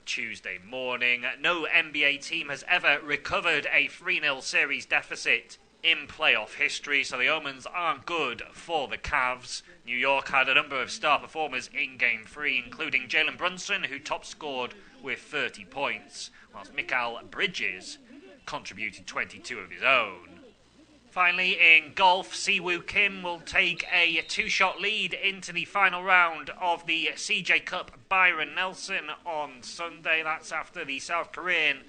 Tuesday morning. No NBA team has ever recovered a 3-0 series deficit in playoff history, so the omens aren't good for the Cavs. New York had a number of star performers in Game 3, including Jalen Brunson, who top scored with 30 points, whilst Mikal Bridges contributed 22 of his own. Finally, in golf, Siwoo Kim will take a 2-shot lead into the final round of the CJ Cup Byron Nelson on Sunday. That's after the South Korean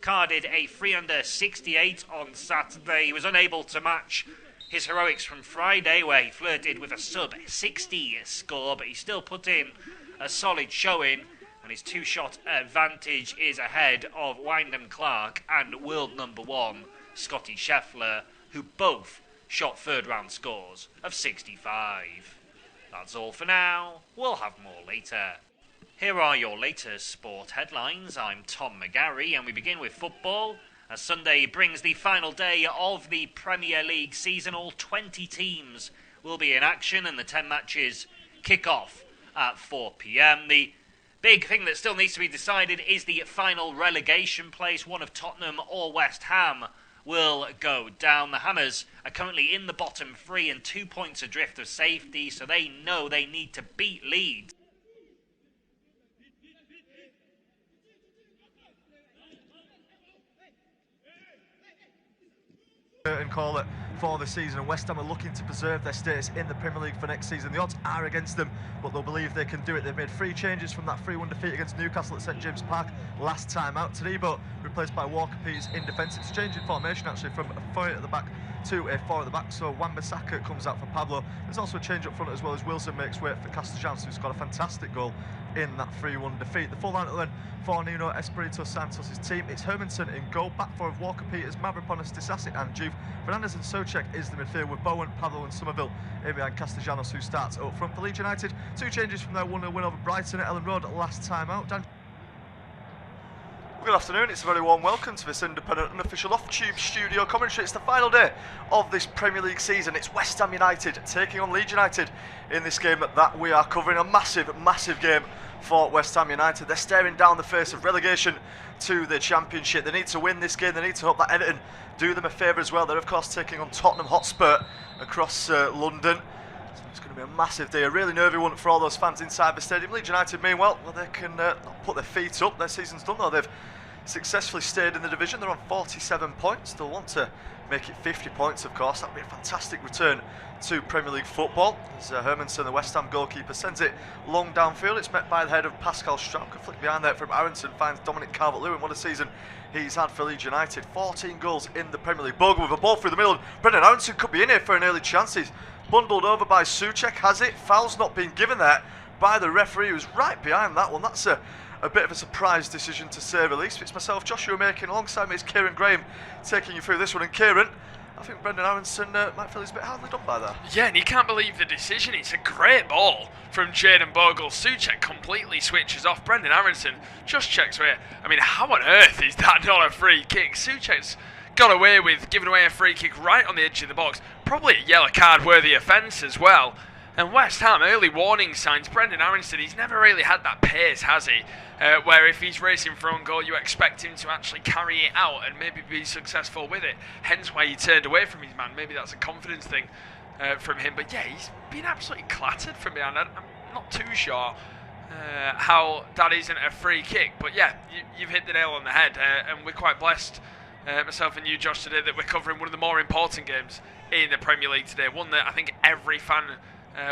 carded a 3-under 68 on Saturday. He was unable to match his heroics from Friday, where he flirted with a sub-60 score, but he still put in a solid showing, and his 2-shot advantage is ahead of Wyndham Clark and world number 1 Scottie Scheffler, who both shot third-round scores of 65. That's all for now. We'll have more later. Here are your latest sport headlines. I'm Tom McGarry, and we begin with football, as Sunday brings the final day of the Premier League season. All 20 teams will be in action, and the 10 matches kick off at 4 p.m. The big thing that still needs to be decided is the final relegation place. One of Tottenham or West Ham will go down. The Hammers are currently in the bottom 3 and 2 points adrift of safety, so they know they need to beat Leeds. And call it for the season, and West Ham are looking to preserve their status in the Premier League for next season. The odds are against them, but they'll believe they can do it. They've made 3 changes from that 3-1 defeat against Newcastle at St James Park last time out. Taribo replaced by Walker-Peters in defence. It's changing formation actually from a 4 at the back to a 4 at the back, so Wan-Bissaka comes out for Pablo. There's also a change up front as well, as Wilson makes way for Castellanos, who's got a fantastic goal in that 3-1 defeat. The full lineup then for Nuno Espirito Santos' team: it's Hermanson in goal, back 4 of Walker-Peters, Mavropanos, Disasi and Juve. Fernandes and Souček is the midfield, with Bowen, Pablo and Somerville in behind Castellanos, who starts up front. For Leeds United, 2 changes from their 1-0 win over Brighton at Ellen Road last time out. Good afternoon, it's a very warm welcome to this independent and official off-tube studio commentary. It's the final day of this Premier League season. It's West Ham United taking on Leeds United in this game that we are covering. A massive, massive game for West Ham United. They're staring down the face of relegation to the Championship. They need to win this game. They need to hope that Everton do them a favour as well. They're of course taking on Tottenham Hotspur across London. So it's going to be a massive day, a really nervy one for all those fans inside the stadium. Leeds United, meanwhile, they can put their feet up. Their season's done though. They've successfully stayed in the division. They're on 47 points. They'll want to make it 50 points, of course. That would be a fantastic return to Premier League football, as Hermanson, the West Ham goalkeeper, sends it long downfield. It's met by the head of Pascal Struijk. A flick behind there from Aronson finds Dominic Calvert-Lewin. What a season he's had for Leeds United. 14 goals in the Premier League. Bogle with a ball through the middle. Brendan Aronson could be in here for an early chance. He's bundled over by Souček. Has it? Foul's not been given there by the referee, who's right behind that one. That's a bit of a surprise decision, to say the least. It's myself, Joshua Makin, alongside me is Kieran Graham, taking you through this one. And Kieran, I think Brendan Aronson might feel he's a bit hardly done by that. Yeah, and he can't believe the decision. It's a great ball from Jayden Bogle. Souček completely switches off. Brendan Aronson just checks where. I mean, how on earth is that not a free kick? Souček's got away with giving away a free kick right on the edge of the box. Probably a yellow card worthy offence as well. And West Ham, early warning signs. Brendan Aronson, he's never really had that pace, has he? Where if he's racing for own goal, you expect him to actually carry it out and maybe be successful with it. Hence why he turned away from his man. Maybe that's a confidence thing from him. But yeah, he's been absolutely clattered from behind. I'm not too sure how that isn't a free kick. But yeah, you've hit the nail on the head. And we're quite blessed, myself and you, Josh, today, that we're covering one of the more important games in the Premier League today. One that I think every fan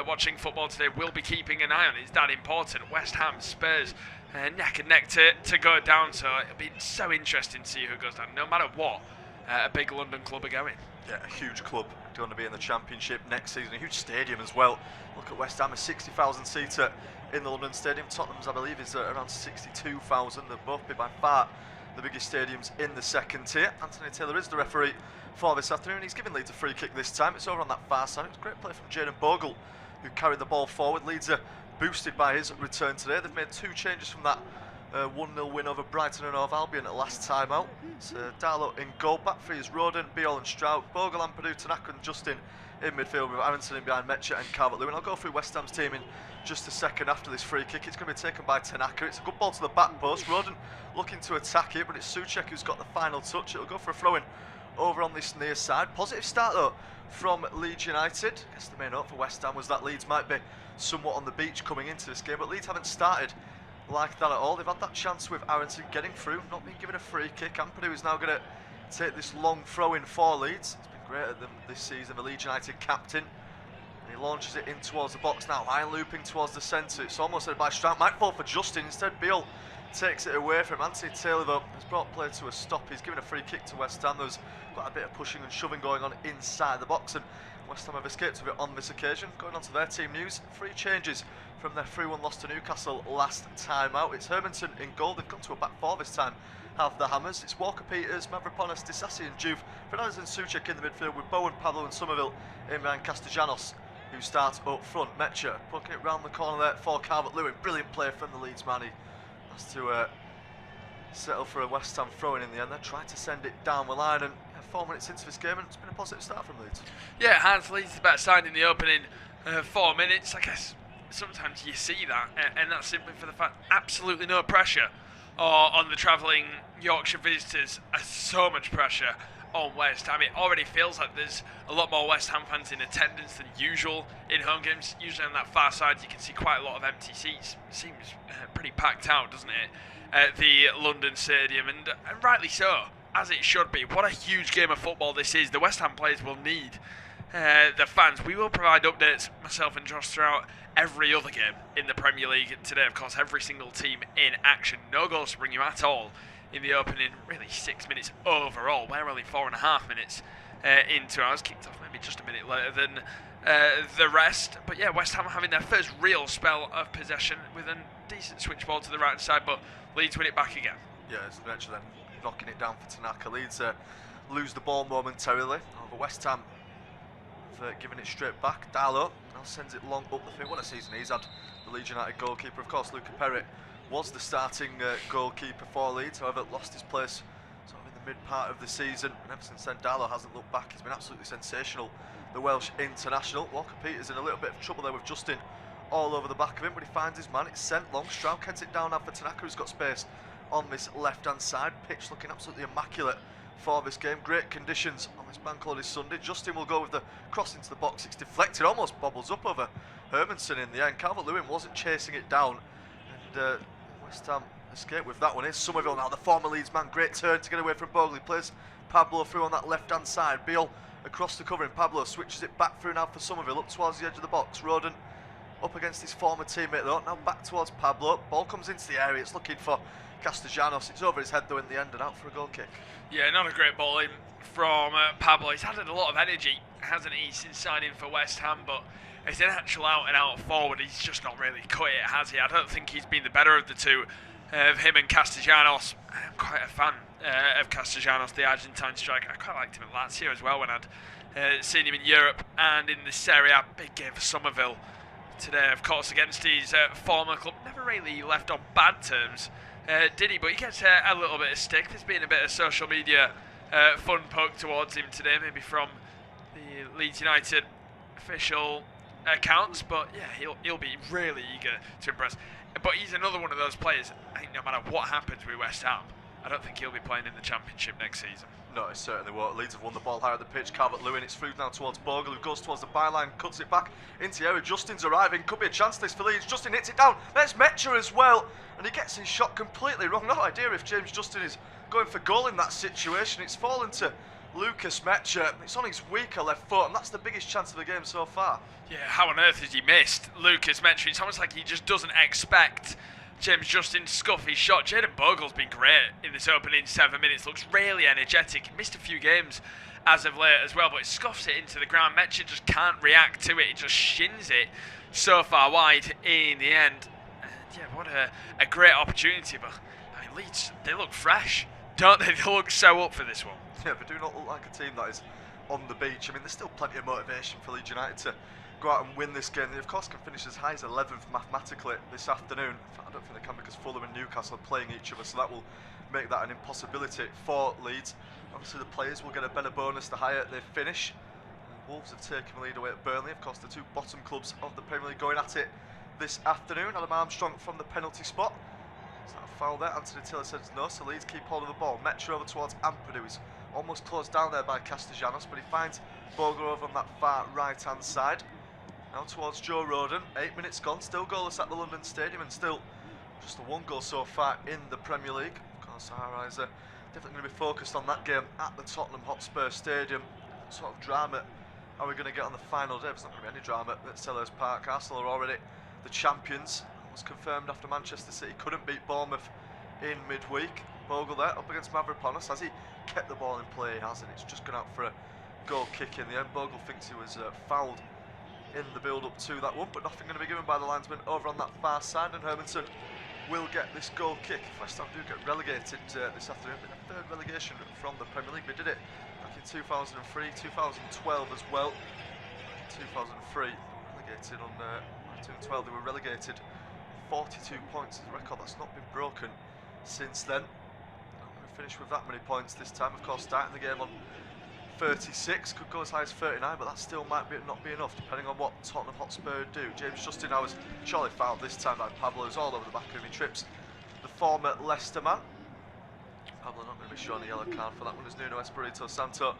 watching football today will be keeping an eye on. It's that important. West Ham, Spurs, neck and neck to go down. So it'll be so interesting to see who goes down, no matter what a big London club are going. Yeah, a huge club going to be in the Championship next season. A huge stadium as well. Look at West Ham, a 60,000 seater in the London Stadium. Tottenham's, I believe, is around 62,000. They'll both be by far the biggest stadiums in the second tier. Anthony Taylor is the referee for this afternoon. He's given Leeds a free kick this time. It's over on that far side. It's a great play from Jayden Bogle, who carried the ball forward. Leeds are boosted by his return today. They've made 2 changes from that 1-0 win over Brighton and Hove Albion at last time out. It's Darlow in goal. Back 3 is Roden, Biol and Stroud. Bogle, Ampadu, Tanaka and Justin in midfield with Aronson in behind Metcher and Calvert-Lewin. I'll go through West Ham's team in just a second after this free kick. It's going to be taken by Tanaka. It's a good ball to the back post. Roden looking to attack it, but it's Souček who's got the final touch. It'll go for a throw-in over on this near side. Positive start though from Leeds United. I guess the main hope for West Ham was that Leeds might be somewhat on the beach coming into this game, but Leeds haven't started like that at all. They've had that chance with Aronson getting through, not being given a free kick. Ampadu is now going to take this long throw-in for Leeds. It's been great at them this season, the Leeds United captain. And he launches it in towards the box now, high looping towards the centre. It's almost headed by Strout, might fall for Justin. Instead, Beale takes it away from him. Anthony Taylor though has brought play to a stop. He's given a free kick to West Ham. There's quite a bit of pushing and shoving going on inside the box, and West Ham have escaped with it on this occasion. Going on to their team news, 3 changes from their 3-1 loss to Newcastle last time out. It's Hermanson in goal. They've gone to a back 4 this time, have the Hammers. It's Walker-Peters, Mavropanos, Disasi and Juve, Fernandes and Souček in the midfield with Bowen, Pablo and Somerville in behind Castellanos, who starts up front. Metcher poking it round the corner there for Calvert-Lewin. Brilliant play from the Leeds man. He has to settle for a West Ham throw-in the end. They tried to send it down the line, and 4 minutes into this game, and it's been a positive start from Leeds. Yeah, Hans Leeds is better side in the opening 4 minutes. I guess sometimes you see that, and that's simply for the fact absolutely no pressure on the travelling Yorkshire visitors. So much pressure on West Ham. It already feels like there's a lot more West Ham fans in attendance than usual in home games. Usually on that far side you can see quite a lot of empty seats. Seems pretty packed out, doesn't it, at the London Stadium, and rightly so, as it should be. What a huge game of football this is. The West Ham players will need the fans. We will provide updates, myself and Josh, throughout every other game in the Premier League. Today, of course, every single team in action. No goals to bring you at all in the opening, really 6 minutes overall. We're only 4.5 minutes into ours. Kicked off maybe just a minute later than the rest. But yeah, West Ham having their first real spell of possession with a decent switch ball to the right side, but Leeds win it back again. Yeah, it's eventually then knocking it down for Tanaka. Leeds lose the ball momentarily. Over West Ham giving it straight back. Darlow now sends it long up the field. What a season he's had, the Leeds United goalkeeper. Of course, Luca Perry was the starting goalkeeper for Leeds, however lost his place sort of in the mid part of the season, and ever since then Darlow hasn't looked back. He's been absolutely sensational, the Welsh international. Walker-Peters in a little bit of trouble there with Justin all over the back of him, but he finds his man. It's sent long. Stroud heads it down now for Tanaka, who's got space on this left hand side. Pitch looking absolutely immaculate for this game. Great conditions on this bank holiday Sunday. Justin will go with the cross into the box. It's deflected, almost bobbles up over Hermanson in the end. Calvert-Lewin wasn't chasing it down, and West Ham escape with that one. Is Somerville now, the former Leeds man. Great turn to get away from Bogle. He plays Pablo through on that left hand side. Beale across the cover, and Pablo switches it back through now for Somerville, up towards the edge of the box. Roden up against his former teammate though, now back towards Pablo. Ball comes into the area, it's looking for Castellanos. It's over his head though in the end, and out for a goal kick. Yeah, not a great ball in from Pablo. He's added a lot of energy, hasn't he, since signing for West Ham, but as an actual out-and-out forward, he's just not really cut it, has he? I don't think he's been the better of the two, of him and Castellanos. I'm quite a fan of Castellanos, the Argentine striker. I quite liked him at Lazio as well when I'd seen him in Europe and in the Serie A. Big game for Somerville today, of course, against his former club. Never really left on bad terms, did he? But he gets a little bit of stick. There's been a bit of social media fun poke towards him today, maybe from the Leeds United official accounts, but yeah, he'll be really eager to impress. But he's another one of those players, I think no matter what happens with West Ham, I don't think he'll be playing in the Championship next season. No, it certainly won't. Leeds have won the ball higher at the pitch. Calvert-Lewin, it's through now towards Bogle, who goes towards the byline, cuts it back into the area. Justin's arriving, could be a chance this for Leeds. Justin hits it down, there's Metcher as well, and he gets his shot completely wrong. No idea if James Justin is going for goal in that situation. It's fallen to Lucas Metcher. It's on his weaker left foot, and that's the biggest chance of the game so far. Yeah, how on earth has he missed Lucas Metcher? It's almost like he just doesn't expect James Justin to scuff his shot. Jayden Bogle's been great in this opening 7 minutes. Looks really energetic. He missed a few games as of late as well, but he scuffs it into the ground. Metcher just can't react to it. He just shins it so far wide in the end. And yeah, what a great opportunity. But I mean, Leeds, they look fresh, don't they? They look so up for this one. Yeah, they do not look like a team that is on the beach. I mean, there's still plenty of motivation for Leeds United to go out and win this game. They of course can finish as high as 11th mathematically this afternoon. I don't think they can, because Fulham and Newcastle are playing each other, so that will make that an impossibility for Leeds. Obviously the players will get a better bonus the higher they finish, Wolves have taken the lead away at Burnley. Of course, the two bottom clubs of the Premier League going at it this afternoon. Adam Armstrong from the penalty spot. Is that a foul there? Anthony Taylor says no, so Leeds keep hold of the ball. Metro over towards Ampadu. He's almost closed down there by Castellanos, but he finds Bogle over on that far right-hand side. Now towards Joe Rodon. 8 minutes gone. Still goalless at the London Stadium, and still just a one goal so far in the Premier League. Of course, our eyes are definitely going to be focused on that game at the Tottenham Hotspur Stadium. What sort of drama are we going to get on the final day? There's not going to be any drama at Selhurst Park. Arsenal are already the champions. It was confirmed after Manchester City couldn't beat Bournemouth in midweek. Bogle there up against Mavropanos. Has he kept the ball in play? He hasn't. It's just gone out for a goal kick in the end. Bogle thinks he was fouled in the build-up to that one, but nothing going to be given by the linesman over on that far side, and Hermanson will get this goal kick. If West Ham do get relegated this afternoon, been a third relegation from the Premier League. They did it back in 2003, 2012 as well. 2003 relegated on 2012. They were relegated 42 points is a record that's not been broken since then. Not going to finish with that many points this time. Of course, starting the game on 36, could go as high as 39, but that still might not be enough depending on what Tottenham Hotspur do. James Justin now was surely fouled this time by Pablo, who's all over the back of him. He trips the former Leicester man. Pablo not going to be shown a yellow card for that one as Nuno Espirito Santo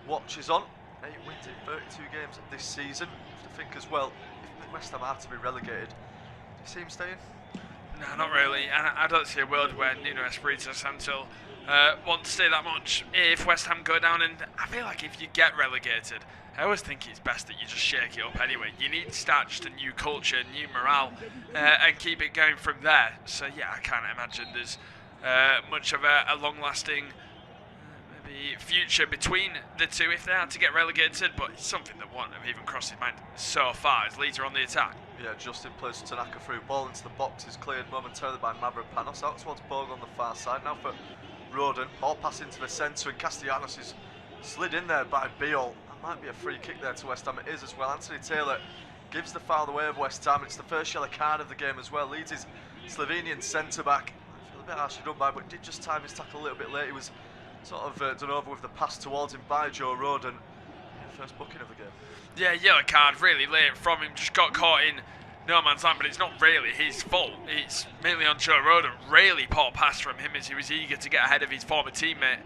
watches on. 8 wins in 32 games this season. You have to think as well, if West Ham are to be relegated, do you see him staying? No, not really, and I don't see a world where Nuno Espirito Santo want to stay that much if West Ham go down, and I feel like if you get relegated, I always think it's best that you just shake it up anyway. You need to start just a new culture, new morale, and keep it going from there. So yeah, I can't imagine there's much of a long-lasting maybe future between the two if they had to get relegated, but it's something that wouldn't have even crossed his mind so far as Leeds are on the attack. Yeah, Justin plays Tanaka through, ball into the box is cleared momentarily by Mavropanos, out towards Bogle on the far side, now for Rodon, ball pass into the centre, and Castellanos is slid in there by Beal. That might be a free kick there to West Ham, it is as well. Anthony Taylor gives the foul away of West Ham. It's the first yellow card of the game as well. Leeds is Slovenian centre-back. I feel a bit harshly done by, but did just time his tackle a little bit late. He was sort of done over with the pass towards him by Joe Rodon. First booking of the game. Yeah, yellow card really late from him, just got caught in no man's land, but it's not really his fault. It's mainly on Joe Rodon. Really poor pass from him as he was eager to get ahead of his former teammate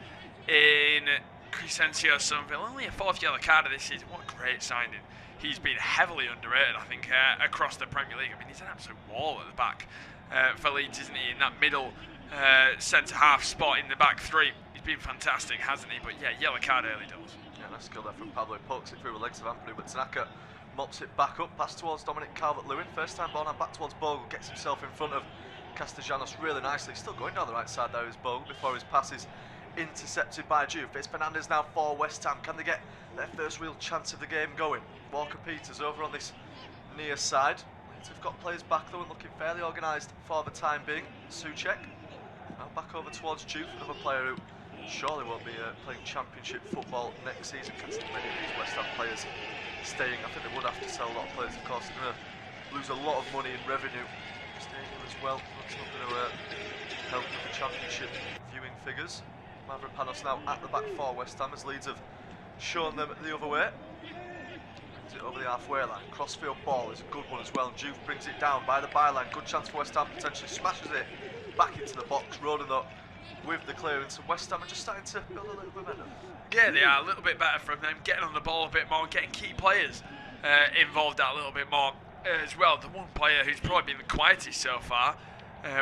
in Crescencio Somerville. Only a fourth yellow card of this season. What a great signing. He's been heavily underrated, I think, across the Premier League. I mean, he's an absolute wall at the back for Leeds, isn't he? In that middle centre-half spot in the back three. He's been fantastic, hasn't he? But yeah, yellow card early doors. Yeah, nice skill there from Pablo. He pokes it through the legs of Ampadu, but Tanaka mops it back up, pass towards Dominic Calvert-Lewin. First time ball now back towards Bogle, gets himself in front of Castellanos really nicely. Still going down the right side there is Bogle before his pass is intercepted by Juve. It's Fernandes now for West Ham. Can they get their first real chance of the game going? Walker-Peters over on this near side. Leeds have got players back though and looking fairly organised for the time being. Souček now back over towards Juve, another player who surely won't be playing championship football next season. Can't see many of these West Ham players staying. I think they would have to sell a lot of players, of course. They're going to lose a lot of money in revenue staying as well. That's not going to help with the championship viewing figures. Mavropanos now at the back for West Ham as Leeds have shown them the other way. Brings it over the halfway line. Crossfield ball is a good one as well, and Juve brings it down by the byline. Good chance for West Ham, potentially smashes it back into the box. Rodon though with the clearance, and West Ham are just starting to build a little momentum. Yeah, they are a little bit better from them, getting on the ball a bit more, getting key players involved a little bit more as well. The one player who's probably been the quietest so far,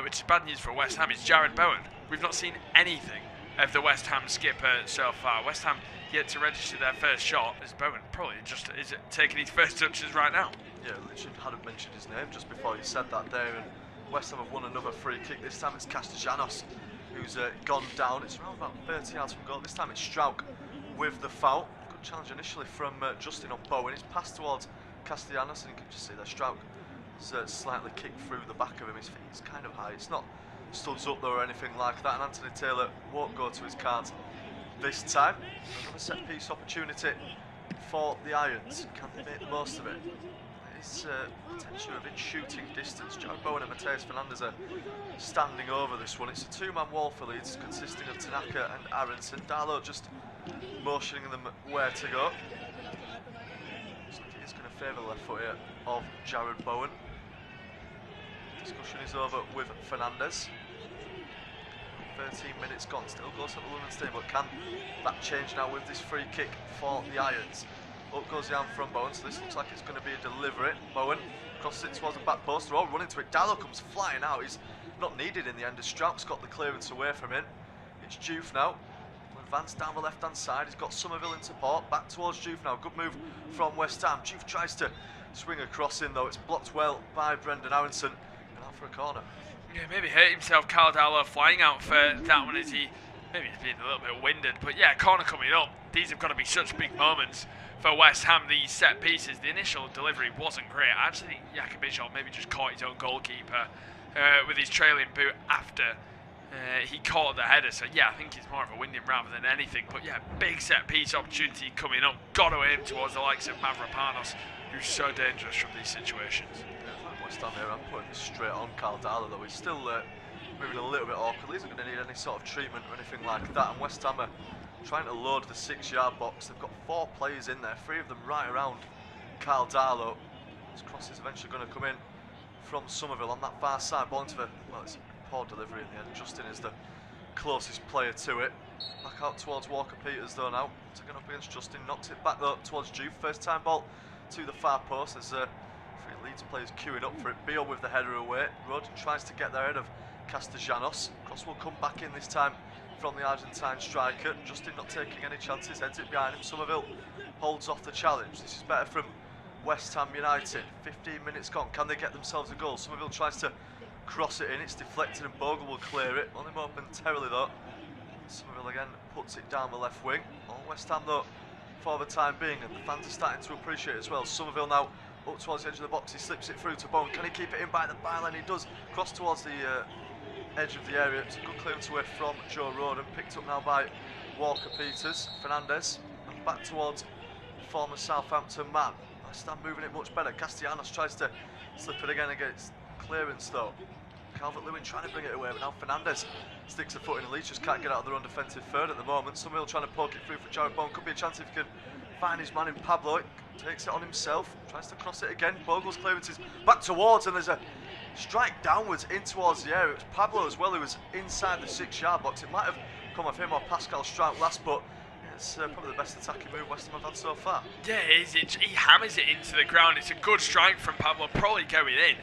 which is bad news for West Ham, is Jared Bowen. We've not seen anything of the West Ham skipper so far. West Ham yet to register their first shot, as Bowen probably just is taking his first touches right now. Yeah, literally hadn't mentioned his name just before you said that there, and West Ham have won another free kick. This time it's Castellanos who's gone down. It's around about 30 yards from goal. This time it's Strauch with the foul. Good challenge initially from Justin on Bowen. It's passed towards Castellanos, and you can just see that Strauch has slightly kicked through the back of him. His feet is kind of high. It's not studs up though or anything like that, and Anthony Taylor won't go to his cards this time. Another set piece opportunity for the Irons. Can they make the most of it? It's potentially within shooting distance. Jared Bowen and Mateus Fernandes are standing over this one. It's a two-man wall for Leeds, consisting of Tanaka and Aronson. Darlow just motioning them where to go. favour the left foot here of Jared Bowen. Discussion is over with Fernandez. 13 minutes gone, still goes to the London Stadium, but can that change now with this free kick for the Irons? Up goes the arm from Bowen, so this looks like it's going to be a delivery. Bowen crosses it towards the back post, they're all running to it. Diallo comes flying out, he's not needed in the end as Strout's got the clearance away from him. It's Juve now, advance down the left hand side, he's got Somerville in support, back towards Juve now, good move from West Ham. Juve tries to swing across in though, it's blocked well by Brendan Aronson, and out for a corner. Yeah, maybe hurt himself, Carl Diallo, flying out for that one as he maybe he's being a little bit winded. But yeah, corner coming up. These have got to be such big moments for West Ham, these set pieces. The initial delivery wasn't great. I actually think Jakub Bijol maybe just caught his own goalkeeper with his trailing boot after he caught the header. So yeah, I think it's more of a winding rather than anything. But yeah, big set piece opportunity coming up. Got to aim towards the likes of Mavropanos, who's so dangerous from these situations. West Ham here, I'm putting this straight on Carl Diallo though. He's still moving a little bit awkwardly. He's not going to need any sort of treatment or anything like that. And West Ham are trying to load the 6-yard box. They've got 4 players in there, 3 of them right around Carl Diallo. This cross is eventually going to come in from Somerville on that far side. Ball into the, well, it's a poor delivery in the end. Justin is the closest player to it. Back out towards Walker Peters though now. Taken up against Justin, knocks it back though towards Juve. First time ball to the far post. There's 3 Leeds players queuing up for it. Beale with the header away. Rudd tries to get there ahead of Castellanos. Cross will come back in this time from the Argentine striker. Justin not taking any chances, heads it behind him. Somerville holds off the challenge. This is better from West Ham United. 15 minutes gone. Can they get themselves a goal? Somerville tries to cross it in. It's deflected and Bogle will clear it. Only momentarily though. Somerville again puts it down the left wing. All West Ham though for the time being, and the fans are starting to appreciate it as well. Somerville now up towards the edge of the box, he slips it through to Bowen. Can he keep it in by the byline? He does. Cross towards the edge of the area. It's a good clearance away from Joe Roden. Picked up now by Walker Peters. Fernandez. And back towards former Southampton man. West Ham moving it much better. Castellanos tries to slip it again against clearance though. Calvert-Lewin trying to bring it away, but now Fernandez sticks a foot in. The Leeds just can't get out of their own defensive third at the moment. Somerville trying to poke it through for Jared Bowen. Could be a chance if he can find his man in Pablo. Takes it on himself, tries to cross it again. Bogle's clearance is back towards, and there's a strike downwards in towards the area. It was Pablo as well who was inside the 6-yard box. It might have come off him or Pascal Strout last, but it's probably the best attacking move West Ham have had so far. Yeah, it is. He hammers it into the ground. It's a good strike from Pablo, probably going in,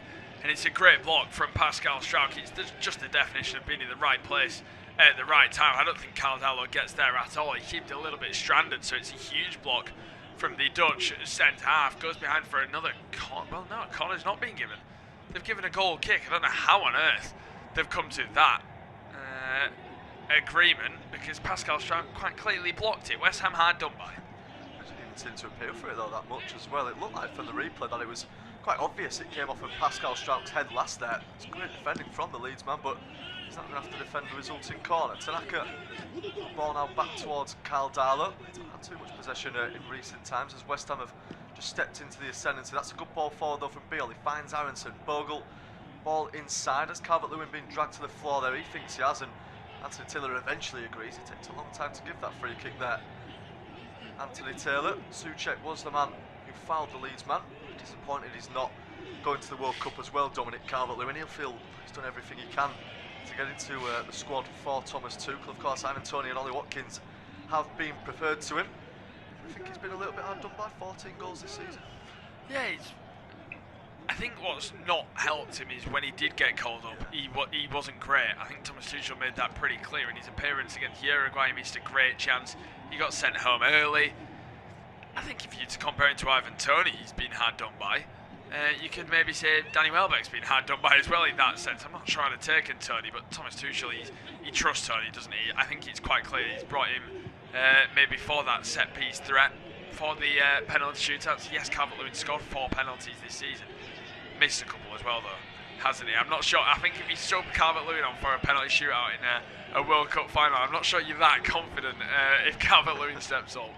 and it's a great block from Pascal Strout. It's just the definition of being in the right place at the right time. I don't think Carl Diallo gets there at all. He seemed a little bit stranded, so it's a huge block from the Dutch centre half. Goes behind for another corner. Well, no, corner's not being given. They've given a goal kick. I don't know how on earth they've come to that agreement, because Pascal Strout quite clearly blocked it. West Ham hard done by. I didn't even seem to appeal for it though that much as well. It looked like from the replay that it was quite obvious it came off of Pascal Strout's head last there. It's great defending from the Leeds man, but he's not going to have to defend the resulting corner. Tanaka, ball now back towards Carl Diallo. He's not had too much possession in recent times as West Ham have just stepped into the ascendancy. That's a good ball forward though from Beale. He finds Aronson. Bogle, ball inside. Has Calvert-Lewin been dragged to the floor there? He thinks he has, and Anthony Taylor eventually agrees. It takes a long time to give that free kick there. Anthony Taylor. Souček was the man who fouled the Leeds man. Disappointed he's not going to the World Cup as well, Dominic Calvert-Lewin. He'll feel he's done everything he can to get into the squad for Thomas Tuchel. Of course, Ivan Toney and Ollie Watkins have been preferred to him. I think he's been a little bit hard done by. 14 goals this season. Yeah, I think what's not helped him is when he did get called up, he wasn't great. I think Thomas Tuchel made that pretty clear in his appearance against Uruguay. He missed a great chance. He got sent home early. I think if you're comparing to Ivan Toney, he's been hard done by. You could maybe say Danny Welbeck's been hard done by as well in that sense. I'm not sure I'd have taken Toney, but Thomas Tuchel, he trusts Toney, doesn't he? I think it's quite clear he's brought him maybe for that set-piece threat, for the penalty shootouts. Yes, Calvert-Lewin scored 4 penalties this season. Missed a couple as well, though, hasn't he? I'm not sure. I think if you subbed Calvert-Lewin on for a penalty shootout in a World Cup final, I'm not sure you're that confident if Calvert-Lewin steps up.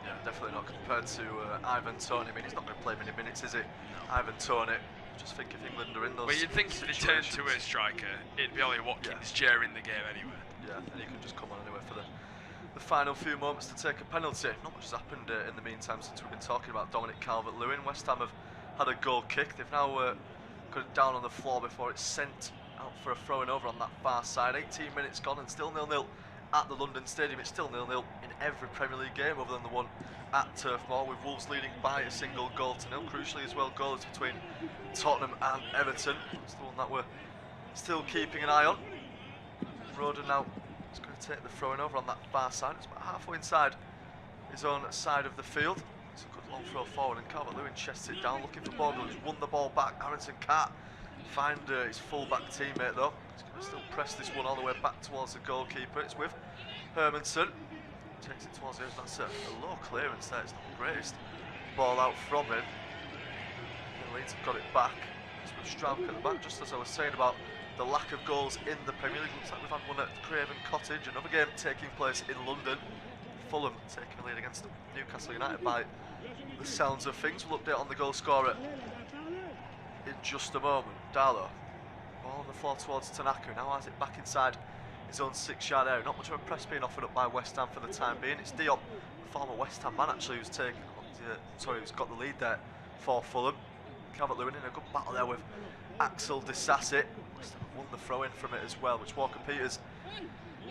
Yeah, definitely not compared to Ivan Toney. I mean, he's not going to play many minutes, is it? No. Ivan Toney. Just think if England are in those. Well, you'd think if they turned to a striker, it'd be Ollie Watkins during the game anyway. Yeah, and he can just come on anyway for the the final few moments to take a penalty. Not much has happened in the meantime since we've been talking about Dominic Calvert-Lewin. West Ham have had a goal kick. They've now got it down on the floor before it's sent out for a throwing over on that far side. 18 minutes gone and still 0-0 at the London Stadium. It's still 0-0 in every Premier League game other than the one at Turf Moor, with Wolves leading by a single goal to nil. Crucially as well, goals between Tottenham and Everton. It's the one that we're still keeping an eye on. Roden now is going to take the throwing over on that far side. It's about halfway inside his own side of the field. It's a good long throw forward, and Calvert-Lewin chests it down, looking for Bogle, who's won the ball back. Aronson can't find his full-back teammate though. He's going to still press this one all the way back towards the goalkeeper. It's with Hermanson. Takes it towards him. That's a low clearance there. It's not the greatest ball out from him. And Leeds have got it back. It's with Strauch at the back, just as I was saying about the lack of goals in the Premier League. Looks like we've had one at Craven Cottage, another game taking place in London. Fulham taking the lead against Newcastle United by the sounds of things. We'll update on the goal scorer in just a moment. Darlow, ball on the floor towards Tanaka, now has it back inside his own 6-yard area. Not much of a press being offered up by West Ham for the time being. It's Diop, the former West Ham man actually, who's who's got the lead there for Fulham. Calvert-Lewin in a good battle there with Axel Disasi. West Ham won the throw in from it as well, which Walker Peters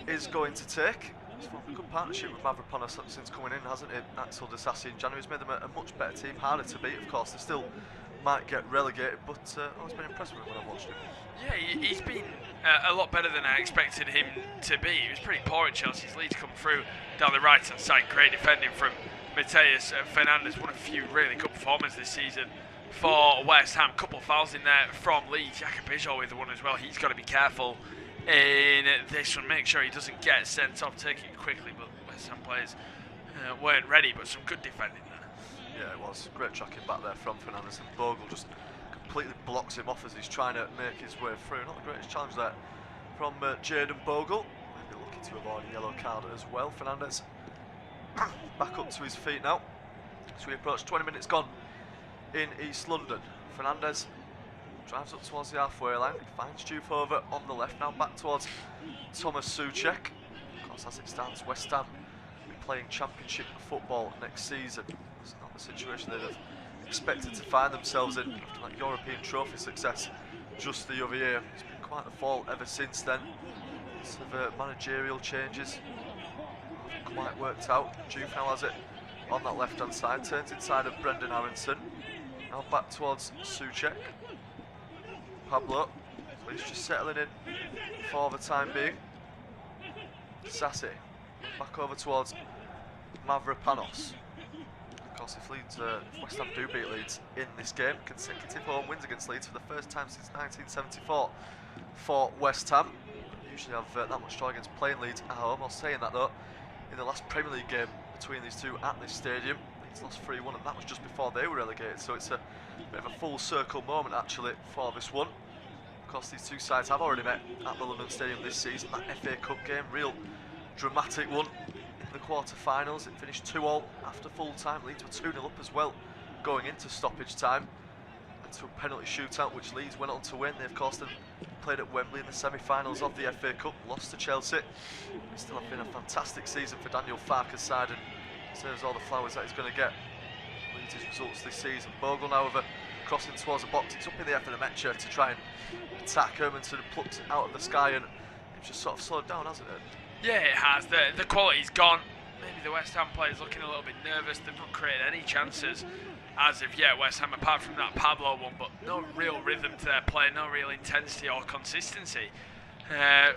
is going to take. He's formed a good partnership with Mavropanos since coming in, hasn't it? Axel Disasi in January has made them a much better team, harder to beat of course. They still might get relegated, but I've always been impressed with him when I've watched him. Yeah, he's been a lot better than I expected him to be. He was pretty poor at Chelsea's. Leeds come through down the right hand side. Great defending from Mateus Fernandes. One of a few really good performances this season for West Ham. Couple of fouls in there from Leeds. Jakob Bijol with the one as well. He's got to be careful in this one. Make sure he doesn't get sent off. Taking it quickly, but West Ham players weren't ready. But some good defending there. Yeah, it was. Great tracking back there from Fernandes, and Bogle just completely blocks him off as he's trying to make his way through. Not the greatest challenge there from Jayden Bogle. Maybe looking to avoid a yellow card as well. Fernandes back up to his feet now. So we approach 20 minutes gone in East London. Fernandes drives up towards the halfway line, finds Juve over on the left, now back towards Thomas Souček. Of course, as it stands, West Ham will be playing Championship football next season. It's not the situation they'd have expected to find themselves in after that European trophy success just the other year. It's been quite a fall ever since then. Lots of managerial changes haven't quite worked out. Juve now has it on that left hand side, turns inside of Brendan Aronson, now back towards Souček. Pablo, so he's just settling in for the time being. Sassi back over towards Mavropanos. Of course, if West Ham do beat Leeds in this game, consecutive home wins against Leeds for the first time since 1974 for West Ham. Don't usually have that much joy against playing Leeds at home. I was saying that though, in the last Premier League game between these two at this stadium, Leeds lost 3-1, and that was just before they were relegated. So it's a bit of a full circle moment actually for this one. Of course, these two sides have already met at the London Stadium this season. That FA Cup game, real dramatic one. The quarter-finals, it finished 2-2 after full time. Leeds were 2-0 up as well going into stoppage time, and to a penalty shootout which Leeds went on to win. They of course then played at Wembley in the semi-finals of the FA Cup, lost to Chelsea. It's still been a fantastic season for Daniel Farke's side, and deserves all the flowers that he's going to get. Leeds' results this season. Bogle now with a crossing towards the box. It's up in the air for the Metcher to try and attack Hermanson, and plucked it out of the sky, and it's just sort of slowed down, hasn't it? Yeah, it has. The quality's gone. Maybe the West Ham players looking a little bit nervous. They've not created any chances as of yet, West Ham, apart from that Pablo one, but no real rhythm to their play, no real intensity or consistency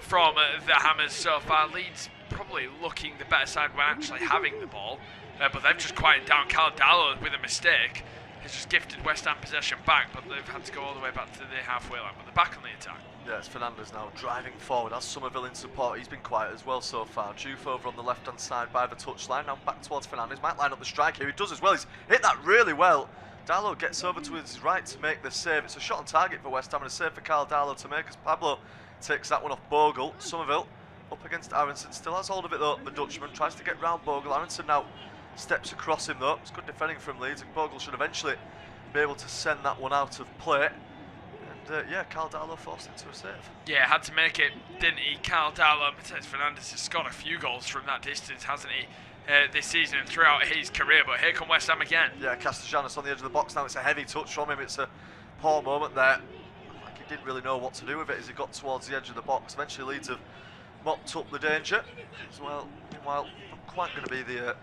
from the Hammers so far. Leeds probably looking the better side when actually having the ball, but they've just quieted down. Cal Darlow with a mistake has just gifted West Ham possession back, but they've had to go all the way back to the halfway line, but they're back on the attack. Yeah, it's Fernandes now driving forward as Somerville in support. He's been quiet as well so far. Juve over on the left hand side by the touchline, now back towards Fernandes. Might line up the strike here, he does as well. He's hit that really well. Darlow gets over to his right to make the save. It's a shot on target for West Ham and a save for Carl Darlow to make as Pablo takes that one off Bogle. Somerville up against Aronson, still has hold of it though. The Dutchman tries to get round Bogle. Aronson now steps across him though. It's good defending from Leeds, and Bogle should eventually be able to send that one out of play. yeah, Carl Darlow forced into a save. Yeah, had to make it, didn't he? Carl Darlow. Mateus Fernandes has scored a few goals from that distance, hasn't he, this season and throughout his career. But here come West Ham again. Yeah, Castellanos on the edge of the box now. It's a heavy touch from him. It's a poor moment there. Like he didn't really know what to do with it as he got towards the edge of the box. Eventually Leeds have mopped up the danger as well. Meanwhile, not quite going to be the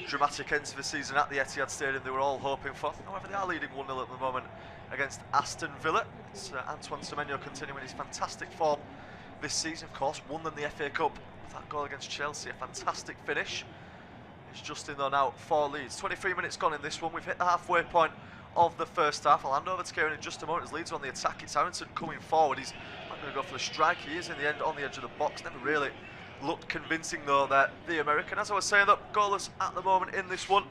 dramatic end to the season at the Etihad Stadium they were all hoping for. However, they are leading 1-0 at the moment against Aston Villa. It's Antoine Semenyo continuing his fantastic form this season. Of course, won them the FA Cup with that goal against Chelsea. A fantastic finish. It's just in though now for Leeds. 23 minutes gone in this one. We've hit the halfway point of the first half. I'll hand over to Kieran in just a moment as Leeds are on the attack. It's Aronson coming forward. He's not going to go for the strike. He is in the end on the edge of the box. Never really looked convincing though that the American. As I was saying, that goalless at the moment in this one.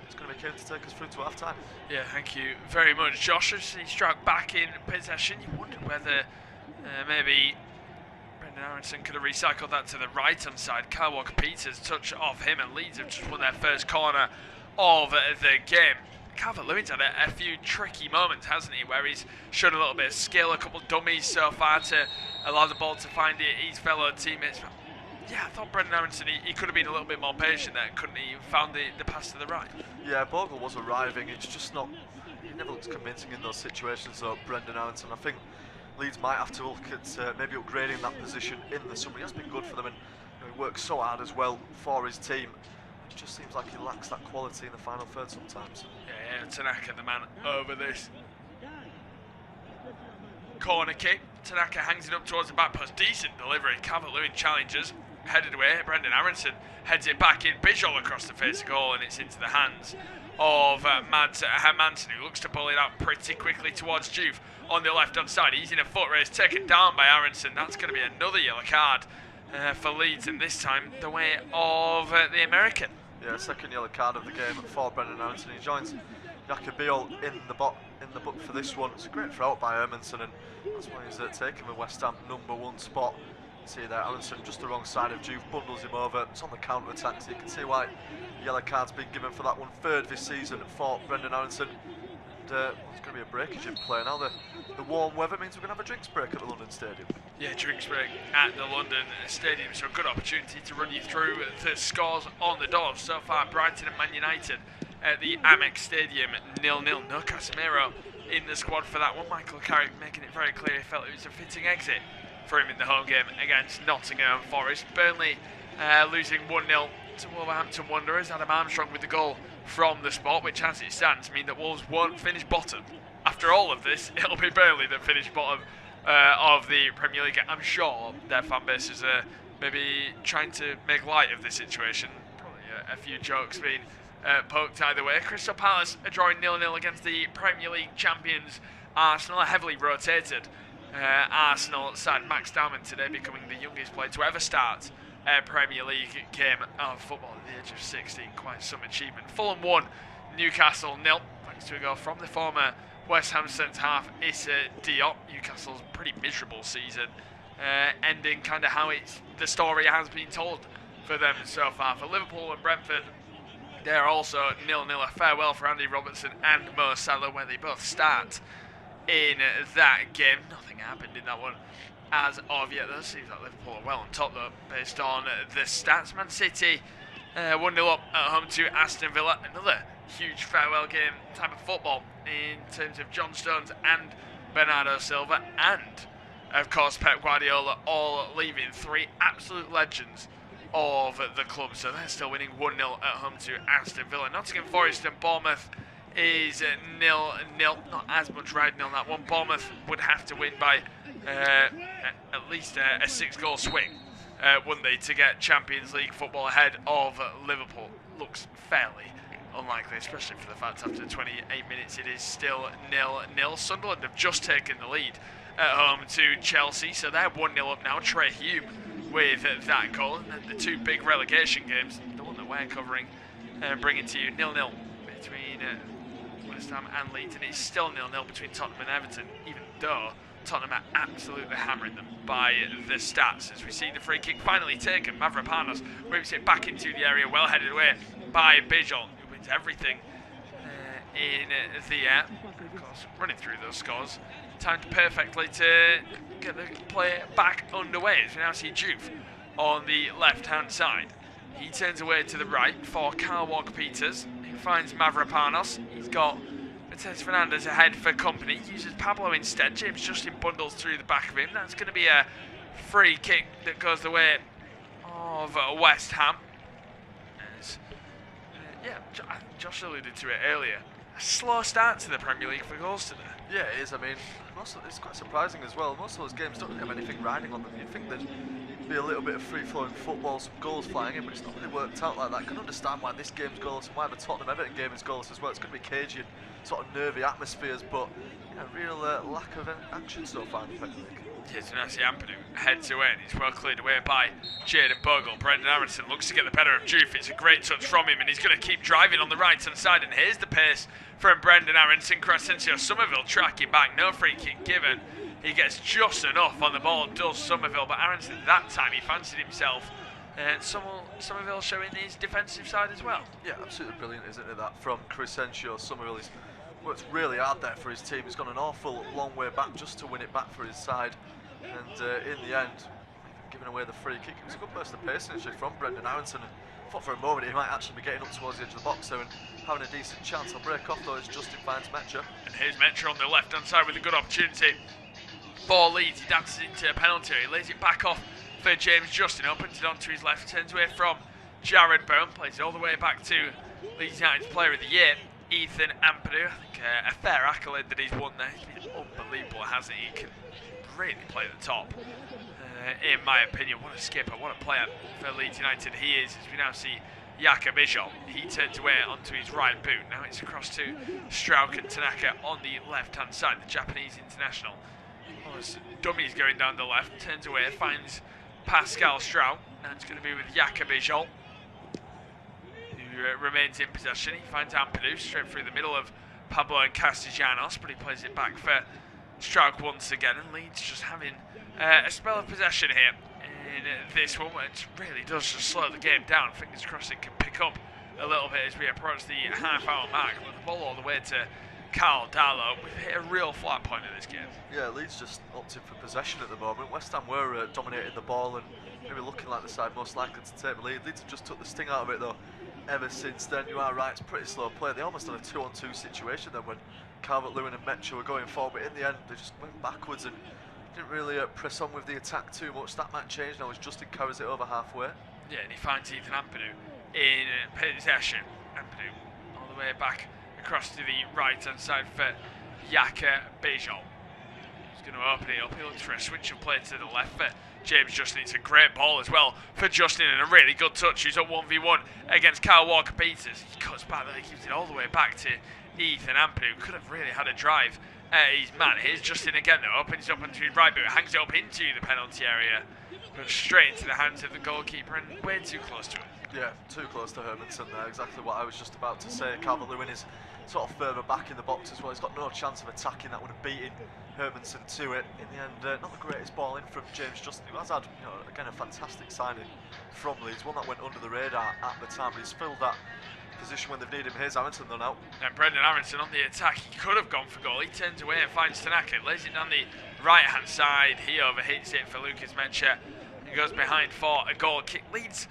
It's going to be Kieran to take us through to half time. Yeah, thank you very much, Josh. As he struck back in possession, you wondered whether maybe Brendan Aronson could have recycled that to the right hand side. Kyle Walker-Peters touch off him, and Leeds have just won their first corner of the game. Calvert-Lewin's had a few tricky moments, hasn't he, where he's shown a little bit of skill, a couple of dummies so far to allow the ball to find his fellow teammates. Yeah, I thought Brendan Aronson, he could have been a little bit more patient there, couldn't he? Found the pass to the right. Yeah, Bogle was arriving. It's just not, he never looks convincing in those situations though, Brendan Aronson. I think Leeds might have to look at maybe upgrading that position in the summer. He has been good for them, and he works so hard as well for his team. It just seems like he lacks that quality in the final third sometimes. Yeah, Tanaka, the man over this. Corner kick. Tanaka hangs it up towards the back post. Decent delivery. Calvert-Lewin challenges. Headed away. Brendan Aronson heads it back in. Bijol across the face of goal, and it's into the hands of Hermansen, who looks to pull it out pretty quickly towards Juve on the left-hand side. He's in a foot race, taken down by Aronson. That's going to be another yellow card for Leeds, and this time the way of the American. Yeah, second yellow card of the game for Brendan Aronson. He joins Jacobiol in the book for this one. It's a great throw out by Hermansen, and that's why he's taking the West Ham #1 spot. See there, Aronson just the wrong side of Juve, bundles him over. It's on the counter attack, so you can see why yellow card's been given for that one. Third this season for Brendan Aronson. And it's going to be a breakage in play now. The warm weather means we're going to have a drinks break at the London Stadium. Yeah, drinks break at the London Stadium, so a good opportunity to run you through the scores on the door. So far, Brighton and Man United at the Amex Stadium 0-0. No Casemiro in the squad for that one. Michael Carrick making it very clear he felt it was a fitting exit for him in the home game against Nottingham Forest. Burnley losing 1-0 to Wolverhampton Wanderers. Adam Armstrong with the goal from the spot, which as it stands mean that Wolves won't finish bottom. After all of this, it'll be Burnley that finish bottom of the Premier League. I'm sure their fan base is maybe trying to make light of the situation. Probably a few jokes being poked either way. Crystal Palace are drawing 0-0 against the Premier League champions Arsenal, a heavily rotated Arsenal side. Max Diamond today becoming the youngest player to ever start a Premier League game of football at the age of 16. Quite some achievement. Fulham 1, Newcastle 0, thanks to a goal from the former West Ham centre-half Issa Diop. Newcastle's pretty miserable season, ending kind of how the story has been told for them so far. For Liverpool and Brentford, they're also 0-0. A farewell for Andy Robertson and Mo Salah, where they both start in that game. Nothing happened in that one as of yet, though. Seems like Liverpool are well on top, though, based on the stats. Man City 1-0 up at home to Aston Villa. Another huge farewell game type of football in terms of John Stones and Bernardo Silva, and of course Pep Guardiola, all leaving. Three absolute legends of the club, so they're still winning 1-0 at home to Aston Villa. Nottingham Forest and Bournemouth is 0-0. Not as much riding on that one. Bournemouth would have to win by at least a 6-goal swing, wouldn't they, to get Champions League football ahead of Liverpool. Looks fairly unlikely, especially for the fact after 28 minutes it is still 0-0. Sunderland have just taken the lead at home to Chelsea, so they're 1-0 up now. Trey Hume with that goal, and then the two big relegation games, the one that we're covering, bringing to you 0-0 between West Ham and Leeds, and it's still 0-0 between Tottenham and Everton, even though Tottenham are absolutely hammering them by the stats. As we see the free kick finally taken, Mavropanos whips it back into the area, well headed away by Bijol, who wins everything in the air. Of course, running through those scores, timed perfectly to get the play back underway. As we now see Juve on the left-hand side. He turns away to the right for Kyle Walker-Peters. He finds Mavropanos. He's got Matheus Fernandes ahead for company. Uses Pablo instead. James Justin bundles through the back of him. That's going to be a free kick that goes the way of West Ham. As, Josh alluded to it earlier. A slow start to the Premier League for goals today. Yeah, it is. I mean, it's quite surprising as well. Most of those games don't have anything riding on them. You'd think there'd be a little bit of free-flowing football, some goals flying in, but it's not really worked out like that. I can understand why this game's goalless and why the Tottenham-Everton game is goalless as well. It's going to be cagey and sort of nervy atmospheres, but real lack of action so far in the Premier League. Here's Nancy Ampadu, heads away, and he's well cleared away by Jayden Bogle. Brendan Aronson looks to get the better of Juve. It's a great touch from him, and he's going to keep driving on the right-hand side. And here's the pace from Brendan Aronson. Crescencio Somerville tracking back, no free kick given. He gets just enough on the ball, does Somerville, but Aronson that time he fancied himself. And Somerville showing his defensive side as well. Yeah, absolutely brilliant, isn't it, that from Crescencio Somerville. He's worked really hard there for his team. He's gone an awful long way back just to win it back for his side. And in the end, even giving away the free kick, it was a good burst of pace initially from Brendan Aronson. I thought for a moment he might actually be getting up towards the edge of the box there and having a decent chance. I'll break off though as Justin finds Mecha. And here's Mecha on the left-hand side with a good opportunity for Leeds. He dances into a penalty. He lays it back off for James Justin. Opens it onto his left, turns away from Jared Bowen, plays it all the way back to Leeds United's Player of the Year, Ethan Ampadu. I think a fair accolade that he's won there. He's been unbelievable, hasn't he? He can really play the top. In my opinion, what a skipper, what a player for Leeds United he is. As we now see Jakob Bijol, he turns away onto his right boot. Now it's across to Strauch and Tanaka on the left-hand side, the Japanese international. Dummies going down the left, turns away, finds Pascal Strauch. Now it's going to be with Jakob Bijol, who remains in possession. He finds Ampadu straight through the middle of Pablo and Castellanos, but he plays it back for Strauch once again, and Leeds just having a spell of possession here in this one, which really does just slow the game down. Fingers crossed it can pick up a little bit as we approach the half-hour mark. With the ball all the way to Carl Darlow, we've hit a real flat point in this game. Yeah, Leeds just opted for possession at the moment. West Ham were dominating the ball and maybe looking like the side most likely to take the lead. Leeds have just took the sting out of it though. Ever since then, you are right, it's pretty slow play. They almost had a 2-on-2 situation then when Calvert-Lewin and Mecha were going forward, but in the end they just went backwards and didn't really press on with the attack too much. That might change now as Justin carries it over halfway. Yeah, and he finds Ethan Ampadu in possession. Ampadu all the way back across to the right-hand side for Jakob Bijol. He's going to open it up. He looks for a switch of play to the left for James Justin. It's a great ball as well for Justin and a really good touch. He's up 1v1 against Kyle Walker-Peters. He cuts back there, he gives it all the way back to Ethan Ampadu. Could have really had a drive his man. Here's Justin again though, opens up onto his right boot, hangs it up into the penalty area, but straight into the hands of the goalkeeper and way too close to it. Yeah, too close to Hermanson there, exactly what I was just about to say. Calvert-Lewin is sort of further back in the box as well. He's got no chance of attacking. That would have beaten Hermanson to it. In the end, not the greatest ball in from James Justin, who has had, again, a fantastic signing from Leeds, one that went under the radar at the time, but he's filled that position when they've needed him. Here's Aronson though now. And Brendan Aronson on the attack. He could have gone for goal. He turns away and finds Tanaka. Lays it down the right-hand side. He overhits it for Lucas Mecha. He goes behind for a goal kick. Leeds,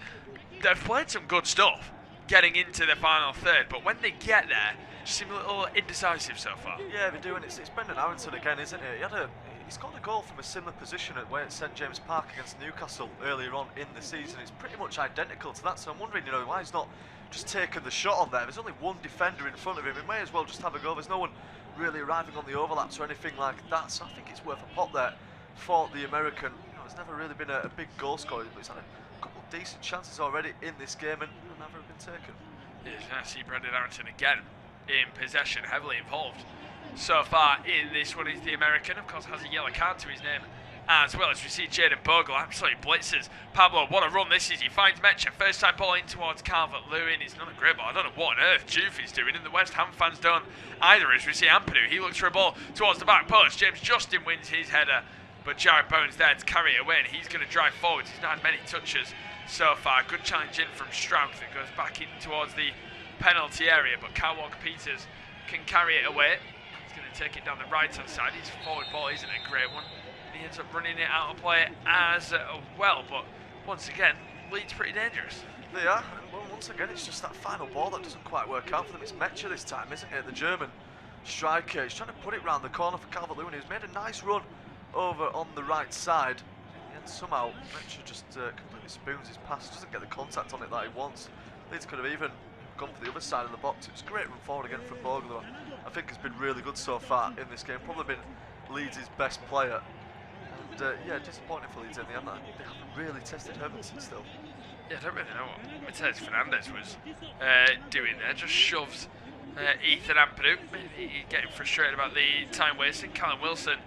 they've played some good stuff getting into the final third, but when they get there, just seem a little indecisive so far. Yeah, they're doing it. It's Brendan Aronson again, isn't it? He scored a goal from a similar position at St James Park against Newcastle earlier on in the season. It's pretty much identical to that, so I'm wondering, why he's not just taken the shot on there. There's only one defender in front of him. He may as well just have a go. There's no one really arriving on the overlaps or anything like that, so I think it's worth a pop there for the American. He's never really been a big goal scorer, but he's had a couple of decent chances already in this game and never been taken. Yes, I see Brendan Aronson again in possession, heavily involved so far in this one. Is the American, of course, has a yellow card to his name as well, as we see Jayden Bogle absolutely blitzes Pablo. What a run this is. He finds Mecha, first time ball in towards Calvert-Lewin. It's not a great ball. I don't know what on earth Juve is doing, and the West Ham fans don't either, as we see Ampadu. He looks for a ball towards the back post. James Justin wins his header, but Jared Bowen's there to carry it away, and he's going to drive forwards. He's not had many touches so far. Good challenge in from Strauch that goes back in towards the penalty area, but Kyle Walker-Peters can carry it away. He's going to take it down the right-hand side. His forward ball isn't a great one. And he ends up running it out of play as well. But once again, Leeds pretty dangerous. They are. Well, once again, it's just that final ball that doesn't quite work out for them. It's Mecha this time, isn't it? The German striker. He's trying to put it round the corner for Calvert-Lewin. He's made a nice run over on the right side. And somehow, Mecha just completely spoons his pass. Doesn't get the contact on it that he wants. Leeds could have even gone for the other side of the box. It was a great run forward again from Bogle. I think he's been really good so far in this game. Probably been Leeds' best player. And yeah, disappointing for Leeds in the end. They haven't really tested Hermansen still. Yeah, I don't really know what Mateus Fernandes was doing there. Just shoves Ethan Ampadu. Maybe getting frustrated about the time wasting. Callum Wilson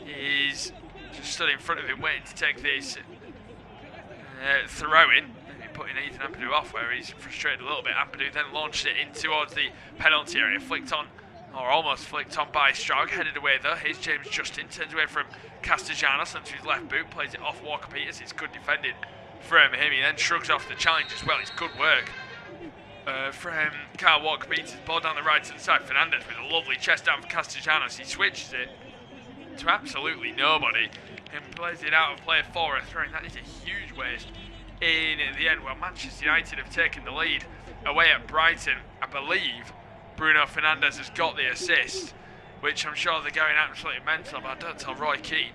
is just stood in front of him waiting to take this throw-in. Maybe putting Ethan Ampadu off where he's frustrated a little bit. Ampadu then launched it in towards the penalty area. Flicked on, or almost flicked on by Strauch. Headed away though. Here's James Justin. Turns away from Castellanos onto his left boot. Plays it off Walker Peters. It's good defending from him. He then shrugs off the challenge as well. It's good work from Kyle Walker Peters. Ball down the right hand side. Fernandes with a lovely chest down for Castellanos. He switches it to absolutely nobody and plays it out of play for a throw. That is a huge waste in the end. Well, Manchester United have taken the lead away at Brighton. I believe Bruno Fernandes has got the assist, which I'm sure they're going absolutely mental about. Don't tell Roy Keane.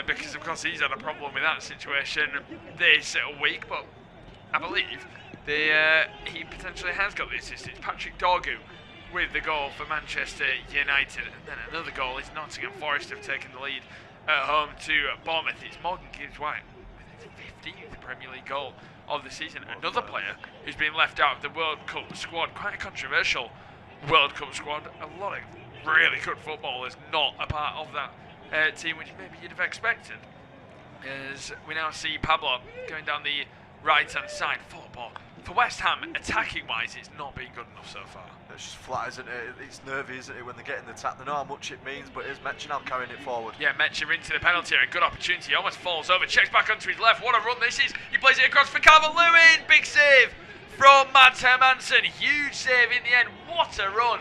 Because of course he's had a problem with that situation this week, but I believe he potentially has got the assist. It's Patrick Dorgu with the goal for Manchester United, and then another goal is Nottingham Forest have taken the lead at home to Bournemouth. It's Morgan Gibbs-White with his 15th Premier League goal of the season. Another player who's been left out of the World Cup squad, quite a controversial World Cup squad. A lot of really good footballers not a part of that team, which maybe you'd have expected, as we now see Pablo going down the right hand side. Football for West Ham, attacking wise, it's not been good enough so far. It's just flat, isn't it? It's nervy, isn't it, when they get in the attack? They know how much it means, but here's Mecha now carrying it forward. Yeah, Mecha into the penalty area. Good opportunity. He almost falls over, checks back onto his left. What a run this is. He plays it across for Calvert-Lewin. Big save from Mads Hermansen. Huge save in the end. What a run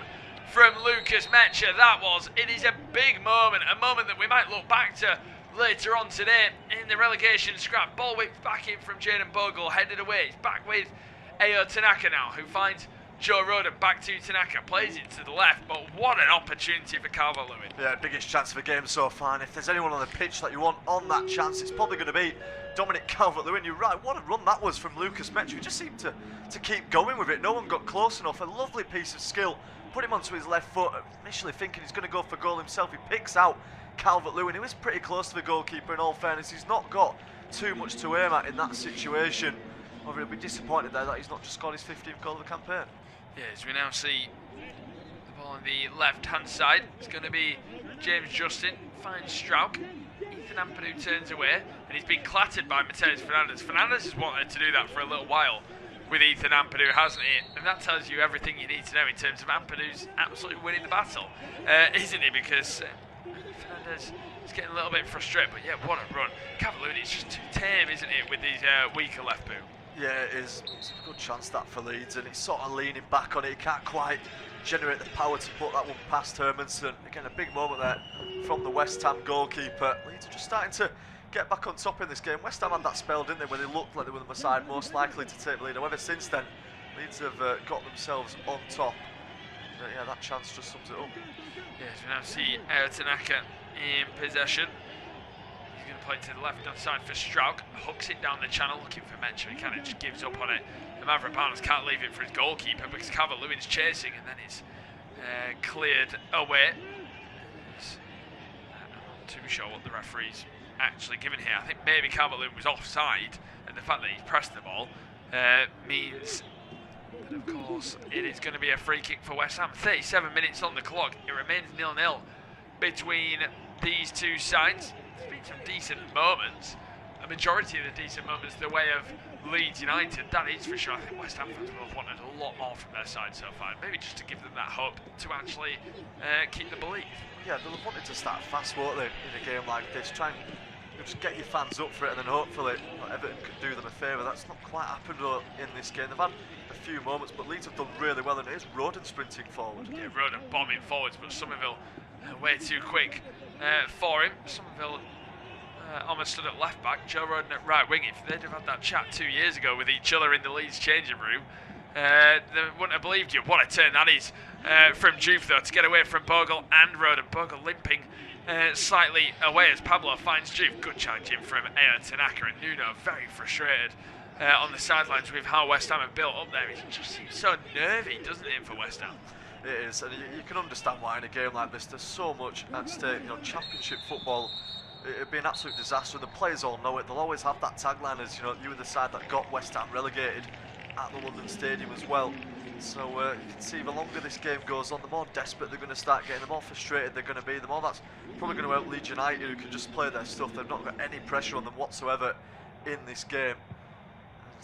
from Lucas Mecha that was. It is a big moment, a moment that we might look back to later on today in the relegation scrap. Ball whipped back in from Jaden Bogle, headed away. It's back with Ayo Tanaka now, who finds Joe Roden. Back to Tanaka, plays it to the left, but what an opportunity for Calvert-Lewin. Yeah, biggest chance of the game so far, and if there's anyone on the pitch that you want on that chance, it's probably going to be Dominic Calvert-Lewin. You're right, what a run that was from Lucas Mecha. He just seemed to keep going with it. No one got close enough. A lovely piece of skill. Put him onto his left foot, initially thinking he's going to go for goal himself. He picks out Calvert-Lewin. He was pretty close to the goalkeeper, in all fairness. He's not got too much to aim at in that situation. However, he'll be disappointed there that he's not just scored his 15th goal of the campaign. Yeah, as we now see the ball on the left-hand side, it's going to be James Justin, finds Strauch. Ethan Ampadu turns away, and he's been clattered by Mateus Fernandes. Fernandes has wanted to do that for a little while with Ethan Ampadu, hasn't he? And that tells you everything you need to know in terms of Ampadu's absolutely winning the battle, isn't he? Because Fernandes is getting a little bit frustrated, but yeah, what a run. Calvert-Lewin is just too tame, isn't it, with his weaker left boot? Yeah, it is. It's a good chance that for Leeds, and it's sort of leaning back on it. He can't quite generate the power to put that one past Hermansen. Again, a big moment there from the West Ham goalkeeper. Leeds are just starting to get back on top in this game. West Ham had that spell, didn't they, when they looked like they were the side most likely to take the lead. However, since then, Leeds have got themselves on top. Yeah, that chance just sums it up. Yes, we now see Ayo Tanaka in possession. He's going to play to the left-hand side for Strauch. Hooks it down the channel, looking for Mecha. He kind of just gives up on it. The Mavropanos can't leave it for his goalkeeper because Calvert-Lewin's chasing, and then it's cleared away. I'm not too sure what the referee's actually given here. I think maybe Calvert-Lewin was offside, and the fact that he's pressed the ball means that, of course, it is going to be a free kick for West Ham. 37 minutes on the clock. It remains 0-0 between these two sides. There's been some decent moments. A majority of the decent moments the way of Leeds United, that is for sure. I think West Ham fans will have wanted a lot more from their side so far. Maybe just to give them that hope to actually keep the belief. Yeah, they'll have wanted to start fast, won't they, in a game like this? Try and just get your fans up for it, and then hopefully Everton could do them a favour. That's not quite happened in this game. They've had a few moments, but Leeds have done really well, and it is Roden sprinting forward. Yeah, Roden bombing forwards, but Somerville way too quick for him. Somerville almost stood at left back, Joe Roden at right wing. If they'd have had that chat 2 years ago with each other in the Leeds changing room, they wouldn't have believed you. What a turn that is from Juve, though, to get away from Bogle and Roden. Bogle limping slightly away as Pablo finds Juve. Good challenge in from Tanaka, and Nuno very frustrated on the sidelines with how West Ham have built up there. It just seems so nervy, doesn't it, for West Ham? It is, and you can understand why in a game like this there's so much at stake. You know, Championship football, it'd be an absolute disaster. The players all know it. They'll always have that tagline as, you know, you were the side that got West Ham relegated at the London Stadium as well. So you can see the longer this game goes on, the more desperate they're going to start getting, the more frustrated they're going to be, the more that's probably going to help Leeds United, who can just play their stuff. They've not got any pressure on them whatsoever in this game.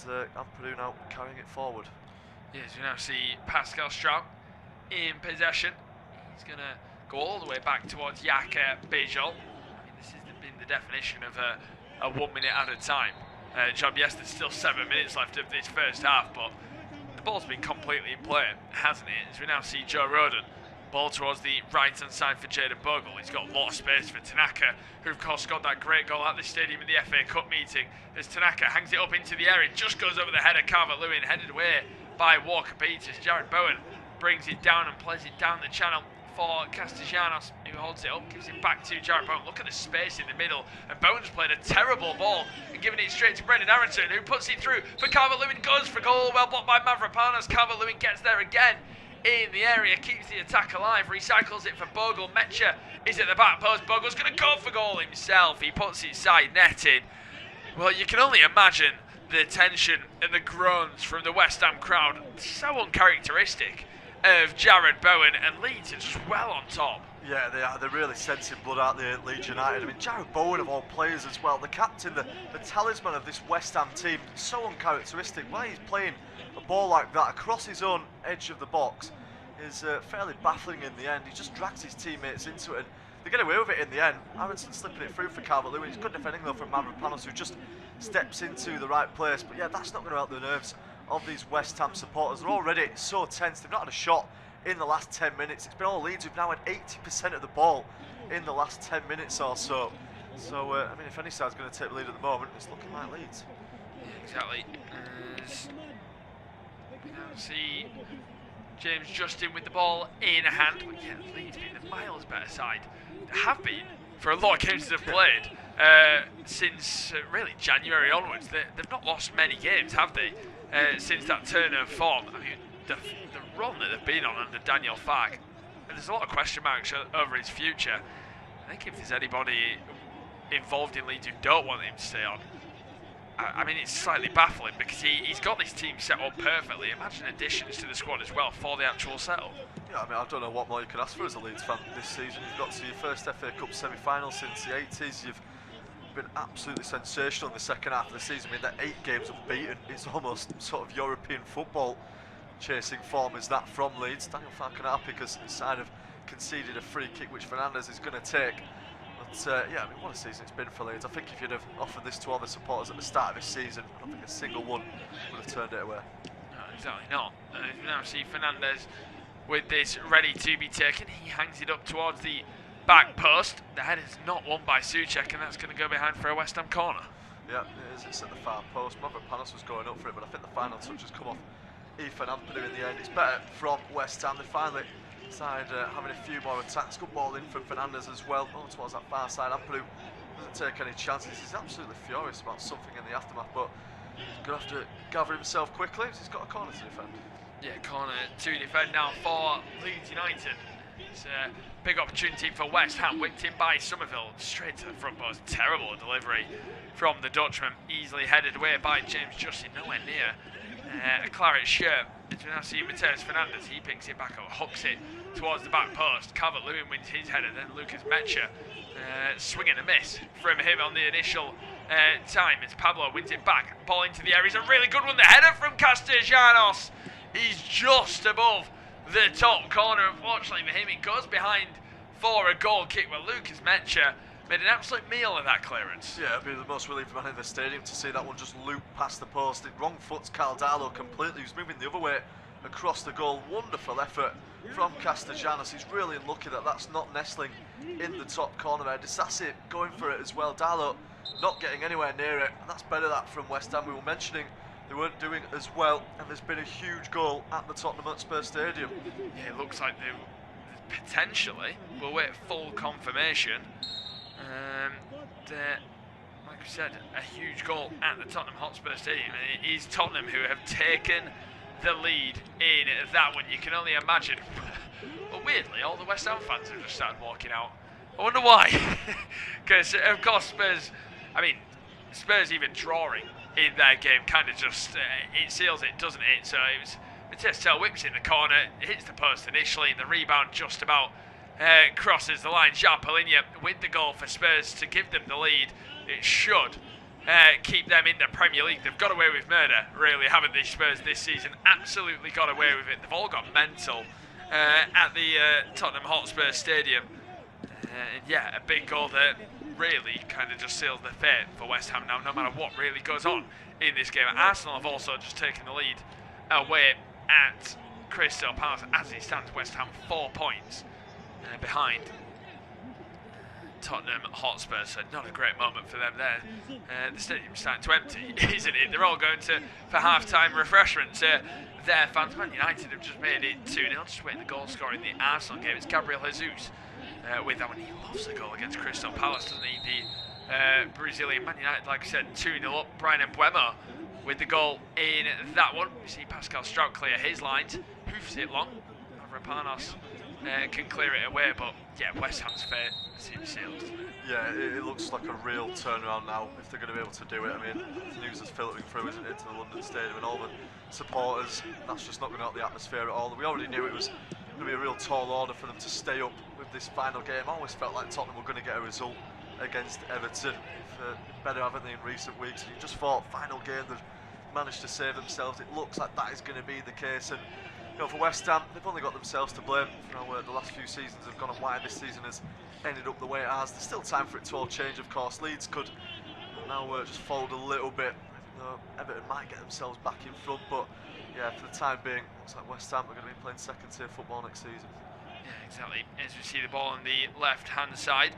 And Ampadu now carrying it forward. Yes, we now see Pascal Strout in possession. He's going to go all the way back towards Yaka Bijol. I mean, this has been the definition of a 1 minute at a time job. Yes, there's still 7 minutes left of this first half, but the ball's been completely in play, hasn't it? As we now see Joe Roden, ball towards the right-hand side for Jayden Bogle. He's got a lot of space for Tanaka, who of course got that great goal at the stadium in the FA Cup meeting, as Tanaka hangs it up into the area, just goes over the head of Calvert-Lewin, headed away by Walker Peters. Jared Bowen brings it down and plays it down the channel for Castellanos, who holds it up, gives it back to Jared Bowen. Look at the space in the middle, and Bowen's played a terrible ball and giving it straight to Brendan Aronson, who puts it through for Calvert-Lewin, goes for goal, well blocked by Mavropanos. Calvert-Lewin gets there again in the area, keeps the attack alive, recycles it for Bogle. Mecha is at the back post. Bogle's going to go for goal himself. He puts it side netting. Well, you can only imagine the tension and the groans from the West Ham crowd. So uncharacteristic of Jared Bowen, and Leeds are just well on top. Yeah, they are. They're really sensing blood out there at Leeds United. I mean, Jared Bowen of all players as well, the captain, the talisman of this West Ham team, so uncharacteristic. Why he's playing a ball like that across his own edge of the box is fairly baffling in the end. He just drags his teammates into it, and they get away with it in the end. Aronson slipping it through for Calvert-Lewin. He's good defending though from Mavropanos, who just steps into the right place. But yeah, that's not going to help the nerves of these West Ham supporters. They're already so tense. They've not had a shot in the last 10 minutes. It's been all Leeds who've now had 80% of the ball in the last 10 minutes or so. So, I mean, if any side's going to take the lead at the moment, it's looking like Leeds. Yeah, exactly. We now see James Justin with the ball in hand. But yeah, Leeds being the miles better side. They have been for a lot of games they've played since really January onwards. They've not lost many games, have they? Since that turn of form. I mean, the run that they've been on under Daniel Fark, and there's a lot of question marks over his future. I think if there's anybody involved in Leeds who don't want him to stay on, I mean, it's slightly baffling because he's got this team set up perfectly. Imagine additions to the squad as well for the actual setup. Yeah, I mean, I don't know what more you can ask for as a Leeds fan this season. You've got to your first FA Cup semi-final since the 80s. You've been absolutely sensational in the second half of the season. I mean, they're 8 games unbeaten. It's almost sort of European football chasing form is that from Leeds. Daniel Fark are happy because the side have conceded a free kick which Fernandez is going to take. But yeah, I mean, what a season it's been for Leeds. I think if you'd have offered this to other supporters at the start of this season, I don't think a single one would have turned it away. No, exactly not. You now see Fernandez with this ready to be taken. He hangs it up towards the back post. The head is not won by Souček, and that's going to go behind for a West Ham corner. Yeah, it is. It's at the far post. Mavropanos was going up for it, but I think the final touch has come off Ethan Ampadu in the end. It's better from West Ham. They finally started having a few more attacks. Good ball in from Fernandez as well. Oh, towards that far side. Ampadu doesn't take any chances. He's absolutely furious about something in the aftermath, but he's going to have to gather himself quickly. He's got a corner to defend. Yeah, corner to defend now for Leeds United. It's a big opportunity for West Ham, whipped in by Somerville, straight to the front post. Terrible delivery from the Dutchman, easily headed away by James Justin, nowhere near a claret shirt. As we now see Mateus Fernandez, he picks it back up, hooks it towards the back post. Calvert-Lewin wins his header, then Lucas Mecha, swing and a miss from him on the initial time as Pablo wins it back, ball into the area. It's a really good one, the header from Castellanos. He's just above the top corner. Unfortunately for him, it goes behind for a goal kick. Well, Lucas Mecha made an absolute meal of that clearance. Yeah, it'd be the most relieving man in the stadium to see that one just loop past the post. It wrong foots Caldalo completely. He was moving the other way across the goal. Wonderful effort from Castellanos. He's really unlucky that that's not nestling in the top corner there. Disassi going for it as well. Darlow not getting anywhere near it, and that's better that from West Ham. We were mentioning they weren't doing as well, and there's been a huge goal at the Tottenham Hotspur Stadium. Yeah, it looks like they potentially will wait full confirmation. Like I said, a huge goal at the Tottenham Hotspur Stadium, and it is Tottenham who have taken the lead in that one. You can only imagine. But weirdly, all the West Ham fans have just started walking out. I wonder why. Because, of course, Spurs even drawing in their game kind of just, it seals it, doesn't it? So it was, Matthias whips in the corner, hits the post initially, and the rebound just about crosses the line. Jean Paulinho with the goal for Spurs to give them the lead. It should keep them in the Premier League. They've got away with murder, really, haven't they, Spurs, this season? Absolutely got away with it. They've all got mental at the Tottenham Hotspur Stadium. And yeah, a big goal that really kind of just seals the fate for West Ham now, no matter what really goes on in this game. Arsenal have also just taken the lead away at Crystal Palace. As it stands, West Ham 4 points behind Tottenham Hotspur, so not a great moment for them there. The stadium's starting to empty, isn't it? They're all going for half-time refreshments. Their fans, Man United have just made it 2-0, just waiting the goal scorer in the Arsenal game. It's Gabriel Jesus with that one. He loves the goal against Crystal Palace, doesn't he? The Brazilian. Man United, like I said, 2-0 up. Brian Mbuemo with the goal in that one. We see Pascal Strout clear his lines, hoofs it long. Mavropanos can clear it away, but yeah, West Ham's fate seems sealed. Yeah, it looks like a real turnaround now if they're going to be able to do it. I mean, the news is filtering through, isn't it, to the London Stadium and all the supporters. That's just not going to help the atmosphere at all. We already knew it was going to be a real tall order for them to stay up with this final game. I always felt like Tottenham were going to get a result against Everton. Better, haven't they, in recent weeks? And you just thought, final game, they've managed to save themselves. It looks like that is going to be the case. And you know, for West Ham, they've only got themselves to blame. You know, the last few seasons have gone on why this season has ended up the way it has. There's still time for it to all change, of course. Leeds could now just fold a little bit. Everton might get themselves back in front, but yeah, for the time being, looks like West Ham are going to be playing second-tier football next season. Yeah, exactly. As we see the ball on the left-hand side,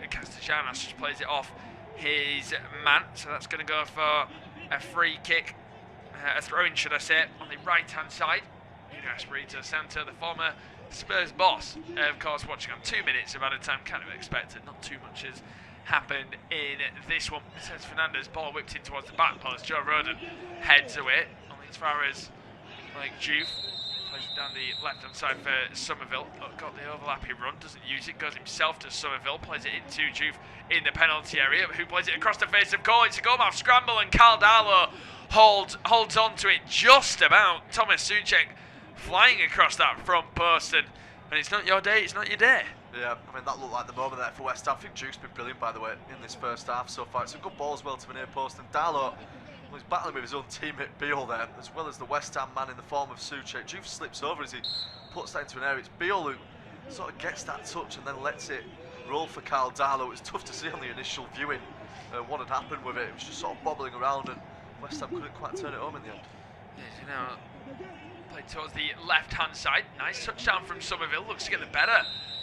Castellanos just plays it off his man, so that's going to go for a free kick. A throw-in, should I say, on the right-hand side. Nuno Espirito Santo, the former Spurs boss, of course, watching on 2 minutes of added time, kind of expected. Not too much has happened in this one. Says Fernandez, ball whipped in towards the back post. Joe Rodon heads away, only as far as like Juve. Plays it down the left-hand side for Somerville. Got the overlapping run, doesn't use it, goes himself to Somerville, plays it into Juve in the penalty area, who plays it across the face of goal. It's a goal-mouth scramble, and Caldalo holds on to it just about. Thomas Souček flying across that front post, and it's not your day, it's not your day. Yeah, I mean, that looked like the moment there for West Ham. I think Duke's been brilliant, by the way, in this first half so far. It's a good ball as well to the near post, and Darlow was battling with his own teammate Beale there, as well as the West Ham man in the form of Souček. Juve slips over as he puts that into an area. It's Beale who sort of gets that touch and then lets it roll for Karl Darlow. It was tough to see on the initial viewing what had happened with it. It was just sort of bobbling around, and West Ham couldn't quite turn it home in the end. Yes, you know, played towards the left-hand side. Nice touchdown from Somerville. Looks to get the better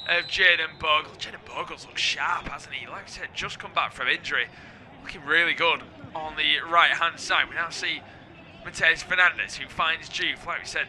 of Jayden Bogle. Jayden Bogle's looked sharp, hasn't he? Like I said, just come back from injury. Looking really good on the right-hand side. We now see Matheus Fernandes, who finds Juve. Like we said,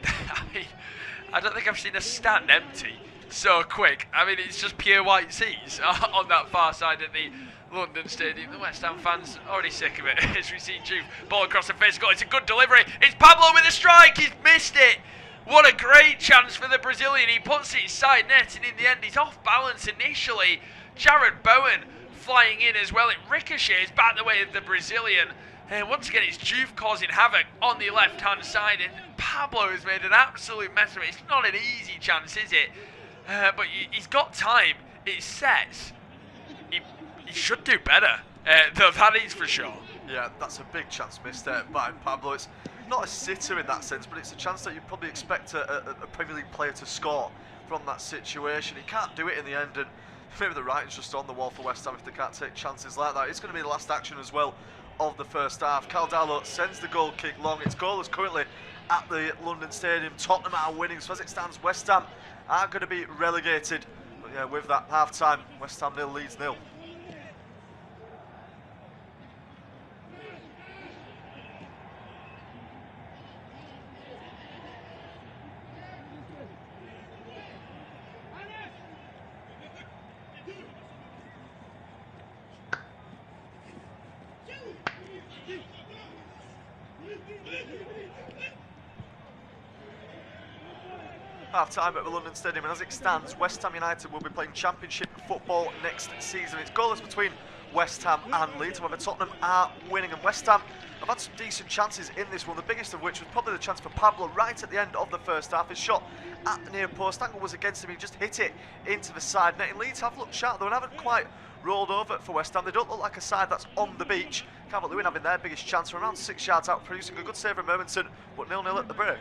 I don't think I've seen a stand empty so quick. I mean, it's just pure white seas on that far side of the London Stadium. The West Ham fans already sick of it as we see Juve. Ball across the face of goal. It's a good delivery. It's Pablo with a strike. He's missed it. What a great chance for the Brazilian. He puts it side net, and in the end, he's off balance initially. Jared Bowen flying in as well. It ricochets back the way of the Brazilian. And once again, it's Juve causing havoc on the left-hand side, and Pablo has made an absolute mess of it. It's not an easy chance, is it? But he's got time. It sets. He should do better, though, that is for sure. Yeah, that's a big chance missed by Pablo. It's not a sitter in that sense, but it's a chance that you'd probably expect a Premier League player to score from that situation. He can't do it in the end, and maybe the writing's just on the wall for West Ham if they can't take chances like that. It's going to be the last action as well of the first half. Caldallo sends the goal kick long. It's goalless currently at the London Stadium. Tottenham are winning, so as it stands, West Ham are going to be relegated. But yeah, with that half-time, West Ham 0, Leeds 0. Half time at the London Stadium, and as it stands, West Ham United will be playing Championship football next season. It's goalless between West Ham and Leeds. However, Tottenham are winning, and West Ham have had some decent chances in this one, the biggest of which was probably the chance for Pablo right at the end of the first half. His shot at the near post, angle was against him, he just hit it into the side net. And Leeds have looked sharp though and haven't quite rolled over for West Ham. They don't look like a side that's on the beach. Calvert-Lewin having their biggest chance from around 6 yards out, producing a good save from Ermanson, but 0-0 at the break.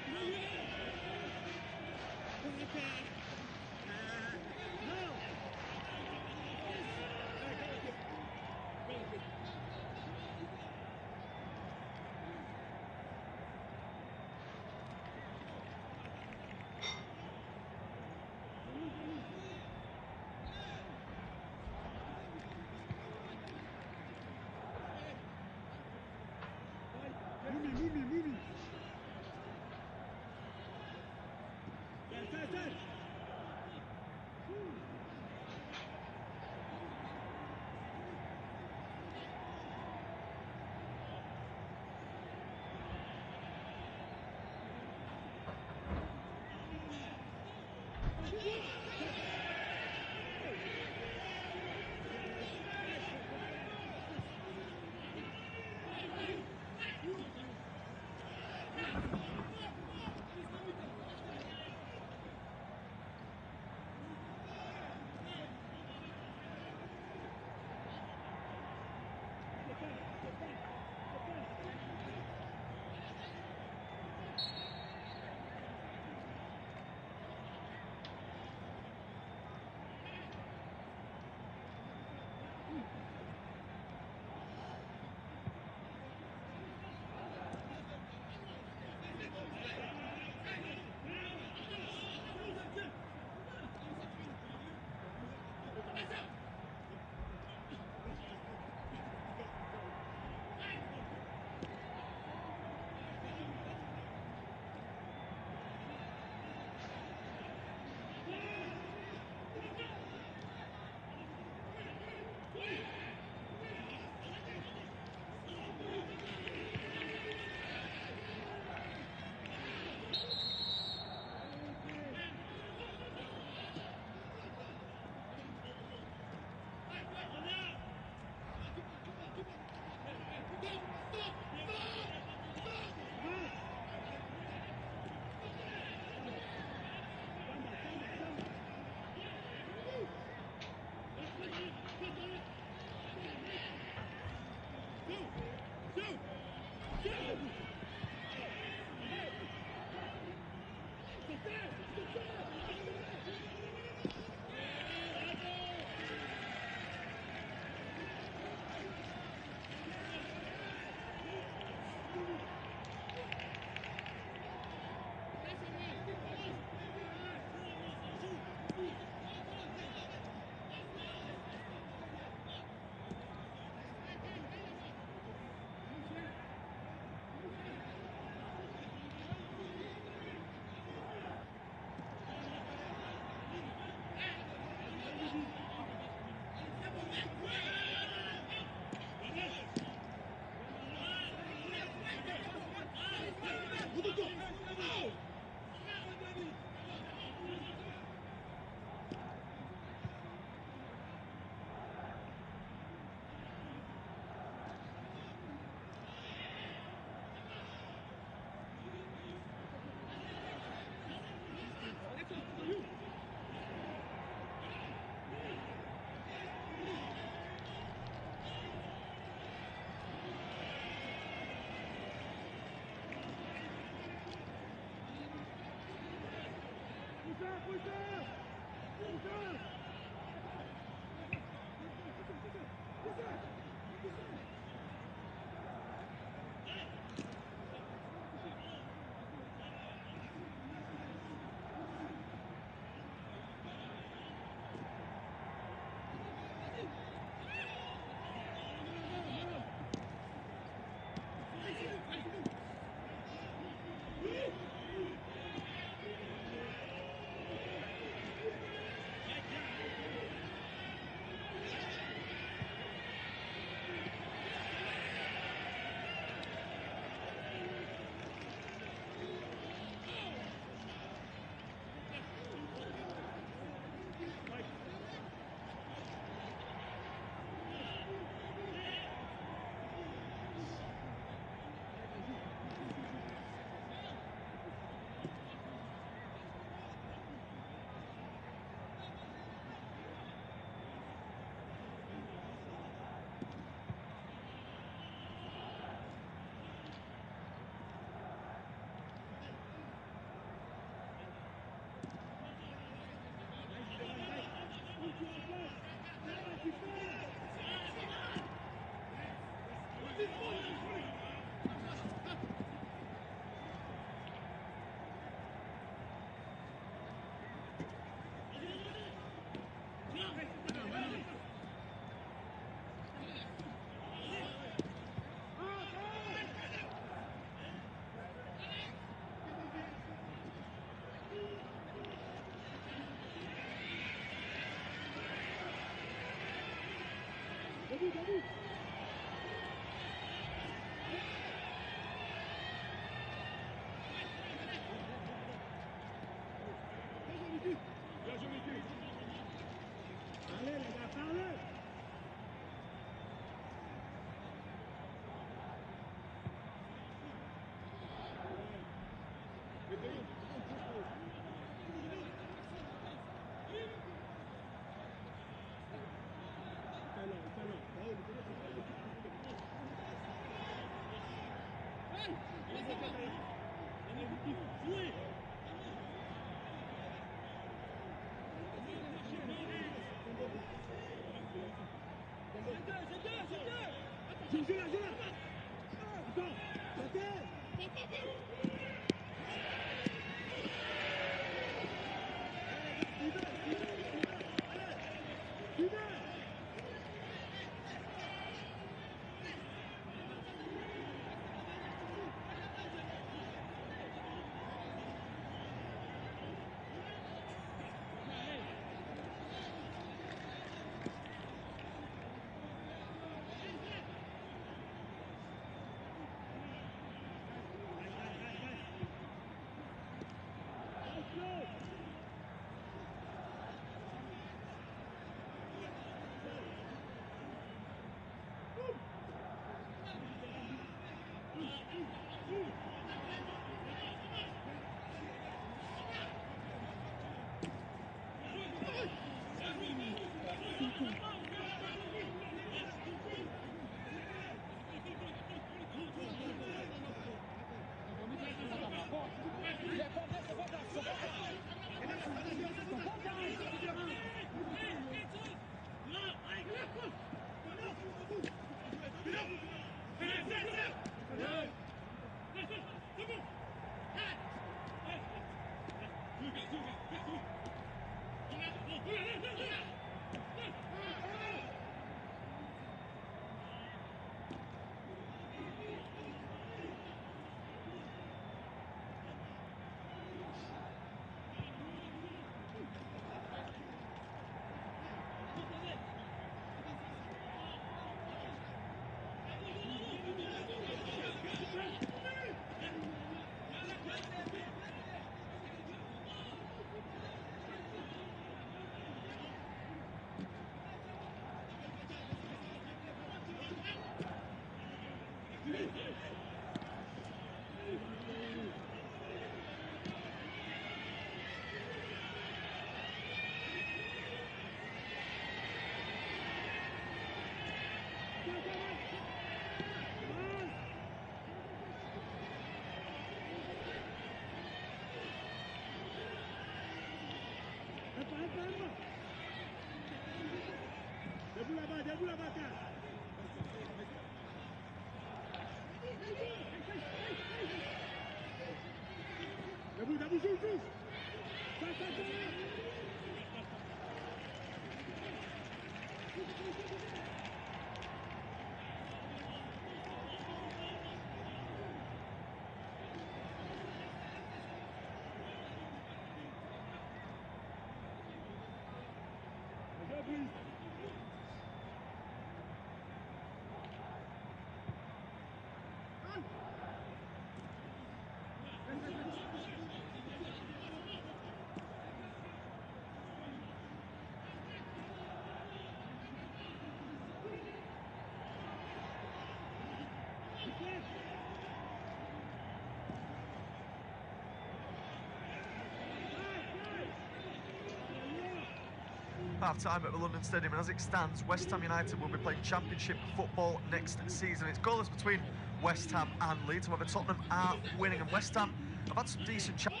Half-time at the London Stadium, and as it stands, West Ham United will be playing Championship football next season. It's goalless between West Ham and Leeds. However, Tottenham are winning, and West Ham have had some decent chances.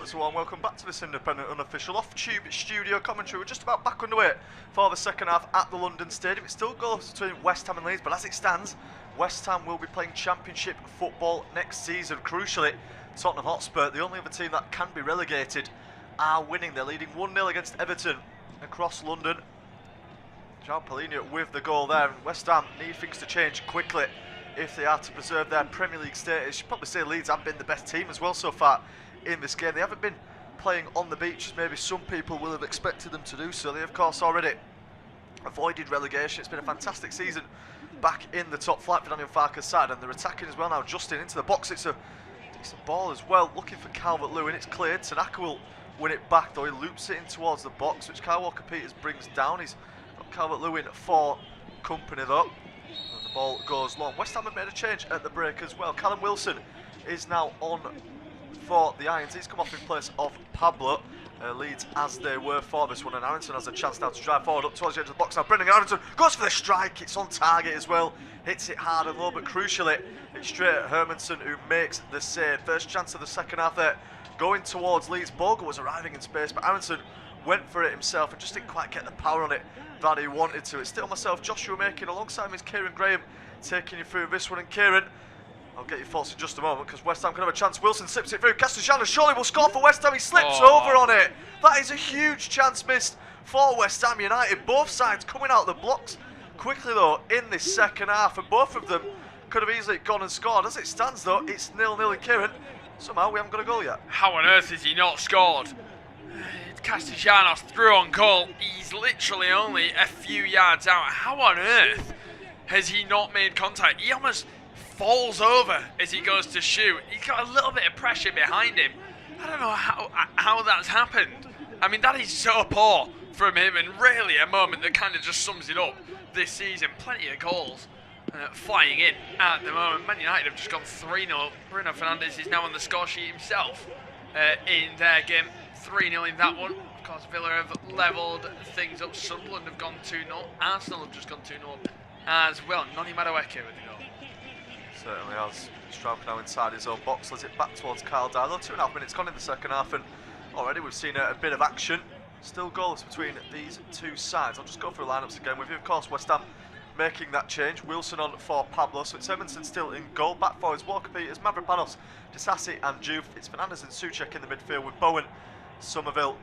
So welcome back to this independent unofficial off-tube studio commentary. We're just about back underway for the second half at the London Stadium. It still goes between West Ham and Leeds, but as it stands, West Ham will be playing Championship football next season. Crucially, Tottenham Hotspur, the only other team that can be relegated, are winning. They're leading 1-0 against Everton across London. João Paulinho with the goal there. And West Ham need things to change quickly if they are to preserve their Premier League status. You'd probably say Leeds have been the best team as well so far in this game. They haven't been playing on the beach as maybe some people will have expected them to do so. They of course already avoided relegation. It's been a fantastic season back in the top flight for Daniel Farke's side, and they're attacking as well now. Justin into the box, it's a decent ball as well, looking for Calvert-Lewin. It's cleared. Tanaka will win it back though. He loops it in towards the box, which Kyle Walker-Peters brings down. He's got Calvert-Lewin for company though, and the ball goes long. West Ham have made a change at the break as well. Callum Wilson is now on for the Irons. He's come off in place of Pablo. Leeds as they were for this one, and Aronson has a chance now to drive forward up towards the edge of the box. Now Brendan Aronson goes for the strike. It's on target as well, hits it hard and low, but crucially it's straight at Hermansen who makes the save. First chance of the second half there going towards Leeds. Bogle was arriving in space, but Aronson went for it himself and just didn't quite get the power on it that he wanted to. It's still myself, Joshua Making, alongside me is Kieran Graham, taking you through this one. And Kieran, I'll get your thoughts in just a moment because West Ham can have a chance. Wilson slips it through. Castellanos surely will score for West Ham. He slips over on it. That is a huge chance missed for West Ham United. Both sides coming out the blocks quickly though in this second half, and both of them could have easily gone and scored. As it stands though, it's 0-0 in Kieran. Somehow we haven't got a goal yet. How on earth has he not scored? Castellanos through on goal. He's literally only a few yards out. How on earth has he not made contact? He almost falls over as he goes to shoot. He's got a little bit of pressure behind him. I don't know how that's happened. I mean, that is so poor from him, and really a moment that kind of just sums it up this season. Plenty of goals flying in at the moment. Man United have just gone 3-0. Bruno Fernandes is now on the score sheet himself in their game. 3-0 in that one. Of course, Villa have levelled things up. Sunderland have gone 2-0. Arsenal have just gone 2-0 as well. Noni Madueke with the goal. Certainly has. Straub now inside his own box, lets it back towards Kyle Dyer. 2.5 minutes gone in the second half, and already we've seen a bit of action. Still goals between these two sides. I'll just go through lineups again with you. Of course, West Ham making that change. Wilson on for Pablo, so it's Emerson still in goal. Back for his Walker-Peters, Mavropanos, Disasi and Juve. It's Fernandes and Souček in the midfield with Bowen, Somerville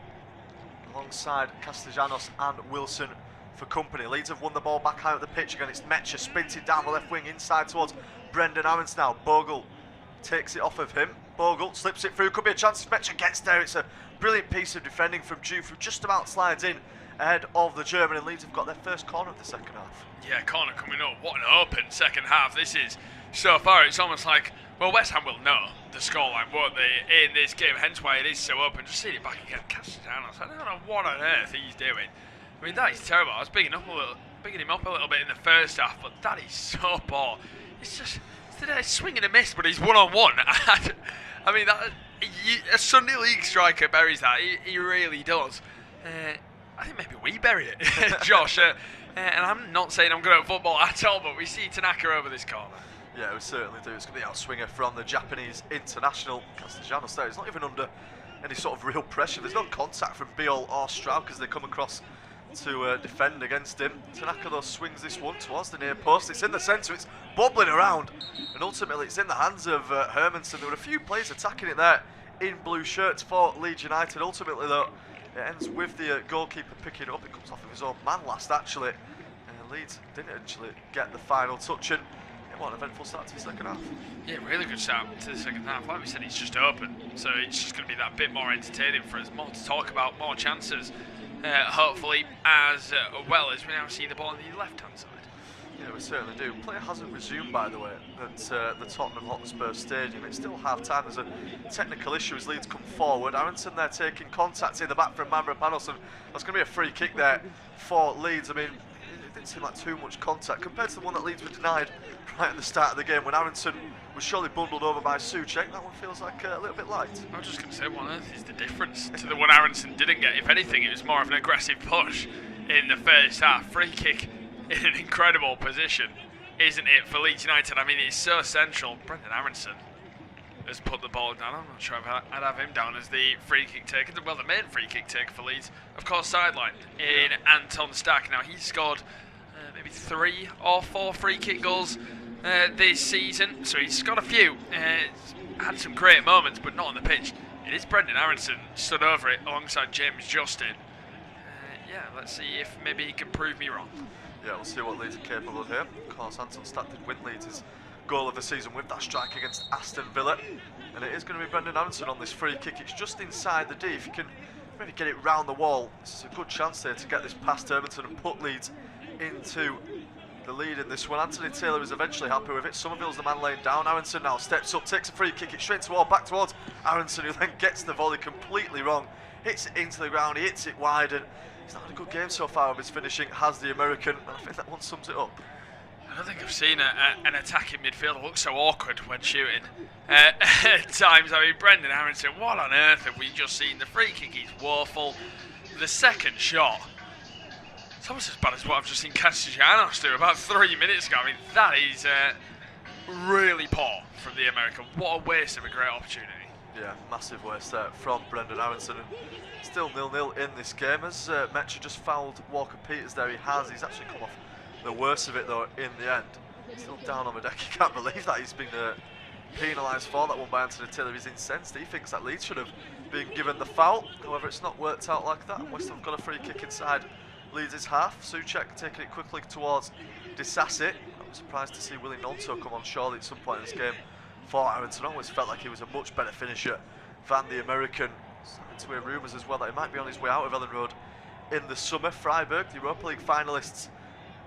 alongside Castellanos and Wilson for company. Leeds have won the ball back high up the pitch again. It's Metcher, spins it down the left wing inside towards Brendan Aarons now. Bogle takes it off of him. Bogle slips it through, could be a chance if Metcher gets there. It's a brilliant piece of defending from Juve, who just about slides in ahead of the German, and Leeds have got their first corner of the second half. Yeah, corner coming up. What an open second half this is. So far it's almost like, well, West Ham will know the scoreline, won't they, in this game, hence why it is so open. Just see it back again, Castellanos. I don't know what on earth he's doing. I mean, that is terrible. I was bigging him up a little bit in the first half, but that is so poor. It's just, it's a swing and a miss, but he's one-on-one. I mean, a Sunday League striker buries that. He really does. I think maybe we bury it, Josh. And I'm not saying I'm good at football at all, but we see Tanaka over this corner. Yeah, we certainly do. It's going to be outswinger from the Japanese international. Castellanos there. He's not even under any sort of real pressure. There's no contact from Biol or Straub as they come across to defend against him. Tanaka though swings this one towards the near post. It's in the centre, it's bobbling around, and ultimately it's in the hands of Hermansen. There were a few players attacking it there in blue shirts for Leeds United. Ultimately though, it ends with the goalkeeper picking it up. It comes off of his own man last actually. Leeds didn't actually get the final touch, and what an eventful start to the second half. Yeah, really good start to the second half. Like we said, it's just open, so it's just going to be that bit more entertaining for us. More to talk about, more chances, hopefully, as well as we now see the ball on the left-hand side. Yeah, we certainly do. Play hasn't resumed, by the way, at the Tottenham Hotspur Stadium. It's still half-time. There's a technical issue as Leeds come forward. Aronson there taking contact in the back from Mavropanos, and that's going to be a free kick there for Leeds. I mean, it didn't seem like too much contact compared to the one that Leeds were denied right at the start of the game when Aronson was surely bundled over by Souček. That one feels like a little bit light. I was just going to say, what on earth is the difference to the one Aronson didn't get? If anything, it was more of an aggressive push in the first half. Free kick in an incredible position, isn't it, for Leeds United? I mean, it's so central. Brendan Aronson. has put the ball down. I'm not sure if I'd have him down as the free kick taker. Well, the main free kick taker for Leeds, of course, sidelined in Anton Stack. Now, he's scored maybe 3 or 4 free kick goals this season, so he's got a few. Had some great moments, but not on the pitch. It is Brendan Aronson stood over it alongside James Justin. Yeah, let's see if maybe he can prove me wrong. Yeah, we'll see what Leeds are capable of here. Of course, Anton Stack did win Leeds' goal of the season with that strike against Aston Villa. And it is going to be Brendan Aronson on this free kick. It's just inside the D. If you can maybe get it round the wall, this is a good chance there to get this past Edmonton and put Leeds into the lead in this one. Anthony Taylor is eventually happy with it. Somerville's the man laying down. Aronson now steps up, takes a free kick, it straight toward, back towards Aronson, who then gets the volley completely wrong. Hits it into the ground, he hits it wide, and he's not had a good game so far with his finishing, has the American, and I think that one sums it up. I don't think I've seen an attacking midfielder look so awkward when shooting at times. I mean, Brendan Aronson, what on earth have we just seen? The free kick is woeful. The second shot, it's almost as bad as what I've just seen Castellanos do about 3 minutes ago. I mean, that is really poor from the American. What a waste of a great opportunity. Yeah, massive waste there from Brendan Aronson, and still 0-0 in this game as Metro just fouled Walker Peters there. He's actually come off the worst of it though in the end. Still down on the deck. He can't believe that he's been penalised for that one by Anthony Taylor. He's incensed. He thinks that Leeds should have been given the foul. However, it's not worked out like that. West Ham got a free kick inside Leeds' half. Souček taking it quickly towards Disasi. I'm surprised to see Willie Nonto come on surely at some point in this game for Aronson. I always felt like he was a much better finisher than the American. Starting to hear rumours as well that he might be on his way out of Ellen Road in the summer. Freiburg, the Europa League finalists,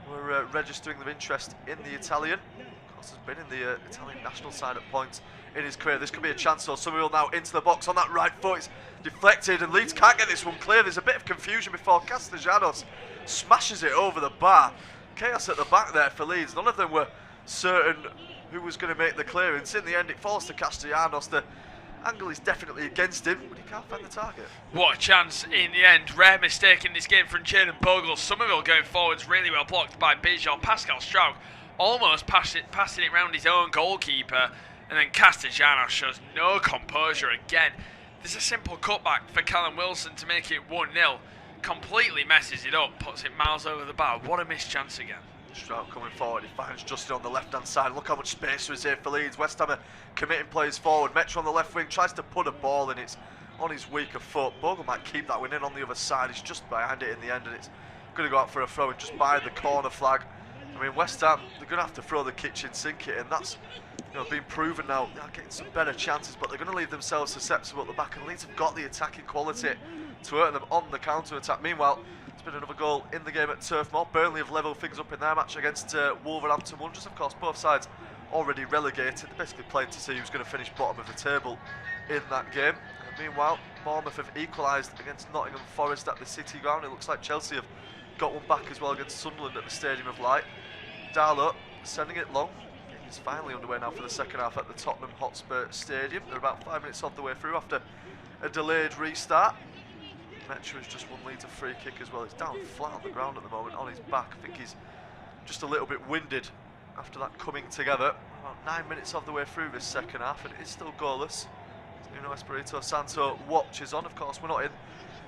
were registering their interest in the Italian. Of course, has been in the Italian national side at points in his career. This could be a chance though. Somerville now into the box on that right foot. It's deflected and Leeds can't get this one clear. There's a bit of confusion before Castellanos smashes it over the bar. Chaos at the back there for Leeds. None of them were certain who was going to make the clearance. In the end, it falls to Castellanos. The angle is definitely against him, but he can't find the target. What a chance in the end. Rare mistake in this game from Jaden Bogle. Somerville going forwards, really well blocked by Bijol. Pascal Strauch almost passing it round his own goalkeeper, and then Castellanos shows no composure again. There's a simple cutback for Callum Wilson to make it 1-0. Completely messes it up, puts it miles over the bar. What a missed chance again. Strout coming forward, he finds Justin on the left hand side. Look how much space there is here for Leeds. West Ham are committing players forward. Metro on the left wing tries to put a ball in, it's on his weaker foot. Bogle might keep that one in on the other side. He's just behind it in the end, and it's going to go out for a throw in just by the corner flag. I mean, West Ham, they're going to have to throw the kitchen sink it, and that's been proven now. They're getting some better chances, but they're going to leave themselves susceptible at the back, and Leeds have got the attacking quality to hurt them on the counter attack. Meanwhile, there's been another goal in the game at Turf Moor. Burnley have levelled things up in their match against Wolverhampton Wanderers. Of course, both sides already relegated. They're basically playing to see who's going to finish bottom of the table in that game. And meanwhile, Bournemouth have equalised against Nottingham Forest at the City Ground. It looks like Chelsea have got one back as well against Sunderland at the Stadium of Light. Darlow sending it long. It's finally underway now for the second half at the Tottenham Hotspur Stadium. They're about 5 minutes of the way through after a delayed restart. Metro has just won Leeds a free kick as well. He's down flat on the ground at the moment on his back. I think he's just a little bit winded after that coming together. About 9 minutes of the way through this second half, and it is still goalless. Nuno Espirito Santo watches on. Of course, we're not in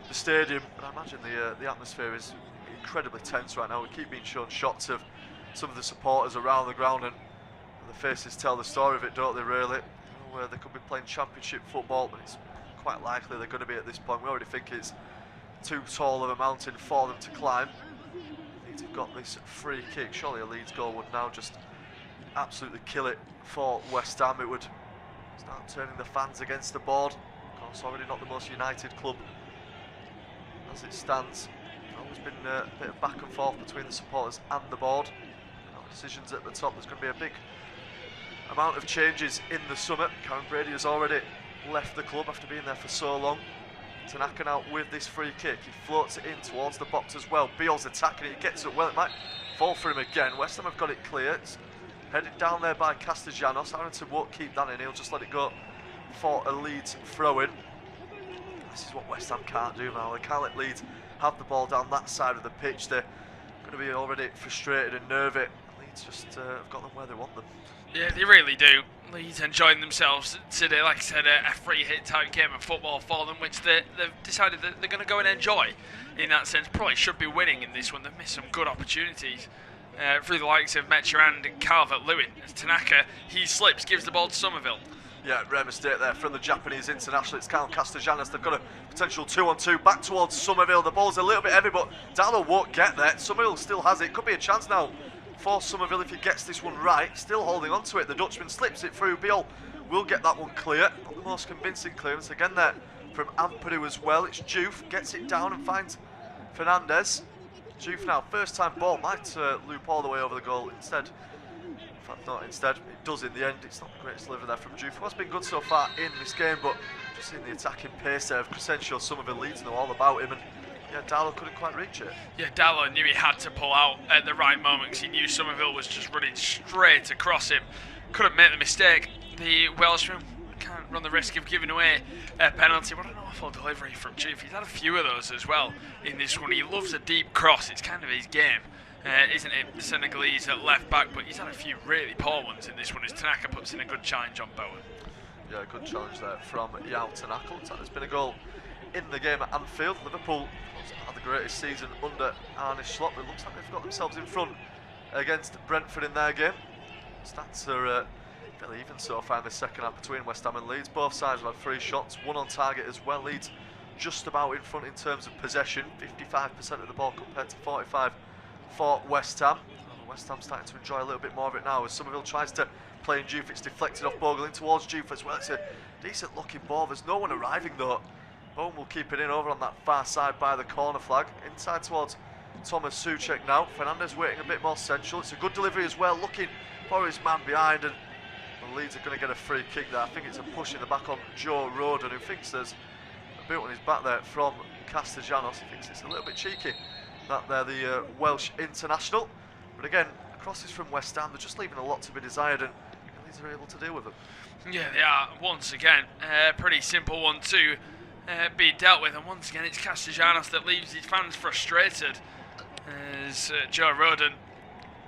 the stadium, but I imagine the atmosphere is incredibly tense right now. We keep being shown shots of some of the supporters around the ground, and the faces tell the story of it, don't they, really? Where they could be playing championship football, but it's quite likely they're going to be at this point. We already think it's too tall of a mountain for them to climb. Leeds have got this free kick. Surely a Leeds goal would now just absolutely kill it for West Ham. It would start turning the fans against the board. Of course, already not the most united club as it stands. Always been a bit of back and forth between the supporters and the board. Decisions at the top. There's going to be a big amount of changes in the summer. Karen Brady has already left the club after being there for so long. Tanaka now with this free kick. He floats it in towards the box as well. Beale's attacking it. He gets it well. It might fall for him again. West Ham have got it clear. It's headed down there by Castellanos. Aronson won't keep that in. He'll just let it go for a Leeds throw-in. This is what West Ham can't do now. They can't let Leeds have the ball down that side of the pitch. They're going to be already frustrated and nervy. Leeds just have got them where they want them. Yeah, they really do. Leeds enjoying themselves today, like I said, a free hit type game of football for them, which they've decided that they're going to go and enjoy. In that sense, probably should be winning in this one. They've missed some good opportunities through the likes of Metrand and Calvert-Lewin. As Tanaka, he slips, gives the ball to Somerville. Yeah, rare mistake there from the Japanese international. It's Count Castellanos. They've got a potential 2-on-2 back towards Somerville. The ball's a little bit heavy, but Dallo won't get there. Somerville still has it. Could be a chance now for Somerville if he gets this one right. Still holding on to it. The Dutchman slips it through. Biol will get that one clear. Not the most convincing clearance again there from Ampadu as well. It's Juve, gets it down and finds Fernandez. Juve now, first time ball, might loop all the way over the goal instead. In fact, not instead, it does in the end. It's not the greatest delivery there from Juve, who has been good so far in this game, but just in the attacking pace there of Crescencio, Somerville Leeds know all about him, and yeah, Dallo couldn't quite reach it. Yeah, Dallo knew he had to pull out at the right moment because he knew Somerville was just running straight across him. Couldn't make the mistake. The Welshman can't run the risk of giving away a penalty. What an awful delivery from Juve. He's had a few of those as well in this one. He loves a deep cross. It's kind of his game, isn't it? The Senegalese at left back, but he's had a few really poor ones in this one as Tanaka puts in a good challenge on Bowen. Yeah, good challenge there from Yao Tanaka. Looks like there's been a goal in the game at Anfield. Liverpool had the greatest season under Arne Slot, but it looks like they've got themselves in front against Brentford in their game. Stats are fairly even so far in the second half between West Ham and Leeds. Both sides have had 3 shots, 1 on target as well. Leeds just about in front in terms of possession, 55% of the ball compared to 45% for West Ham. West Ham starting to enjoy a little bit more of it now as Somerville tries to play in Juve. It's deflected off Bogle in towards Juve as well. It's a decent looking ball. There's no one arriving though. Bowen will keep it in over on that far side by the corner flag. Inside towards Thomas Souček now. Fernandez waiting a bit more central. It's a good delivery as well, looking for his man behind, and Leeds are going to get a free kick there. I think it's a push in the back on Joe Roden, who thinks there's a boot on his back there from Castellanos. He thinks it's a little bit cheeky, that there, the Welsh international. But again, crosses from West Ham, they're just leaving a lot to be desired, and Leeds are able to deal with them. Yeah, they are. Once again, pretty simple one to be dealt with, and once again it's Castellanos that leaves his fans frustrated as Joe Roden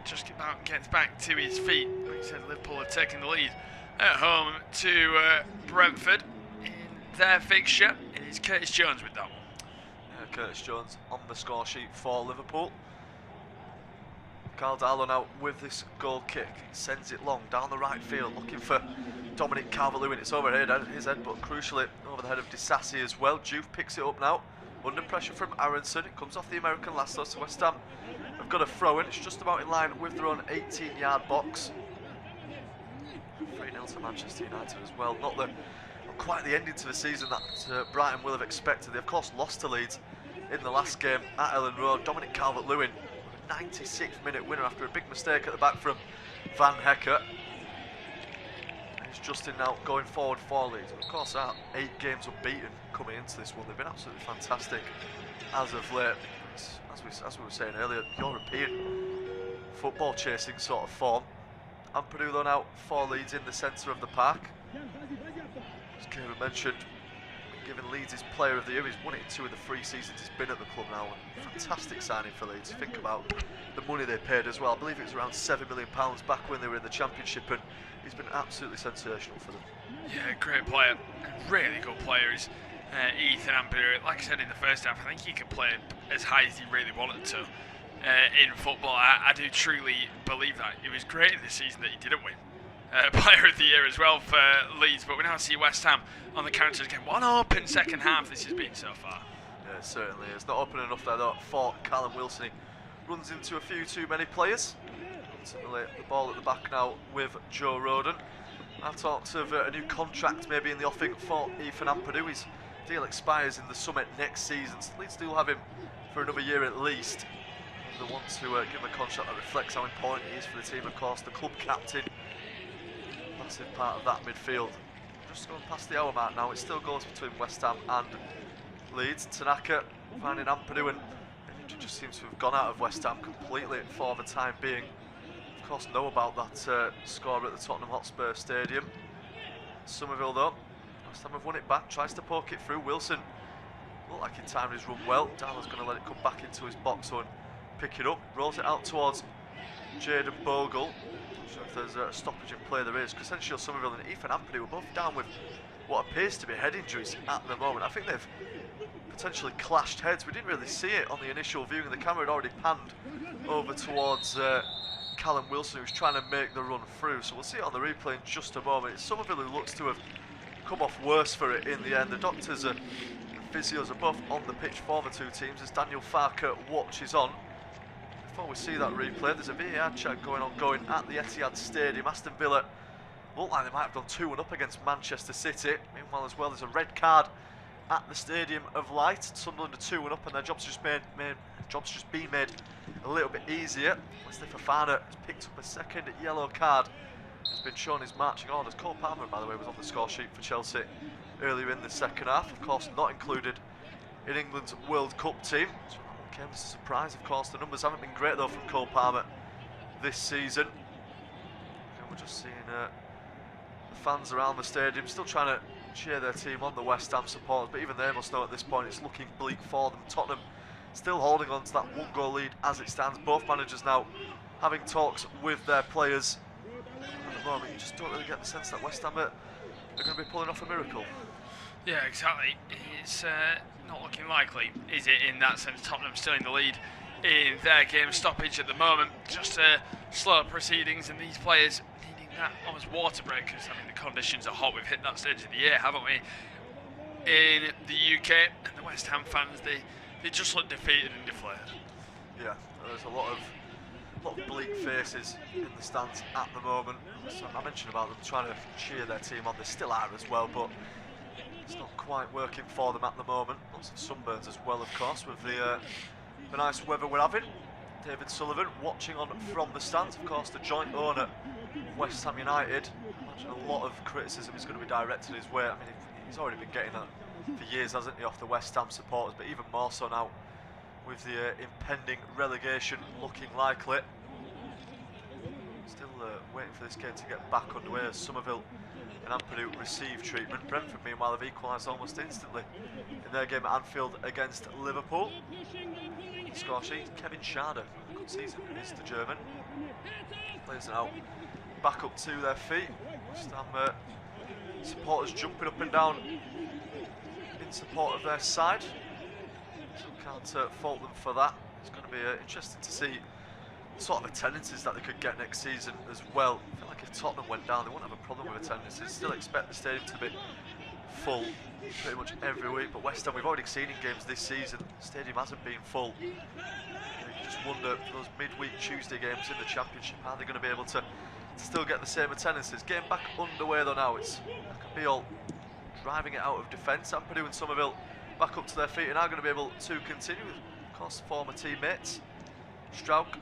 just gets back to his feet. Like I said, Liverpool are taking the lead at home to Brentford in their fixture. It is Curtis Jones with that one. Yeah, Curtis Jones on the score sheet for Liverpool. Carl Darlow now with this goal kick, sends it long down the right field, looking for Dominic Calvert-Lewin. It's over his head, but crucially over the head of Disasi as well. Juve picks it up now, under pressure from Aronson. It comes off the American lasso, so West Ham have got a throw in. It's just about in line with their own 18-yard box. 3-0 to Manchester United as well. Not quite the ending to the season that Brighton will have expected. They of course lost to Leeds in the last game at Ellen Road. Dominic Calvert-Lewin, 96th minute winner after a big mistake at the back from Van Hecker. It's Justin now going forward for Leeds. Of course, 8 games unbeaten coming into this one. They've been absolutely fantastic as of late. As we were saying earlier, European football chasing sort of form. Ampadu though now for Leeds in the centre of the park. As Kevin mentioned, given Leeds his player of the year. He's won it in 2 of the 3 seasons he's been at the club now. Fantastic signing for Leeds. Think about the money they paid as well. I believe it was around £7 million back when they were in the Championship, and he's been absolutely sensational for them. Yeah, great player. Really good player is Ethan Ampadu. Like I said in the first half, I think he can play as high as he really wanted to in football. I do truly believe that. It was great in the season that he didn't win Player of the Year as well for Leeds, but we now see West Ham on the counter again. One open second half this has been so far. Yeah, it certainly is. Not open enough there though for Callum Wilson. He runs into a few too many players. Ultimately, the ball at the back now with Joe Roden. I've talked of a new contract maybe in the offing for Ethan Ampadu. His deal expires in the summer next season, so Leeds still have him for another year at least. They want to give him a contract that reflects how important he is for the team, of course. The club captain, massive part of that midfield. Just going past the hour mark now. It still goes between West Ham and Leeds. Tanaka finding Ampadu, and it just seems to have gone out of West Ham completely for the time being. Of course, know about that score at the Tottenham Hotspur Stadium. Somerville though, West Ham have won it back. Tries to poke it through. Wilson looked like he timed his run well. Darlow's going to let it come back into his box and pick it up. Rolls it out towards Jaden Bogle. Not sure if there's a stoppage in play. There is. Crescencio Somerville and Ethan Ampadu were both down with what appears to be head injuries at the moment. I think they've potentially clashed heads. We didn't really see it on the initial viewing. The camera had already panned over towards Callum Wilson, who's trying to make the run through. So we'll see it on the replay in just a moment. It's Somerville who looks to have come off worse for it in the end. The doctors and physios are both on the pitch for the two teams as Daniel Farker watches on. Before we see that replay, there's a VAR check going at the Etihad Stadium. Aston Villa look like they might have done 2-1 up against Manchester City. Meanwhile as well, there's a red card at the Stadium of Light. Sunderland are 2-1 up and their job's just been made a little bit easier. Wesley Fofana has picked up a second yellow card. Has been shown his marching orders. Cole Palmer, by the way, was on the score sheet for Chelsea earlier in the second half. Of course, not included in England's World Cup team. So that one came as a surprise, of course. The numbers haven't been great, though, from Cole Palmer this season. And we're just seeing the fans around the stadium still trying to cheer their team on, the West Ham supporters. But even they must know at this point it's looking bleak for them. Tottenham still holding on to that 1-goal lead as it stands. Both managers now having talks with their players. At the moment, you just don't really get the sense that West Ham are going to be pulling off a miracle. Yeah, exactly. It's not looking likely, is it, in that sense? Tottenham still in the lead in their game stoppage at the moment. Just slow proceedings, and these players needing that almost water break, because I mean the conditions are hot. We've hit that stage of the year, haven't we? In the UK, and the West Ham fans, they just look defeated and deflated. Yeah, there's a lot of bleak faces in the stands at the moment. So I mentioned about them trying to cheer their team on. They still are as well, but it's not quite working for them at the moment. Lots of sunburns as well, of course, with the nice weather we're having. David Sullivan watching on from the stands, of course, the joint owner of West Ham United. I imagine a lot of criticism is going to be directed his way. I mean, he's already been getting that for years, hasn't he, off the West Ham supporters, but even more so now with the impending relegation looking likely. Still waiting for this game to get back underway as Somerville and Ampadu receive treatment. Brentford, meanwhile, have equalised almost instantly in their game at Anfield against Liverpool. Score sheet, Kevin Schade, good season is the German. Players are now back up to their feet. West Ham supporters jumping up and down in support of their side. So can't fault them for that. It's going to be interesting to see the sort of attendances that they could get next season as well. I feel like if Tottenham went down, they wouldn't have a problem with attendances. Still expect the stadium to be full pretty much every week, but West Ham, we've already seen in games this season, the stadium hasn't been full. You just wonder, those midweek Tuesday games in the Championship, are they going to be able to still get the same attendances? Game back underway though now. It's Beale driving it out of defence. Ampadu and Somerville back up to their feet and are going to be able to continue with, of course, former teammates. Strauch,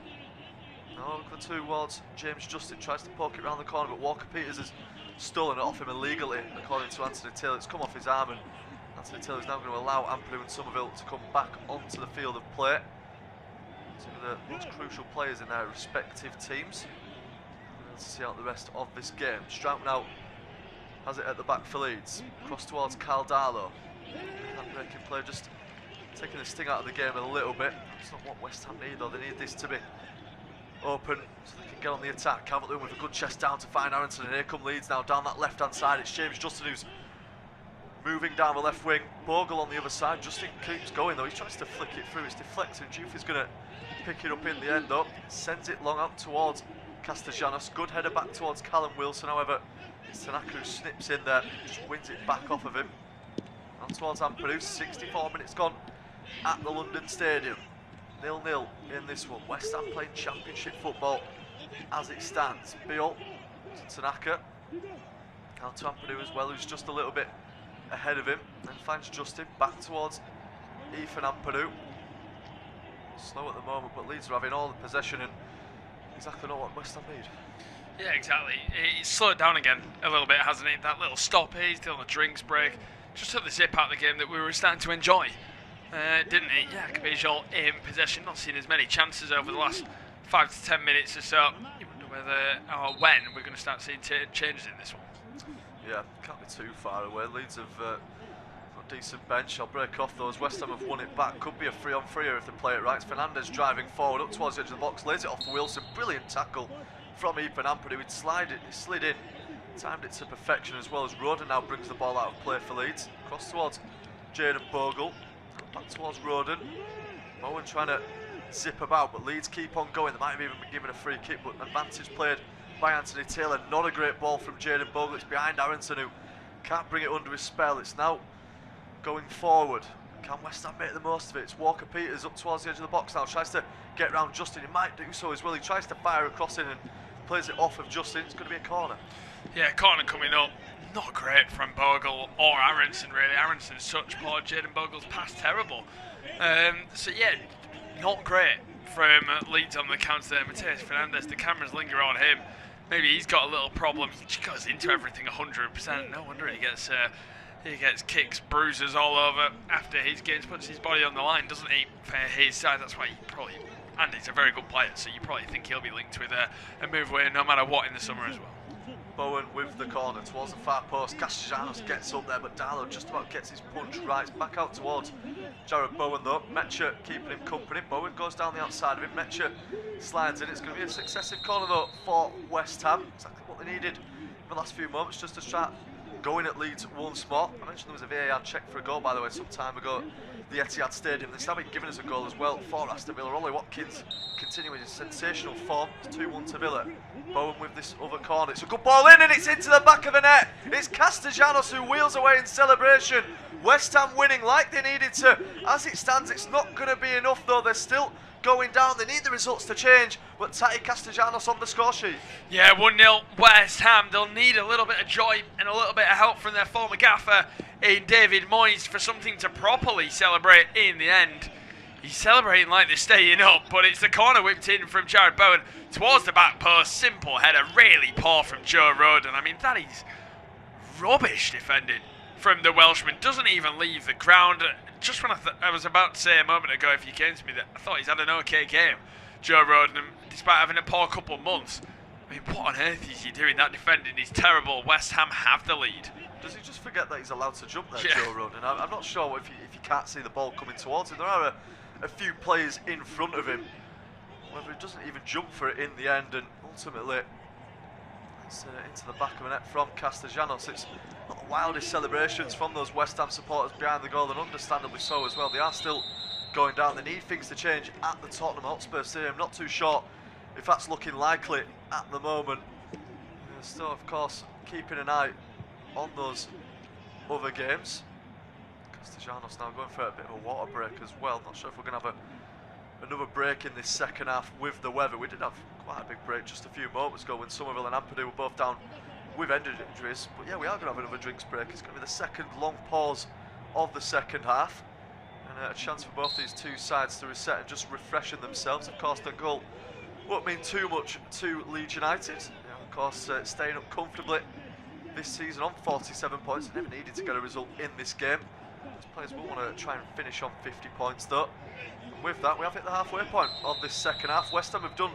over towards James Justin, tries to poke it round the corner, but Walker Peters has stolen it off him illegally, according to Anthony Taylor. It's come off his arm, and Anthony Taylor is now going to allow Ampadu and Somerville to come back onto the field of play. Two of the most crucial players in their respective teams. Let's see out the rest of this game. Strauch now has it at the back for Leeds. Cross towards Caldalo. That breaking play just taking the sting out of the game a little bit. That's not what West Ham need though. They need this to be open so they can get on the attack. Calvert-Lewin with a good chest down to find Aronson, and here come Leeds now down that left hand side. It's James Justin who's moving down the left wing. Bogle on the other side. Justin keeps going though. He tries to flick it through. It's deflected. Juve is going to pick it up in the end though. Sends it long out towards Castellanos. Good header back towards Callum Wilson. However, it's Tanaka who snips in there, just wins it back off of him. On towards Ampadu. 64 minutes gone at the London Stadium. 0-0 in this one. West Ham playing Championship football as it stands. Beale to Tanaka. Now to Ampadu as well, who's just a little bit ahead of him. Then finds Justin back towards Ethan Ampadu. Slow at the moment, but Leeds are having all the possession and exactly not what West Ham need. Yeah, exactly. It's slowed down again a little bit, hasn't it? That little stoppage, still on a drinks break, just took the zip out of the game that we were starting to enjoy. Didn't it? Yeah, Cabejal in possession, not seen as many chances over the last 5 to 10 minutes or so. You wonder whether or when we're going to start seeing changes in this one. Yeah, can't be too far away. Leeds have Got a decent bench. I'll break off those. West Ham have won it back. Could be a 3-on-3 here if they play it right. Fernandez driving forward up towards the edge of the box. Lays it off for Wilson. Brilliant tackle from Ethan Ampadu. He slid in. Timed it to perfection as well as Roden now brings the ball out of play for Leeds. Cross towards Jaden Bogle. Back towards Roden. Bowen trying to zip about, but Leeds keep on going. They might have even been given a free kick, but advantage played by Anthony Taylor. Not a great ball from Jaden Bogle. It's behind Aronson, who can't bring it under his spell. It's now going forward. Can West Ham make the most of it? It's Walker Peters up towards the edge of the box now. Tries to get round Justin. He might do so as well. He tries to fire across in and plays it off of Justin. It's going to be a corner. Yeah, corner coming up. Not great from Bogle or Aronson, really. Aronson's touch poor. Jaden Bogle's pass terrible. So yeah, not great from Leeds on the counter there. Mateus Fernandez, the cameras linger on him. Maybe he's got a little problem. He just goes into everything 100%. No wonder he gets kicks, bruises all over after his games. Puts his body on the line, doesn't he? For his side, that's why he probably. And he's a very good player, so you probably think he'll be linked with a move away no matter what in the summer as well. Bowen with the corner towards the far post. Castellanos gets up there, but Darlow just about gets his punch right. It's back out towards Jared Bowen though. Metcher keeping him company. Bowen goes down the outside of him. Metcher slides in. It's going to be a successive corner though for West Ham. Exactly what they needed in the last few moments just to start going at Leeds once more. I mentioned there was a VAR check for a goal, by the way, some time ago at the Etihad Stadium. They've now been giving us a goal as well for Aston Villa. Ollie Watkins continuing his sensational form. It's 2-1 to Villa. Bowen with this other corner. It's a good ball in and it's into the back of the net. It's Castellanos who wheels away in celebration. West Ham winning like they needed to. As it stands, it's not going to be enough though. They're still going down. They need the results to change, but Tati Castellanos on the score sheet. Yeah, 1-0 West Ham. They'll need a little bit of joy and a little bit of help from their former gaffer in David Moyes for something to properly celebrate in the end. He's celebrating like they're staying up, but it's the corner whipped in from Jared Bowen towards the back post. Simple header, really poor from Joe Roden. I mean, that is rubbish defending from the Welshman. Doesn't even leave the ground. Just when I was about to say a moment ago, if you came to me, that I thought he's had an okay game, Joe Roden, despite having a poor couple of months. I mean, what on earth is he doing? That defending is terrible. West Ham have the lead. Does he just forget that he's allowed to jump there, Joe Roden? I'm not sure if you can't see the ball coming towards him. There are a few players in front of him, whether he doesn't even jump for it in the end, and ultimately it's into the back of the net from Castellanos. It's not the wildest celebrations from those West Ham supporters behind the goal, and understandably so as well. They are still going down. They need things to change at the Tottenham Hotspur Stadium. Not too sure if that's looking likely at the moment. Still, of course, keeping an eye on those other games. Castellanos now going for a bit of a water break as well. Not sure if we're going to have another break in this second half with the weather. We did have quite a big break just a few moments ago when Somerville and Ampadu were both down with injuries. But yeah, we are going to have another drinks break. It's going to be the second long pause of the second half. And a chance for both these two sides to reset and just refreshing themselves. Of course, the goal won't mean too much to Leeds United. Of course, staying up comfortably this season on 47 points. They never needed to get a result in this game. These players will want to try and finish on 50 points though. And with that, we have hit the halfway point of this second half. West Ham have done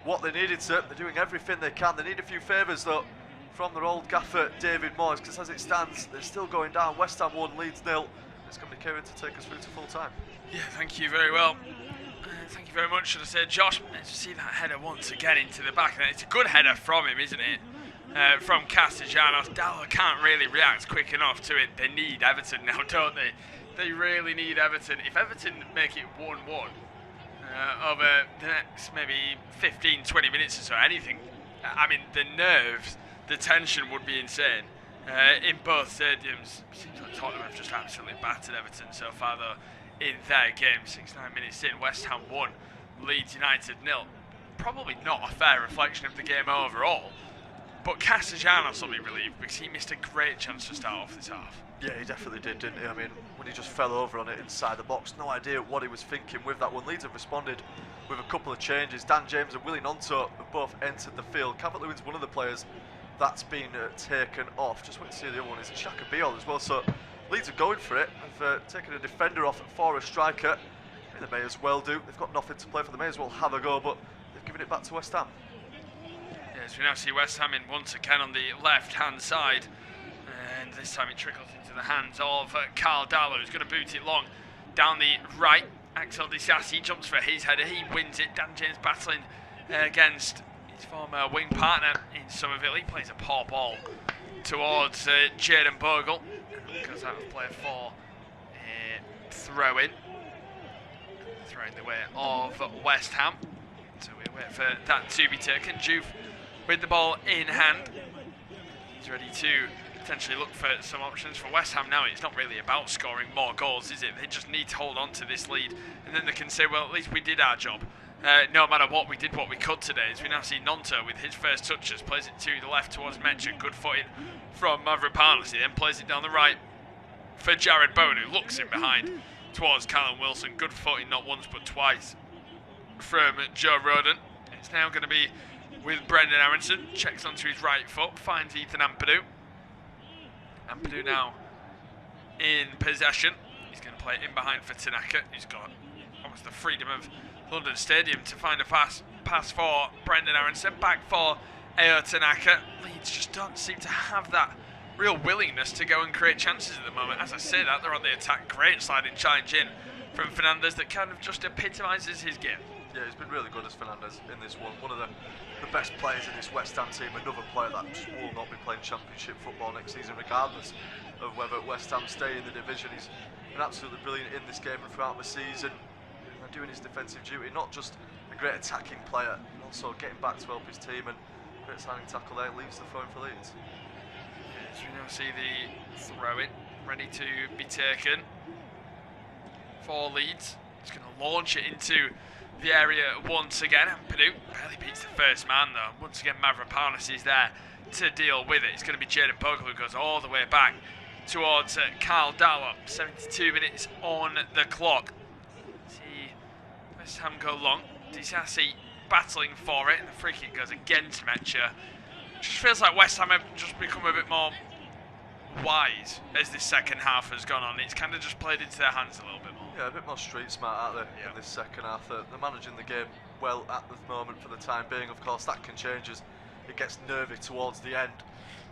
what they needed to. They're doing everything they can. They need a few favours though from their old gaffer David Moyes, because as it stands, they're still going down. West Ham 1, Leeds 0. It's going to be Kieran to take us through to full time. Yeah, thank you very well. Thank you very much, should I say, Josh. Let's see that header once again into the back. It's a good header from him, isn't it? From Castellanos. Darlow can't really react quick enough to it. They need Everton now, don't they? They really need Everton. If Everton make it 1-1 over the next maybe 15-20 minutes or so, anything, I mean, the nerves, the tension would be insane in both stadiums. Seems like Tottenham have just absolutely battered Everton so far though in their game. 6-9 minutes in, West Ham 1, Leeds United 0. Probably not a fair reflection of the game overall, but Castellanos will be relieved because he missed a great chance to start off this half. Yeah, he definitely did, didn't he? I mean, when he just fell over on it inside the box, no idea what he was thinking with that one. Leeds have responded with a couple of changes. Dan James and Willie Nonto have both entered the field. Calvert-Lewin's one of the players that's been taken off. Just wait to see the other one. Is it Shaka Biol as well? So Leeds are going for it. They've taken a defender off for a striker. I mean, they may as well do. They've got nothing to play for. They may as well have a go, but they've given it back to West Ham. Yes, we now see West Ham in once again on the left-hand side. And and this time it trickles into the hands of Carl Darlow, who's going to boot it long down the right. Axel Disasi jumps for his header, he wins it. Dan James battling against his former wing partner in Somerville. He plays a poor ball towards Jaden Bogle. Goes out of play for throw-in. Throwing the way of West Ham. So we wait for that to be taken. Juve with the ball in hand. He's ready to potentially look for some options for West Ham now. It's not really about scoring more goals, is it? They just need to hold on to this lead, and then they can say, well, at least we did our job. No matter what, we did what we could today. As we now see Nonto with his first touches, plays it to the left towards Metcha. Good footing from Mavropanos. He then plays it down the right for Jared Bowen, who looks in behind towards Callum Wilson. Good footing, not once but twice from Joe Roden. It's now going to be with Brendan Aronson. Checks onto his right foot, finds Ethan Ampadu. Ampadu now in possession. He's going to play it in behind for Tanaka, who's got almost the freedom of London Stadium to find a pass for Brendan Aronson. Back for Ao Tanaka. Leeds just don't seem to have that real willingness to go and create chances at the moment. As I say that, they're on the attack. Great sliding challenge in from Fernandez that kind of just epitomises his game. Yeah, he's been really good as Fernandez in this one. One of the best players in this West Ham team. Another player that just will not be playing Championship football next season, regardless of whether West Ham stay in the division. He's been absolutely brilliant in this game and throughout the season, doing his defensive duty. Not just a great attacking player, but also getting back to help his team, and great signing tackle there, leaves the phone for Leeds. As we now see the throw-in ready to be taken for Leeds. He's going to launch it into the area once again. Ampadu barely beats the first man though. Once again, Mavropanos is there to deal with it. It's going to be Jaden Bogle who goes all the way back towards Carl Darlow. 72 minutes on the clock. See West Ham go long. Disasi battling for it, and the free kick goes against Metcha. Just feels like West Ham have just become a bit more wise as this second half has gone on. It's kind of just played into their hands a little bit more. Yeah, a bit more street smart out there in this second half. They're managing the game well at the moment for the time being. Of course, that can change as it gets nervy towards the end.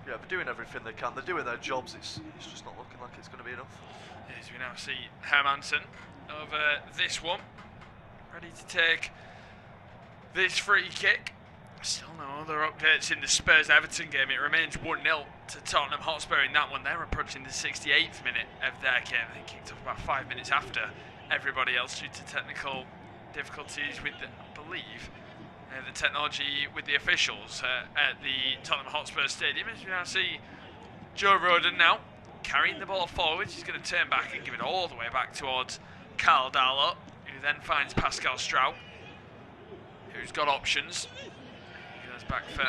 Yeah, they're doing everything they can. They're doing their jobs. It's just not looking like it's going to be enough. As we now see Hermansen over this one, ready to take this free kick. Still no other updates in the Spurs-Everton game. It remains 1-0 to Tottenham Hotspur in that one. They're approaching the 68th minute of their game. They kicked off about 5 minutes after everybody else due to technical difficulties with, I believe, the technology with the officials at the Tottenham Hotspur Stadium. As we now see Joe Roden now carrying the ball forward. He's going to turn back and give it all the way back towards Carl Darlow, who then finds Pascal Strout, who's got options. Back for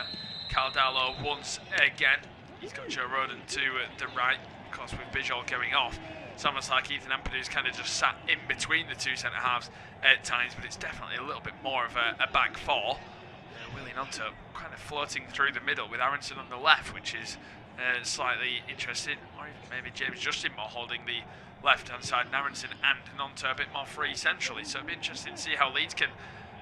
Carl Darlow once again. He's got Joe Roden to the right. Of course, with Bijol going off, it's almost like Ethan Ampadu's kind of just sat in between the two centre halves at times, but it's definitely a little bit more of a back four. Willie Nonto kind of floating through the middle with Aronson on the left, which is slightly interesting. Or even maybe James Justinmore holding the left-hand side, and Aronson and Nonto a bit more free centrally. So it'll be interesting to see how Leeds can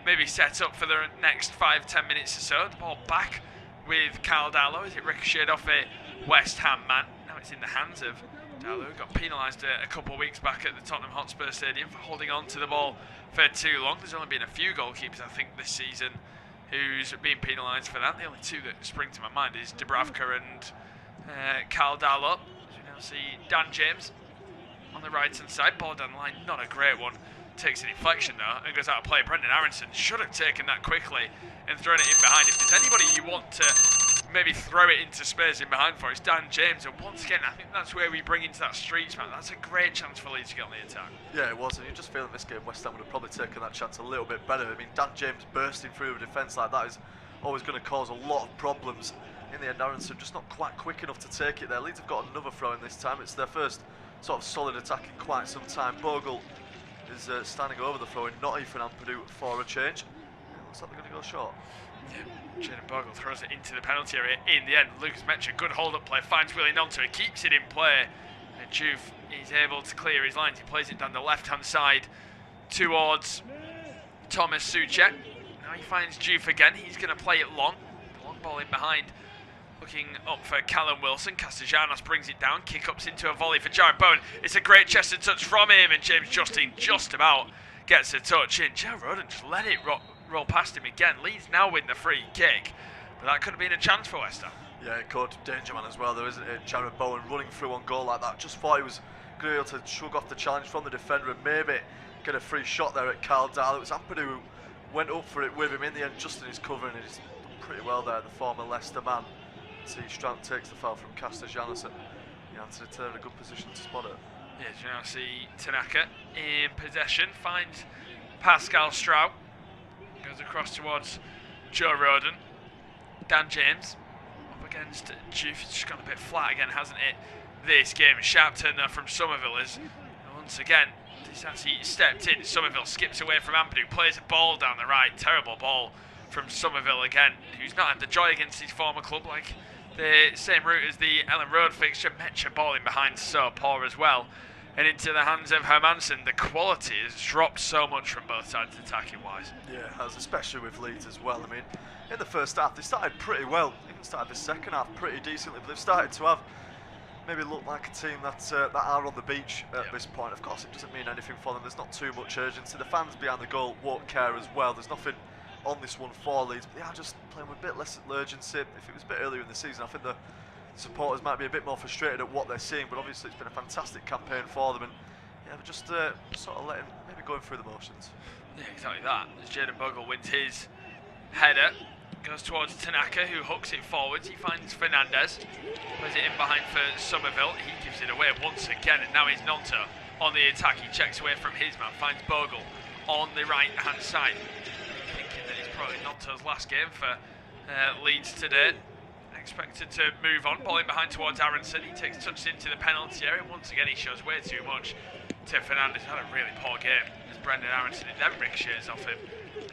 maybe set up for the next 5-10 minutes or so. The ball back with Carl Darlow as it ricocheted off a West Ham man. Now it's in the hands of Darlow, who got penalised a couple of weeks back at the Tottenham Hotspur Stadium for holding on to the ball for too long. There's only been a few goalkeepers, I think, this season who's been penalised for that. The only two that spring to my mind is Dubravka and Carl Darlow. As we now see Dan James on the right-hand side. Ball down the line, not a great one. Takes a deflection though and goes out of play. Brendan Aronson should have taken that quickly and thrown it in behind. If there's anybody you want to maybe throw it into space in behind for, it's Dan James. And once again, I think that's where we bring into that street smack. That's a great chance for Leeds to get on the attack. Yeah, it was, and you just feel in this game West Ham would have probably taken that chance a little bit better. I mean, Dan James bursting through a defence like that is always going to cause a lot of problems. In the end, Aronson just not quite quick enough to take it there. Leeds have got another throw in this time. It's their first sort of solid attack in quite some time. Bogle is standing over the throw in, not Ethan Ampadu for a change. It looks like they're going to go short. Yeah, Jaden Bogle throws it into the penalty area in the end. Lucas Metcha, good hold-up play, finds Willie Nonto, he keeps it in play. And Juve is able to clear his lines. He plays it down the left-hand side towards Thomas Souček. Now he finds Juve again. He's going to play it long. The long ball in behind Looking up for Callum Wilson. Castellanos brings it down. Kick-ups into a volley for Jared Bowen. It's a great chested touch from him, and James Justine just about gets a touch in. Jared Roden just let it roll past him again. Leeds now win the free kick, but that could have been a chance for West Ham. Yeah, it could. Danger man as well, though, isn't it? Jared Bowen running through on goal like that. Just thought he was going to be able to shrug off the challenge from the defender and maybe get a free shot there at Carl Dahl. It was Ampadu who went up for it with him. In the end, Justin is covering it. He's done pretty well there, the former Leicester man. See, Strand takes the foul from Castellanos, and Anthony Taylor in a good position to spot it. Yeah, you now see Tanaka in possession, finds Pascal Strout, goes across towards Joe Roden. Dan James up against Juve. It's just gone a bit flat again, hasn't it? This game, sharp turn there from Somerville as once again Disasi stepped in. Somerville skips away from Ampadu, plays a ball down the right. Terrible ball from Somerville again, who's not had the joy against his former club, like the same route as the Ellen Road fixture. Metcha ball in behind, so poor as well. And into the hands of Hermansen. The quality has dropped so much from both sides attacking wise. Yeah, it has, especially with Leeds as well. I mean, in the first half they started pretty well, even started the second half pretty decently, but they've started to have maybe look like a team that are on the beach at this point. Of course, it doesn't mean anything for them. There's not too much urgency. The fans behind the goal won't care as well. There's nothing on this one for Leeds, but they are just playing with a bit less urgency. If it was a bit earlier in the season, I think the supporters might be a bit more frustrated at what they're seeing, but obviously it's been a fantastic campaign for them, and yeah, they're just sort of letting, maybe going through the motions. Yeah, exactly that. As Jaden Bogle wins his header, goes towards Tanaka, who hooks it forwards. He finds Fernandez, plays it in behind for Somerville. He gives it away once again, and now he's Nonto on the attack. He checks away from his man, finds Bogle on the right hand side. Thinking that it's probably Nonto's last game for Leeds today. Expected to move on, ball in behind towards Aronson. He takes touches into the penalty area. Once again, he shows way too much to Fernandez. Had a really poor game as Brendan Aronson then ricochets off him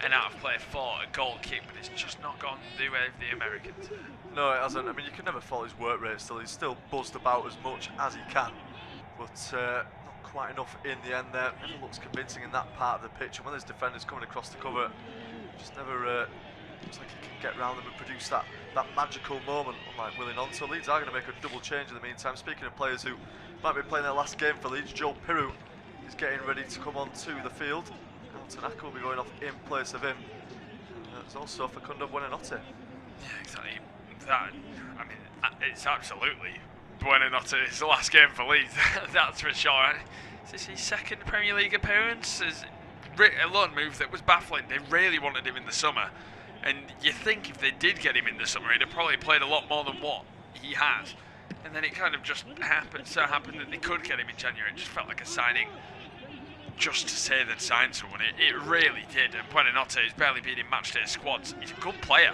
and out of play for a goal kick, but it's just not gone the way of the Americans. No, it hasn't. I mean, you can never fault his work rate still. He's still buzzed about as much as he can, but not quite enough in the end there. Never looks convincing in that part of the pitch, and when there's defenders coming across the cover, just never looks like he can get round them and produce that magical moment, unlike Willie Nonto. Leeds are going to make a double change in the meantime. Speaking of players who might be playing their last game for Leeds, Joel Piroux is getting ready to come onto the field. Tanaka will be going off in place of him. There's also Facundo Buonanotte. Yeah, exactly. That, I mean, it's absolutely Buonanotte. It's the last game for Leeds, that's for sure. Is this his second Premier League appearance? A loan move that was baffling. They really wanted him in the summer. And you think if they did get him in the summer, he'd have probably played a lot more than what he has. And then it kind of just happened that they could get him in January. It just felt like a signing just to say they'd signed someone. It really did. And Buonanotte has barely been in matchday squads. He's a good player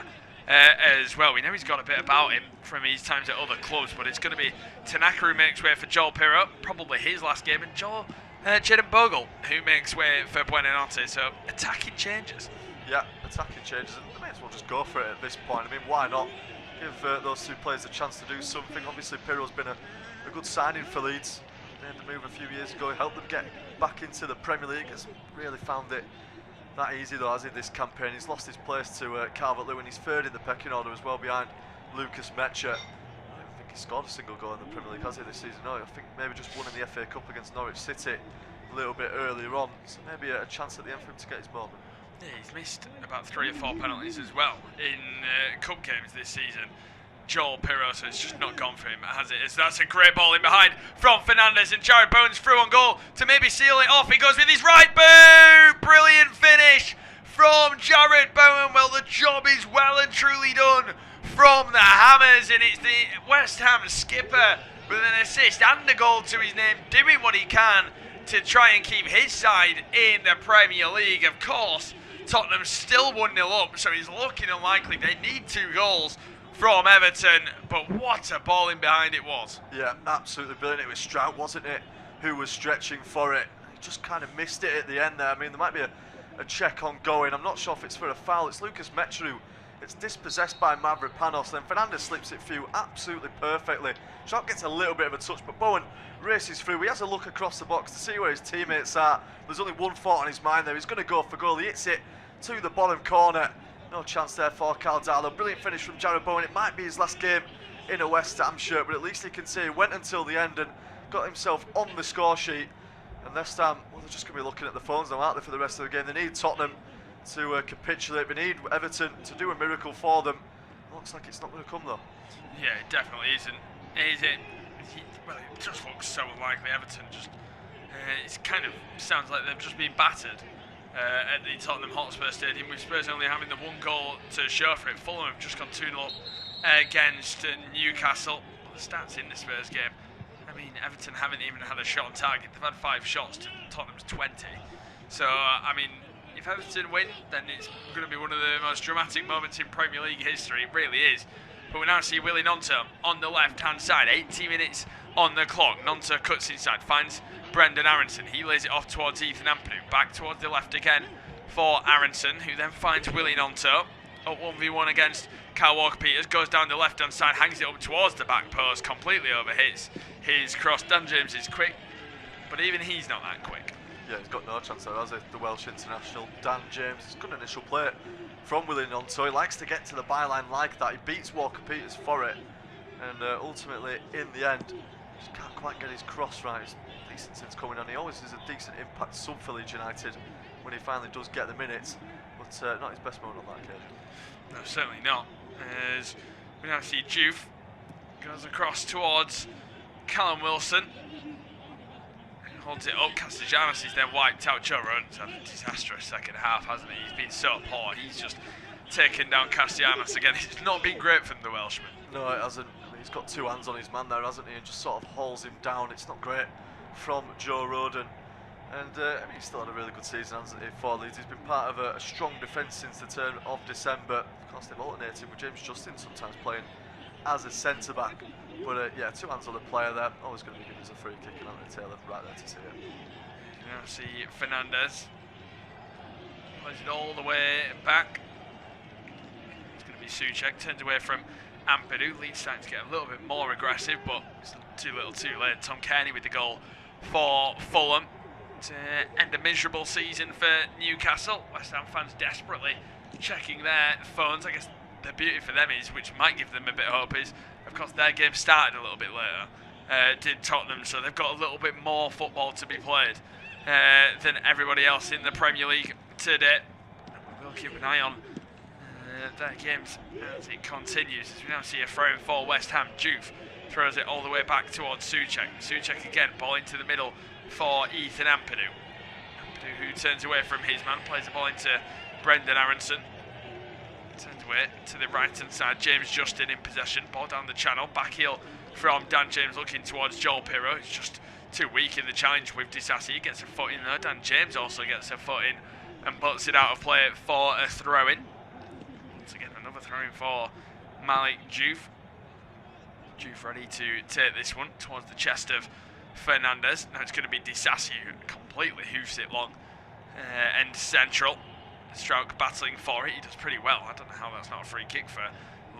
as well. We know he's got a bit about him from his times at other clubs, but it's going to be Tanaka who makes way for Joel Piroux, probably his last game, and Jaden Bogle who makes way for Buonanotte. So attacking changes. Yeah, attacking changes, and they may as well just go for it at this point. I mean, why not give those two players a chance to do something? Obviously, Piroux's been a good signing for Leeds. They had the move a few years ago, helped them get back into the Premier League. Hasn't really found it that easy though, has he, this campaign? He's lost his place to Calvert-Lewin. He's third in the pecking order as well, behind Lucas Metcha. I don't think he scored a single goal in the Premier League, has he, this season? No, I think maybe just won in the FA Cup against Norwich City a little bit earlier on. So maybe a chance at the end for him to get his moment. Yeah, he's missed about 3 or 4 penalties as well in cup games this season. Joel Piroux, so it's just not gone for him, has it? So that's a great ball in behind from Fernandez, and Jared Bowen's through on goal to maybe seal it off. He goes with his right boot. Brilliant finish from Jared Bowen. Well, the job is well and truly done from the Hammers, and it's the West Ham skipper with an assist and a goal to his name, doing what he can to try and keep his side in the Premier League. Of course, Tottenham still 1-0 up, so he's looking unlikely. They need 2 goals from Everton, but what a ball in behind it was. Yeah, absolutely brilliant. It was Strout, wasn't it, who was stretching for it. He just kind of missed it at the end there. I mean, there might be a check ongoing. I'm not sure if it's for a foul. It's Lucas Metru. It's dispossessed by Mavropanos. Then Fernandez slips it through absolutely perfectly. Strout gets a little bit of a touch, but Bowen races through. He has a look across the box to see where his teammates are. There's only one thought on his mind there. He's going to go for goal. He hits it to the bottom corner. No chance there for Carl Darlow. Brilliant finish from Jared Bowen. It might be his last game in a West Ham shirt, but at least he can say he went until the end and got himself on the score sheet. And West Ham, well, they're just going to be looking at the phones now, aren't they, for the rest of the game? They need Tottenham to capitulate. They need Everton to do a miracle for them. It looks like it's not going to come though. Yeah, it definitely isn't. Is it? Well, it just looks so unlikely. Everton just, it kind of sounds like they've just been battered at the Tottenham Hotspur Stadium, with Spurs only having the one goal to show for it. Fulham have just gone 2-0 against Newcastle. Well, the stats in the Spurs game, I mean, Everton haven't even had a shot on target. They've had 5 shots to Tottenham's 20. So, I mean, if Everton win, then it's going to be one of the most dramatic moments in Premier League history. It really is. But we now see Willie Gnonto on the left-hand side. 80 minutes on the clock. Gnonto cuts inside, finds Brendan Aronson. He lays it off towards Ethan Ampadu. Back towards the left again for Aronson, who then finds Willie Gnonto. Up 1v1 against Kyle Walker-Peters. Goes down the left-hand side, hangs it up towards the back post. Completely overhits his cross. Dan James is quick, but even he's not that quick. Yeah, he's got no chance there, has he? The Welsh international, Dan James. It's a good initial play from Willie Gnonto. He likes to get to the byline like that. He beats Walker-Peters for it. And ultimately, in the end, just can't quite get his cross right. It's decent since coming on. He always is a decent impact sub for Leeds United when he finally does get the minutes. But not his best moment on that occasion. No, certainly not. As we now see Juve goes across towards Callum Wilson. Holds it up. Castellanos is then wiped out. Joe Rodon's had a disastrous second half, hasn't he? He's been so poor. He's just taken down Castellanos again. It's not been great from the Welshman. No, it hasn't. I mean, he's got 2 hands on his man there, hasn't he? And just sort of hauls him down. It's not great from Joe Rodon. And I mean, he's still had a really good season, hasn't he, for Leeds? He's been part of a strong defence since the turn of December. Of course, they've alternated with James Justin sometimes playing as a centre-back. But yeah, 2 hands on the player there. Always going to be giving us a free kick, and Anthony Taylor right there to see it. You now see Fernandez plays it all the way back. It's going to be Souček, turns away from Ampadu. Leeds starting to get a little bit more aggressive, but it's too little too late. Tom Kearney with the goal for Fulham to end a miserable season for Newcastle. West Ham fans desperately checking their phones. I guess the beauty for them is, which might give them a bit of hope, is of course their game started a little bit later, did Tottenham, so they've got a little bit more football to be played than everybody else in the Premier League today. We'll keep an eye on their games as it continues, as we now see a throw in for West Ham. Juve throws it all the way back towards Souček. Souček again, ball into the middle for Ethan Ampadu. Ampadu, who turns away from his man, plays the ball into Brendan Aronson. Turns away to the right-hand side. James Justin in possession. Ball down the channel. Back heel from Dan James looking towards Joel Pirro. He's just too weak in the challenge with Disasi. He gets a foot in there. Dan James also gets a foot in and puts it out of play for a throw-in. Once again, another throw-in for Malik Juve. Juve ready to take this one towards the chest of Fernandez. Now it's going to be Disasi who completely hoofs it long and central. Strauch battling for it. He does pretty well. I don't know how that's not a free kick for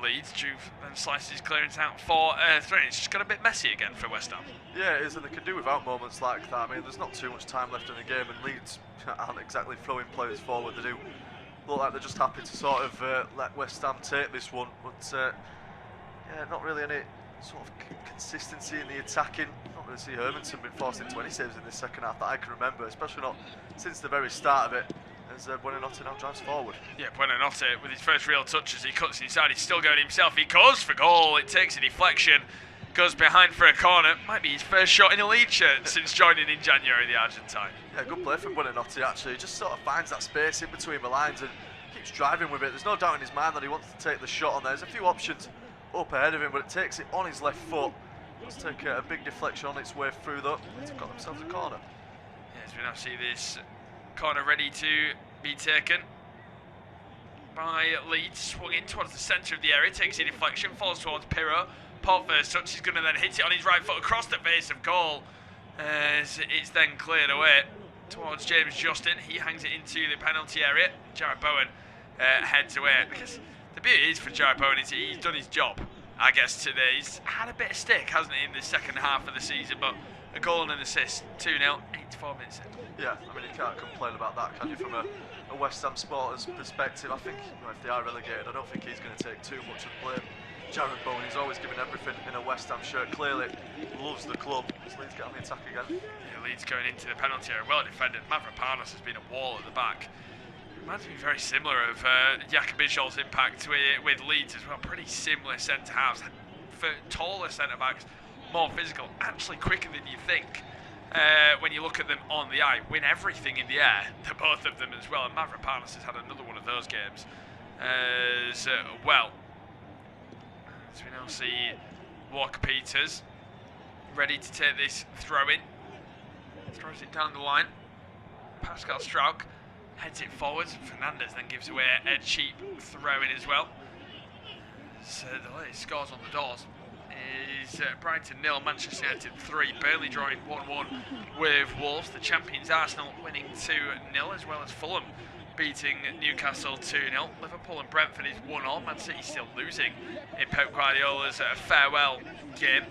Leeds. Juve then slices clearance out for three. It's just got a bit messy again for West Ham. Yeah, it is, and they can do without moments like that. I mean, there's not too much time left in the game, and Leeds aren't exactly throwing players forward. They do look like they're just happy to sort of let West Ham take this one, but yeah, not really any sort of consistency in the attacking. Not really see Hermanson been forced into any saves in this second half that I can remember, especially not since the very start of it, as Buonanotte now drives forward. Yeah, Buonanotte with his first real touch as he cuts inside. He's still going himself. He goes for goal. It takes a deflection, goes behind for a corner. Might be his first shot in a Leeds shirt since joining in January, the Argentine. Yeah, good play from Buonanotte actually. He just sort of finds that space in between the lines and keeps driving with it. There's no doubt in his mind that he wants to take the shot on there. There's a few options up ahead of him, but it takes it on his left foot. Let's take a big deflection on its way through though. They've got themselves a corner. Yes, we now see this corner ready to be taken by Leeds. Swung in towards the centre of the area, takes a deflection, falls towards Pirro. Paul first touch, he's going to then hit it on his right foot across the face of goal as it's then cleared away towards James Justin. He hangs it into the penalty area. Jarrett Bowen heads away, because the beauty is for Jarrett Bowen is he's done his job, I guess, today. He's had a bit of stick, hasn't he, in the second half of the season, but a goal and an assist, 2-0, 84 minutes in. Yeah, I mean, you can't complain about that, can you, from a West Ham supporter's perspective. I think, you know, if they are relegated, I don't think he's going to take too much of blame Jared Bowen, he's always giving everything in a West Ham shirt. Clearly loves the club. As Leeds get on the attack again. Yeah, Leeds going into the penalty area. Well defended. Mavropanos has been a wall at the back. Reminds me very similar of Jakub Bijol's impact with Leeds as well. Pretty similar centre halves. For taller centre backs, more physical, actually quicker than you think. When you look at them on the eye, win everything in the air. The both of them as well. And Mavropanos has had another one of those games as well. So we now see Walker Peters ready to take this throw in. Throws it down the line. Pascal Struijk heads it forwards. Fernandez then gives away a cheap throw in as well. So the latest scores on the doors is Brighton 0, Manchester United 3. Burnley drawing 1-1 with Wolves. The champions Arsenal winning 2-0, as well as Fulham beating Newcastle 2-0. Liverpool and Brentford is 1-0. Man City still losing in Pep Guardiola's farewell game.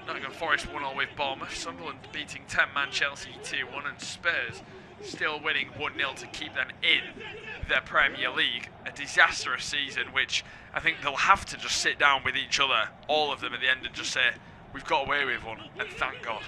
Nottingham Forest 1-0 with Bournemouth. Sunderland beating 10-man Chelsea 2-1, and Spurs still winning 1-0 to keep them in the Premier League. A disastrous season, which I think they'll have to just sit down with each other, all of them at the end, and just say, we've got away with one, and thank God.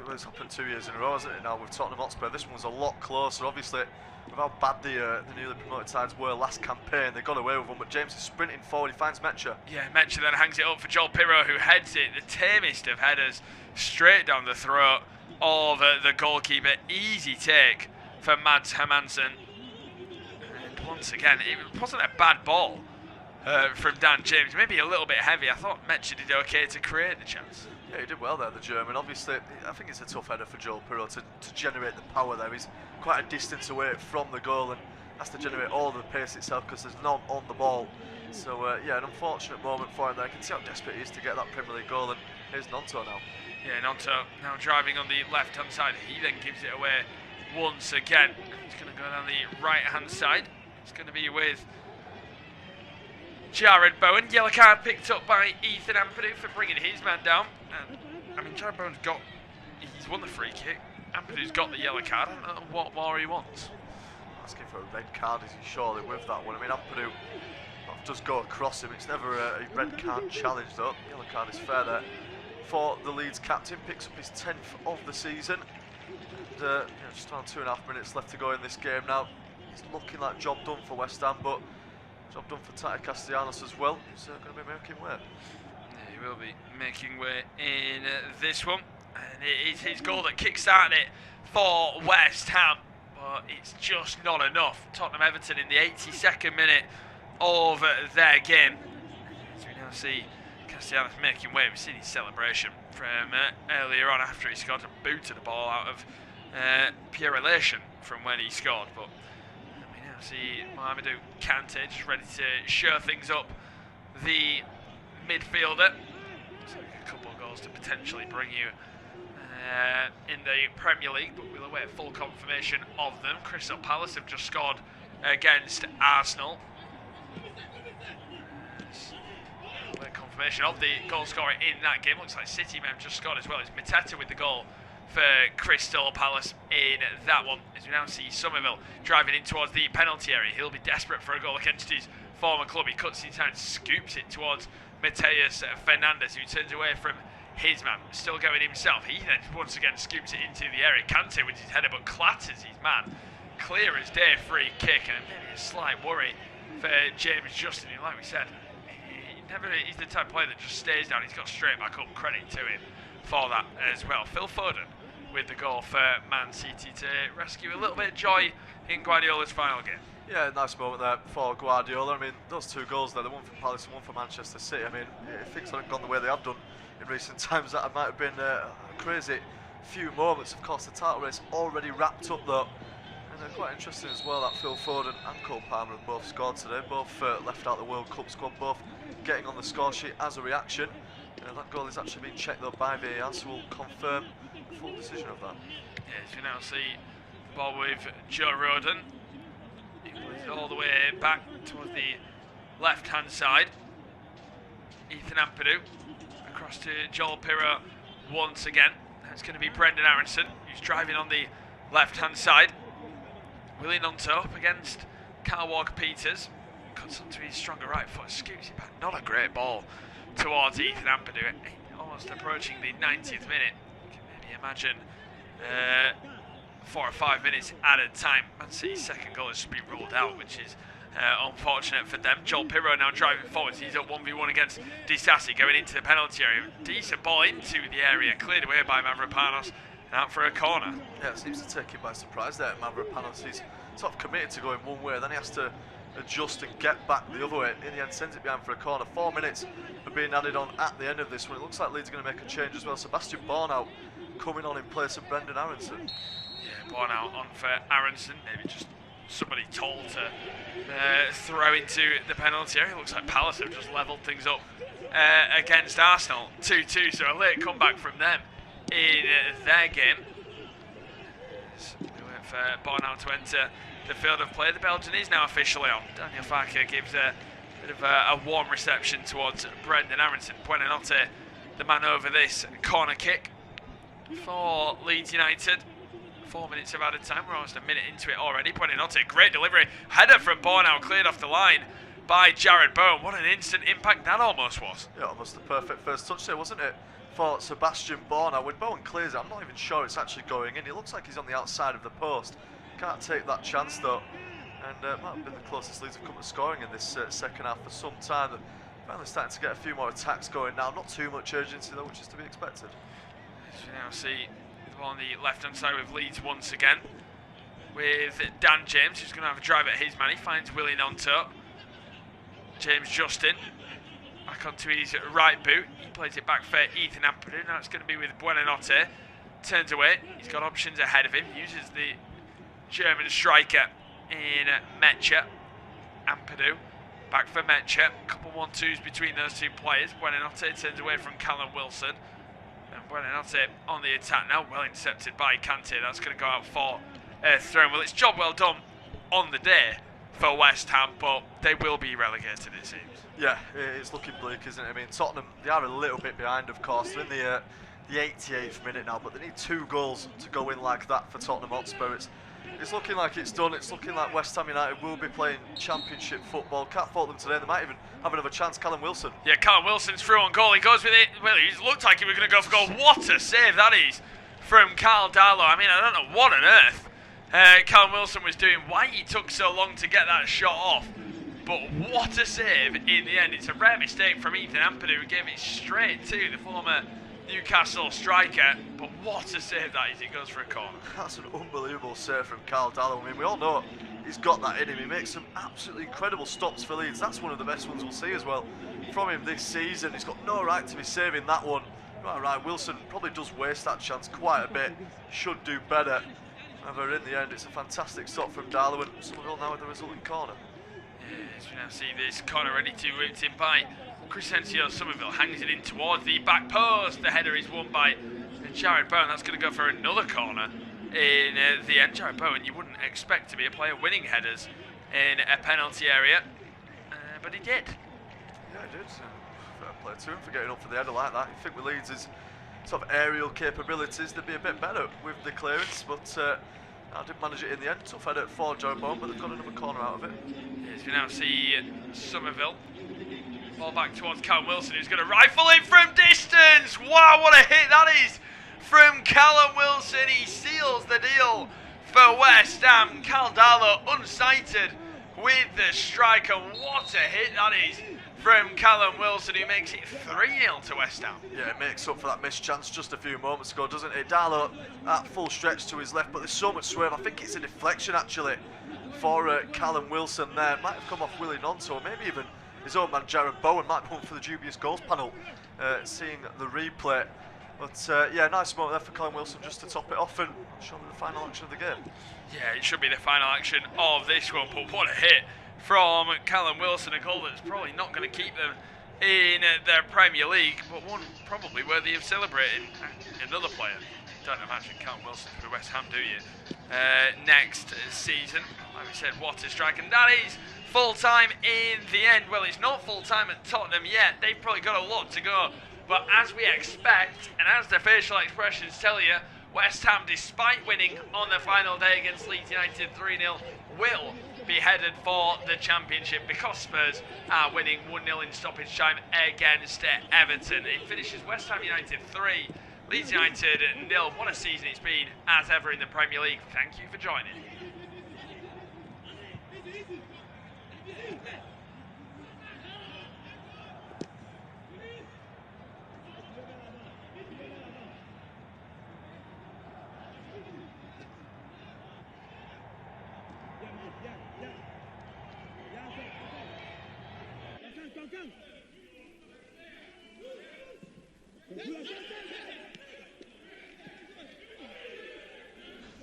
It's happened 2 years in a row, hasn't it, now with Tottenham Hotspur? This one was a lot closer, obviously, with how bad the newly promoted sides were last campaign. They got away with one, but James is sprinting forward, he finds Mecha. Yeah, Mecha then hangs it up for Joel Pirro, who heads it, the tamest of headers, straight down the throat of the goalkeeper. Easy take for Mads Hermansen. And once again, it wasn't a bad ball from Dan James, maybe a little bit heavy. I thought Mecha did okay to create the chance. Yeah, he did well there, the German. Obviously, I think it's a tough header for Joel Pirro to generate the power there. He's quite a distance away from the goal and has to generate all the pace itself because there's none on the ball. So, yeah, an unfortunate moment for him there. I can see how desperate he is to get that Premier League goal, and here's Nonto now. Yeah, Nonto now driving on the left-hand side. He then gives it away once again. He's going to go down the right-hand side. It's going to be with Jared Bowen. Yellow card picked up by Ethan Ampadu for bringing his man down. And, I mean, Jared Bowen's he's won the free kick. Ampadu's got the yellow card. I don't know what more he wants. Asking for a red card, is he surely with that one? I mean, Ampadu does go across him. It's never a red card challenge, though. Yellow card is fair there for the Leeds captain. Picks up his 10th of the season. And, just around 2.5 minutes left to go in this game now. It's looking like job done for West Ham, but job done for Tata Castellanos as well. He's going to be making way. Yeah, he will be making way in this one. And it is his goal that kick-started it for West Ham. But it's just not enough. Tottenham Everton in the 82nd minute of their game. As we now see Castellanos making way. We've seen his celebration from earlier on after he scored, and booted the ball out of pure elation from when he scored. But we now see Mohamedou Kante just ready to show things up. The midfielder. So a couple of goals to potentially bring you in the Premier League, but we'll await full confirmation of them. Crystal Palace have just scored against Arsenal. Await confirmation of the goal scorer in that game. Looks like City may have just scored as well. It's Mateta with the goal for Crystal Palace in that one. As we now see Somerville driving in towards the penalty area. He'll be desperate for a goal against his former club. He cuts it down, scoops it towards Mateus Fernandez, who turns away from his man, still going himself. He then once again scoops it into the area. Kante with his header, but clatters his man. Clear as day, free kick, and maybe a slight worry for James Justin, who, like we said, he's the type of player that just stays down. He's got straight back up. Credit to him for that as well. Phil Foden with the goal for Man City to rescue a little bit of joy in Guardiola's final game. Yeah, nice moment there for Guardiola. I mean, those two goals there, the one for Palace and one for Manchester City. I mean, if things hadn't gone the way they have done in recent times, that might have been a crazy few moments. Of course, the title race already wrapped up though, and quite interesting as well that Phil Foden and Cole Palmer have both scored today, both left out the World Cup squad, both getting on the score sheet as a reaction. That goal is actually being checked though by VAR, so we'll confirm the full decision of that. Yeah, as you now see the ball with Joe Rodon. He plays it all the way back towards the left hand side. Ethan Ampadu across to Joel Pirro once again. It's going to be Brendan Aronson, who's driving on the left hand side. Willie Nonto up against Kyle Walker-Peters. Cuts onto his stronger right foot, scoops it back. Not a great ball towards Ethan Ampadu, almost approaching the 90th minute. You can maybe imagine 4 or 5 minutes at a time. Man City's second goal has just been ruled out, which is unfortunate for them. Joel Pirro now driving forwards. He's up 1v1 against Disasi, going into the penalty area. Decent ball into the area, cleared away by Mavropanos, and out for a corner. Yeah, it seems to take him by surprise there, Mavropanos. He's sort of committed to going one way, then he has to adjust and get back the other way. In the end, sends it behind for a corner. 4 minutes are being added on at the end of this one. It looks like Leeds are going to make a change as well. Sebastian Bornau coming on in place of Brendan Aronson. Yeah, Bornau on for Aronson. Maybe just somebody told to throw into the penalty area. It looks like Palace have just levelled things up against Arsenal. 2-2, so a late comeback from them in their game. So we wait for Bornau to enter the field of play. The Belgian is now officially on. Daniel Farke gives a bit of a warm reception towards Brendan Aronson. Buonanotte, the man over this corner kick for Leeds United. 4 minutes of added time. We're almost a minute into it already. Buonanotte, great delivery. Header from Bornau, cleared off the line by Jared Bowen. What an instant impact that almost was. Yeah, almost the perfect first touch there, wasn't it, for Sebastian Bornau? When Bowen clears it, I'm not even sure it's actually going in. It looks like he's on the outside of the post. Can't take that chance though. And might have been the closest Leeds have come to scoring in this second half for some time. They're finally starting to get a few more attacks going now. Not too much urgency though, which is to be expected. As we now see on the left-hand side with Leeds once again, with Dan James, who's going to have a drive at his man. He finds Willie Nonto. James Justin back onto his right boot. He plays it back for Ethan Ampadu. Now it's going to be with Buonanotte. Turns away. He's got options ahead of him. Uses the German striker in Mecha. Ampadu back for Mecha. Couple 1-2s between those two players. Buonanotte turns away from Callum Wilson. And Buonanotte on the attack now, well intercepted by Kante. That's going to go out for thrown. Well, it's job well done on the day for West Ham, but they will be relegated, it seems. Yeah, it's looking bleak, isn't it? I mean, Tottenham, they are a little bit behind, of course. They're in the 88th minute now, but they need 2 goals to go in like that for Tottenham Hotspur. It's looking like it's done. It's looking like West Ham United will be playing Championship football. Can't fault them today. They might even have another chance. Callum Wilson. Yeah, Callum Wilson's through on goal. He goes with it. Well, he looked like he was going to go for goal. What a save that is from Carl Darlow. I mean, I don't know what on earth Callum Wilson was doing, why he took so long to get that shot off. But what a save in the end. It's a rare mistake from Ethan Ampadu, who gave it straight to the former Newcastle striker, but what a save that is. It goes for a corner. That's an unbelievable save from Carl Darlow. I mean, we all know he's got that in him. He makes some absolutely incredible stops for Leeds. That's one of the best ones we'll see as well from him this season. He's got no right to be saving that one. Right, Wilson probably does waste that chance quite a bit. Should do better. However, in the end, it's a fantastic stop from Darlow, and Somerville now with the resulting corner. As we now see this corner ready to whipped in by Crescencio. Somerville hangs it in towards the back post. The header is won by Jared Bowen. That's going to go for another corner in the end. Jared Bowen, you wouldn't expect to be a player winning headers in a penalty area, but he did. Yeah, he did. Fair play to him for getting up for the header like that. You think with Leeds' sort of aerial capabilities, they'd be a bit better with the clearance, but I didn't manage it in the end. Tough header for Jared Bowen, but they've got another corner out of it. As we now see Somerville. Ball back towards Callum Wilson, who's going to rifle it from distance. Wow, what a hit that is from Callum Wilson. He seals the deal for West Ham. Carl Darlow unsighted with the strike, and what a hit that is from Callum Wilson, who makes it 3-0 to West Ham. Yeah, it makes up for that missed chance just a few moments ago, doesn't it? Darlow at full stretch to his left, but there's so much swerve. I think it's a deflection actually for Callum Wilson there. Might have come off Willie Nonto, maybe even his own man Jared Bowen might be for the dubious goals panel, seeing the replay. But yeah, nice moment there for Callum Wilson just to top it off and show me the final action of the game. Yeah, it should be the final action of this one, but what a hit from Callum Wilson, a goal that's probably not going to keep them in the Premier League, but one probably worthy of celebrating. Another player, don't imagine Callum Wilson for West Ham, do you? Next season, like we said, what a strike, and that is full-time in the end. Well, it's not full-time at Tottenham yet. They've probably got a lot to go, but as we expect, and as the facial expressions tell you, West Ham, despite winning on the final day against Leeds United 3-0, will be headed for the championship because Spurs are winning 1-0 in stoppage time against Everton. It finishes West Ham United 3, Leeds United 0. What a season it's been, as ever, in the Premier League. Thank you for joining.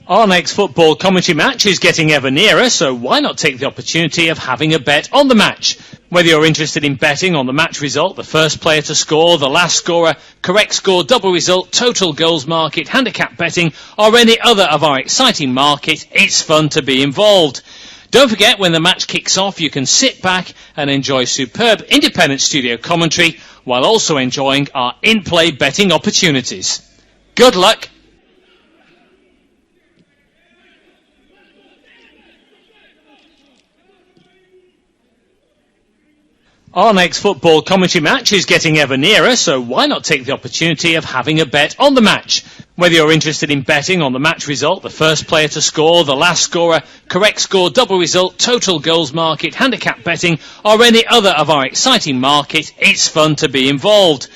Our next football commentary match is getting ever nearer, so why not take the opportunity of having a bet on the match? Whether you're interested in betting on the match result, the first player to score, the last scorer, correct score, double result, total goals market, handicap betting, or any other of our exciting market, it's fun to be involved. Don't forget, when the match kicks off, you can sit back and enjoy superb independent studio commentary while also enjoying our in-play betting opportunities. Good luck. Our next football commentary match is getting ever nearer, so why not take the opportunity of having a bet on the match? Whether you're interested in betting on the match result, the first player to score, the last scorer, correct score, double result, total goals market, handicap betting, or any other of our exciting market, it's fun to be involved.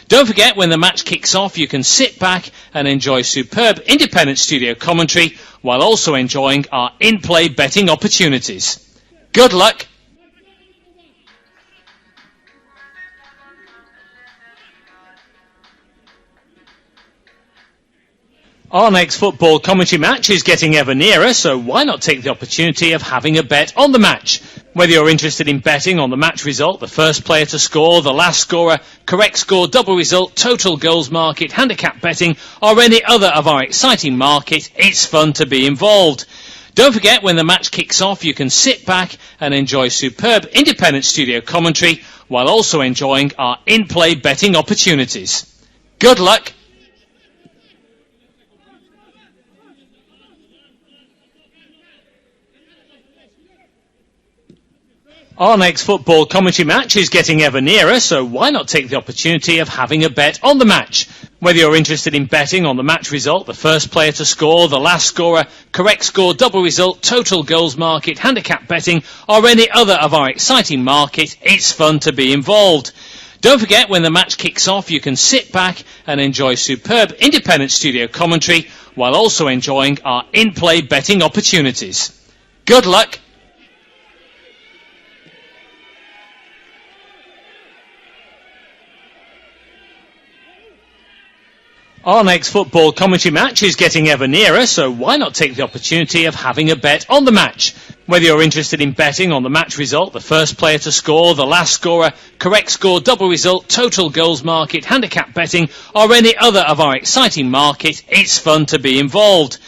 Don't forget, when the match kicks off, you can sit back and enjoy superb independent studio commentary while also enjoying our in-play betting opportunities. Good luck. Our next football commentary match is getting ever nearer, so why not take the opportunity of having a bet on the match? Whether you're interested in betting on the match result, the first player to score, the last scorer, correct score, double result, total goals market, handicap betting, or any other of our exciting market, it's fun to be involved. Don't forget, when the match kicks off, you can sit back and enjoy superb independent studio commentary while also enjoying our in-play betting opportunities. Good luck. Our next football commentary match is getting ever nearer, so why not take the opportunity of having a bet on the match? Whether you're interested in betting on the match result, the first player to score, the last scorer, correct score, double result, total goals market, handicap betting, or any other of our exciting market, it's fun to be involved. Don't forget, when the match kicks off, you can sit back and enjoy superb independent studio commentary while also enjoying our in-play betting opportunities. Good luck. Our next football commentary match is getting ever nearer, so why not take the opportunity of having a bet on the match? Whether you're interested in betting on the match result, the first player to score, the last scorer, correct score, double result, total goals market, handicap betting, or any other of our exciting market, it's fun to be involved.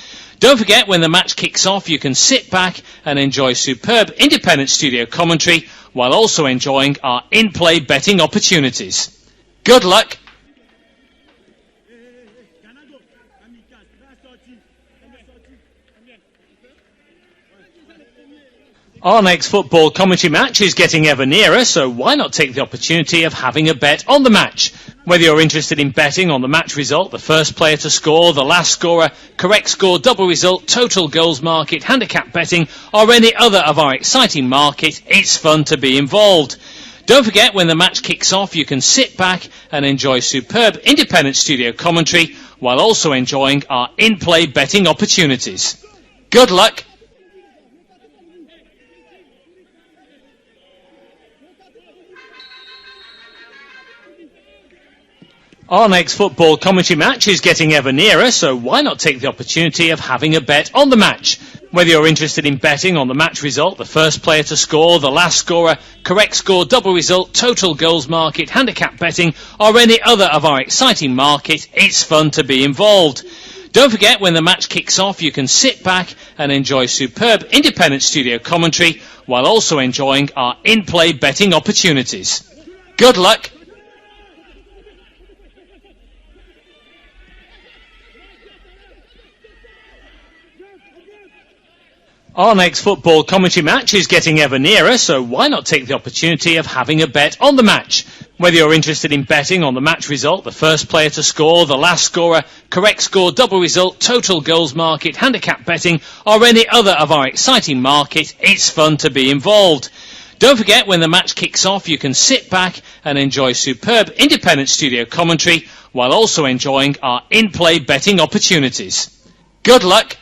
Don't forget, when the match kicks off, you can sit back and enjoy superb independent studio commentary while also enjoying our in-play betting opportunities. Good luck. Our next football commentary match is getting ever nearer, so why not take the opportunity of having a bet on the match? Whether you're interested in betting on the match result, the first player to score, the last scorer, correct score, double result, total goals market, handicap betting, or any other of our exciting market, it's fun to be involved. Don't forget, when the match kicks off, you can sit back and enjoy superb independent studio commentary while also enjoying our in-play betting opportunities. Good luck. Our next football commentary match is getting ever nearer, so why not take the opportunity of having a bet on the match? Whether you're interested in betting on the match result, the first player to score, the last scorer, correct score, double result, total goals market, handicap betting, or any other of our exciting market, it's fun to be involved. Don't forget, when the match kicks off, you can sit back and enjoy superb independent studio commentary while also enjoying our in-play betting opportunities. Good luck. Our next football commentary match is getting ever nearer, so why not take the opportunity of having a bet on the match? Whether you're interested in betting on the match result, the first player to score, the last scorer, correct score, double result, total goals market, handicap betting, or any other of our exciting market, it's fun to be involved. Don't forget, when the match kicks off, you can sit back and enjoy superb independent studio commentary while also enjoying our in-play betting opportunities. Good luck.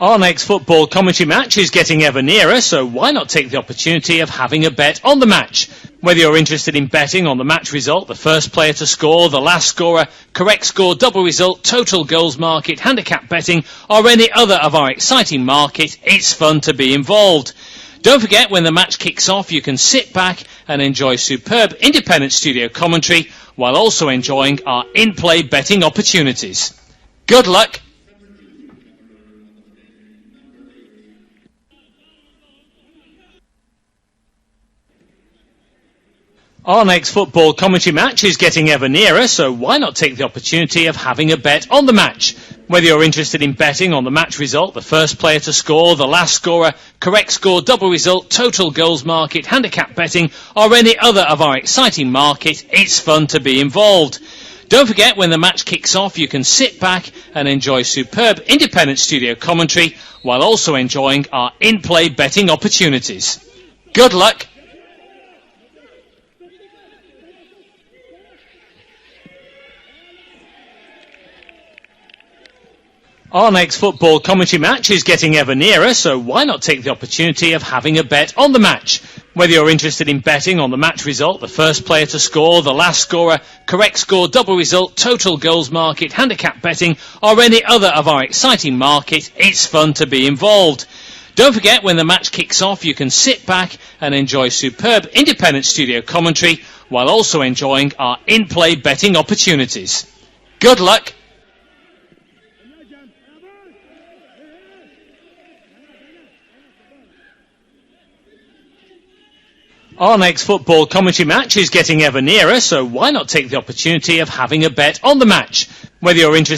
Our next football commentary match is getting ever nearer, so why not take the opportunity of having a bet on the match? Whether you're interested in betting on the match result, the first player to score, the last scorer, correct score, double result, total goals market, handicap betting, or any other of our exciting market, it's fun to be involved. Don't forget, when the match kicks off, you can sit back and enjoy superb independent studio commentary while also enjoying our in-play betting opportunities. Good luck. Our next football commentary match is getting ever nearer, so why not take the opportunity of having a bet on the match? Whether you're interested in betting on the match result, the first player to score, the last scorer, correct score, double result, total goals market, handicap betting, or any other of our exciting market, it's fun to be involved. Don't forget, when the match kicks off, you can sit back and enjoy superb independent studio commentary while also enjoying our in-play betting opportunities. Good luck. Our next football commentary match is getting ever nearer, so why not take the opportunity of having a bet on the match? Whether you're interested in betting on the match result, the first player to score, the last scorer, correct score, double result, total goals market, handicap betting, or any other of our exciting market, it's fun to be involved. Don't forget, when the match kicks off, you can sit back and enjoy superb independent studio commentary while also enjoying our in-play betting opportunities. Good luck. Our next football commentary match is getting ever nearer, so why not take the opportunity of having a bet on the match? Whether you're interested